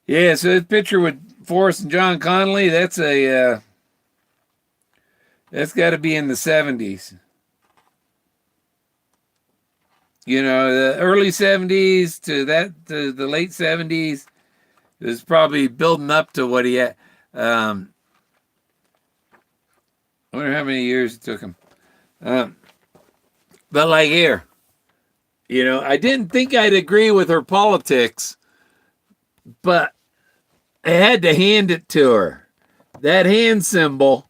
Yeah, so this picture with Forrest and John Connolly, that's got to be in the 70s. You know, the early 70s to the late 70s. It was probably building up to what he had. I wonder how many years it took him. But like here, you know, I didn't think I'd agree with her politics, but I had to hand it to her. That hand symbol,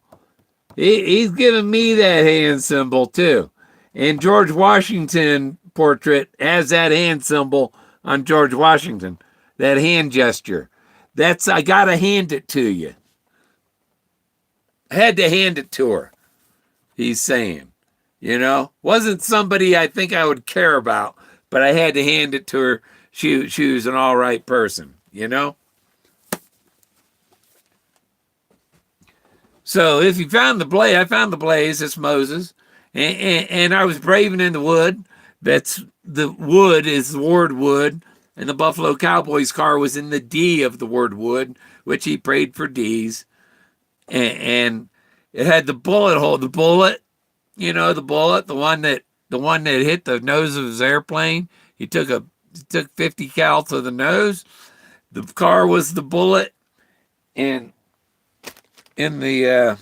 he's giving me that hand symbol too. And George Washington portrait has that hand symbol on George Washington, that hand gesture. I gotta hand it to you. I had to hand it to her. He's saying, you know, wasn't somebody I think I would care about, but I had to hand it to her. She was an all right person, you know. So if you found the blaze, I found the blaze. It's Moses, and I was braving in the wood. That's the wood is the word wood, and the Buffalo Cowboys car was in the D of the word wood, which he prayed for D's, and it had the bullet hole. The bullet, you know, the bullet, the one that hit the nose of his airplane. He took 50 cal to the nose. The car was the bullet, and in the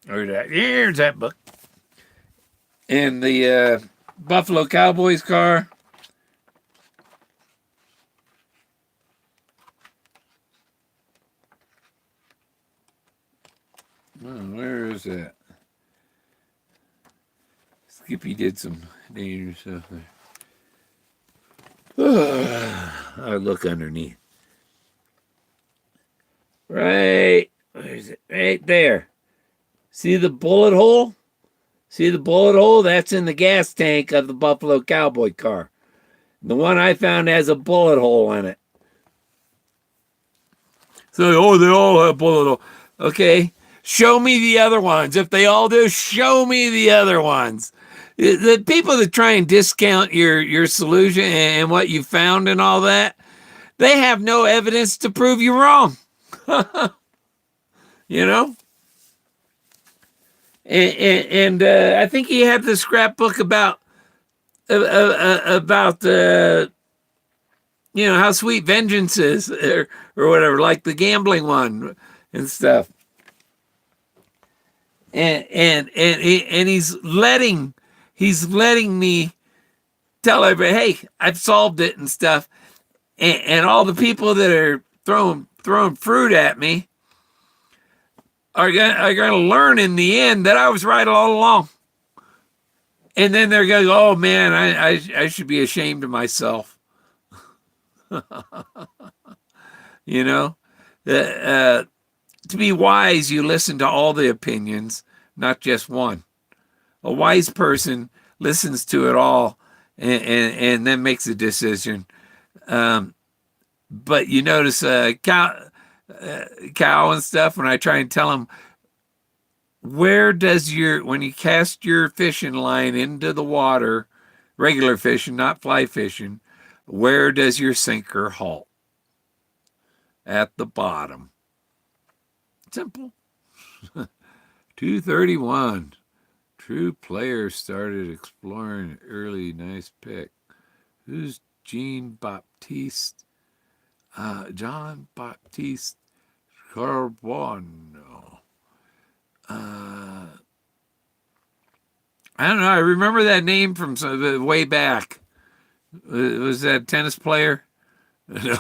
here's that book. In the Buffalo Cowboys car, where is that? Skippy did some dangerous stuff there. I look underneath. Right, where is it? Right there. See the bullet hole? See the bullet hole? That's in the gas tank of the Buffalo Cowboy car. The one I found has a bullet hole in it. So, they all have bullet hole. Okay, show me the other ones. If they all do, show me the other ones. The people that try and discount your solution and what you found and all that, they have no evidence to prove you wrong. You know? And I think he had the scrapbook about you know, how sweet vengeance is, or whatever, like the gambling one and stuff. And he's letting me tell everybody, hey, I've solved it and stuff. And all the people that are throwing fruit at me, are gonna learn in the end that I was right all along. And then they're going, oh man, I should be ashamed of myself. You know, uh, to be wise, you listen to all the opinions, not just one. A wise person listens to it all and then makes a decision. But you notice cow and stuff, when I try and tell them, when you cast your fishing line into the water, regular fishing, not fly fishing, where does your sinker halt? At the bottom. Simple. 231. True players started exploring early. Nice pick. Who's Jean Baptiste? John Baptiste Carbonneau. I don't know. I remember that name from way back. Was that a tennis player? No.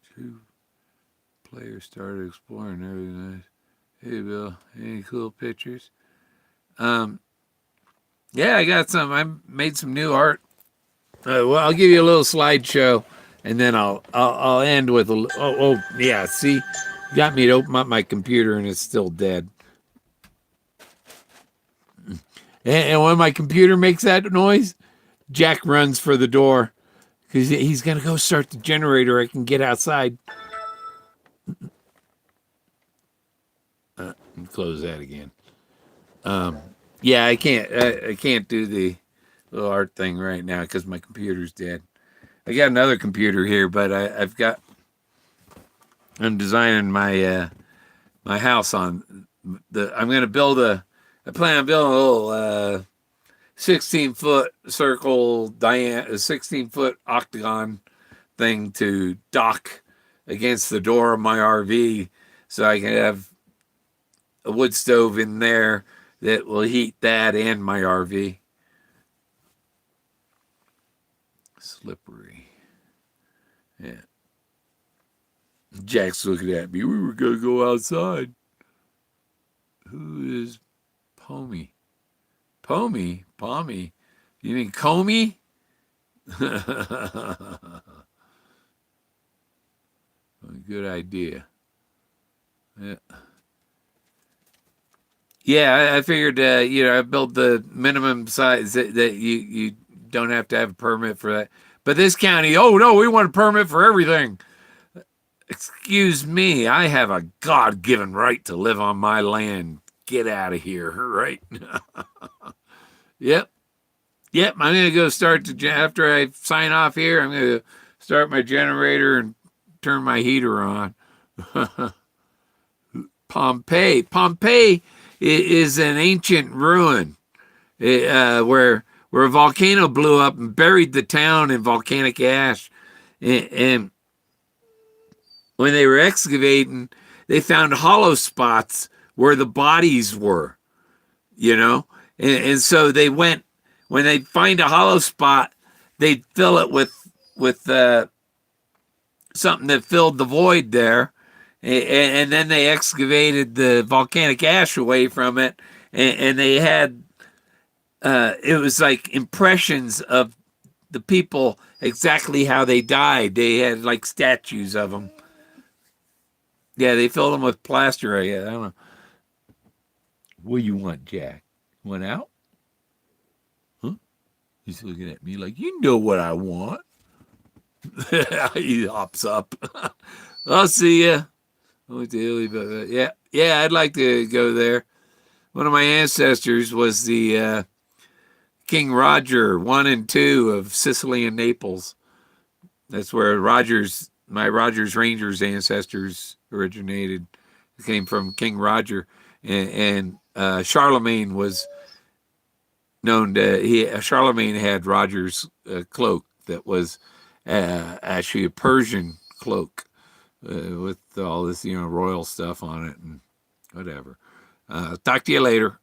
True players started exploring early. Nice. Hey, Bill. Any cool pictures? Yeah, I got some. I made some new art. Well, I'll give you a little slideshow, and then I'll end with a. Oh yeah. See, you got me to open up my computer, and it's still dead. And when my computer makes that noise, Jack runs for the door because he's gonna go start the generator. I can get outside. Close that again. Yeah, I can't do the little art thing right now because my computer's dead. I got another computer here, but I'm designing my my house on I'm going to build I plan on building a little 16-foot circle diameter, a 16-foot octagon thing to dock against the door of my RV, so I can have a wood stove in there that will heat that and my RV. Slippery. Yeah. Jack's looking at me. We were going to go outside. Who is Pommy? Pommy? You mean Comey? Good idea. Yeah. Yeah, I figured, I built the minimum size that you don't have to have a permit for that. But this county, oh no, we want a permit for everything. Excuse me, I have a God-given right to live on my land. Get out of here, right? Yep. I'm going to go start after I sign off here, I'm going to start my generator and turn my heater on. Pompeii is an ancient ruin where a volcano blew up and buried the town in volcanic ash. And when they were excavating, they found hollow spots where the bodies were, and so they went, when they find a hollow spot, they'd fill it with something that filled the void there. And then they excavated the volcanic ash away from it, and they had it was like impressions of the people, exactly how they died. They had like statues of them. Yeah, they filled them with plaster. I don't know. What do you want, Jack? Want out? Huh? He's looking at me like, you know what I want. He hops up. I'll see ya. Yeah, I'd like to go there. One of my ancestors was the King Roger 1 and 2 of Sicily and Naples. That's where my Rogers Rangers ancestors originated. It came from King Roger, and Charlemagne was known to. Charlemagne had Roger's cloak that was actually a Persian cloak. With all this, royal stuff on it and whatever. Talk to you later.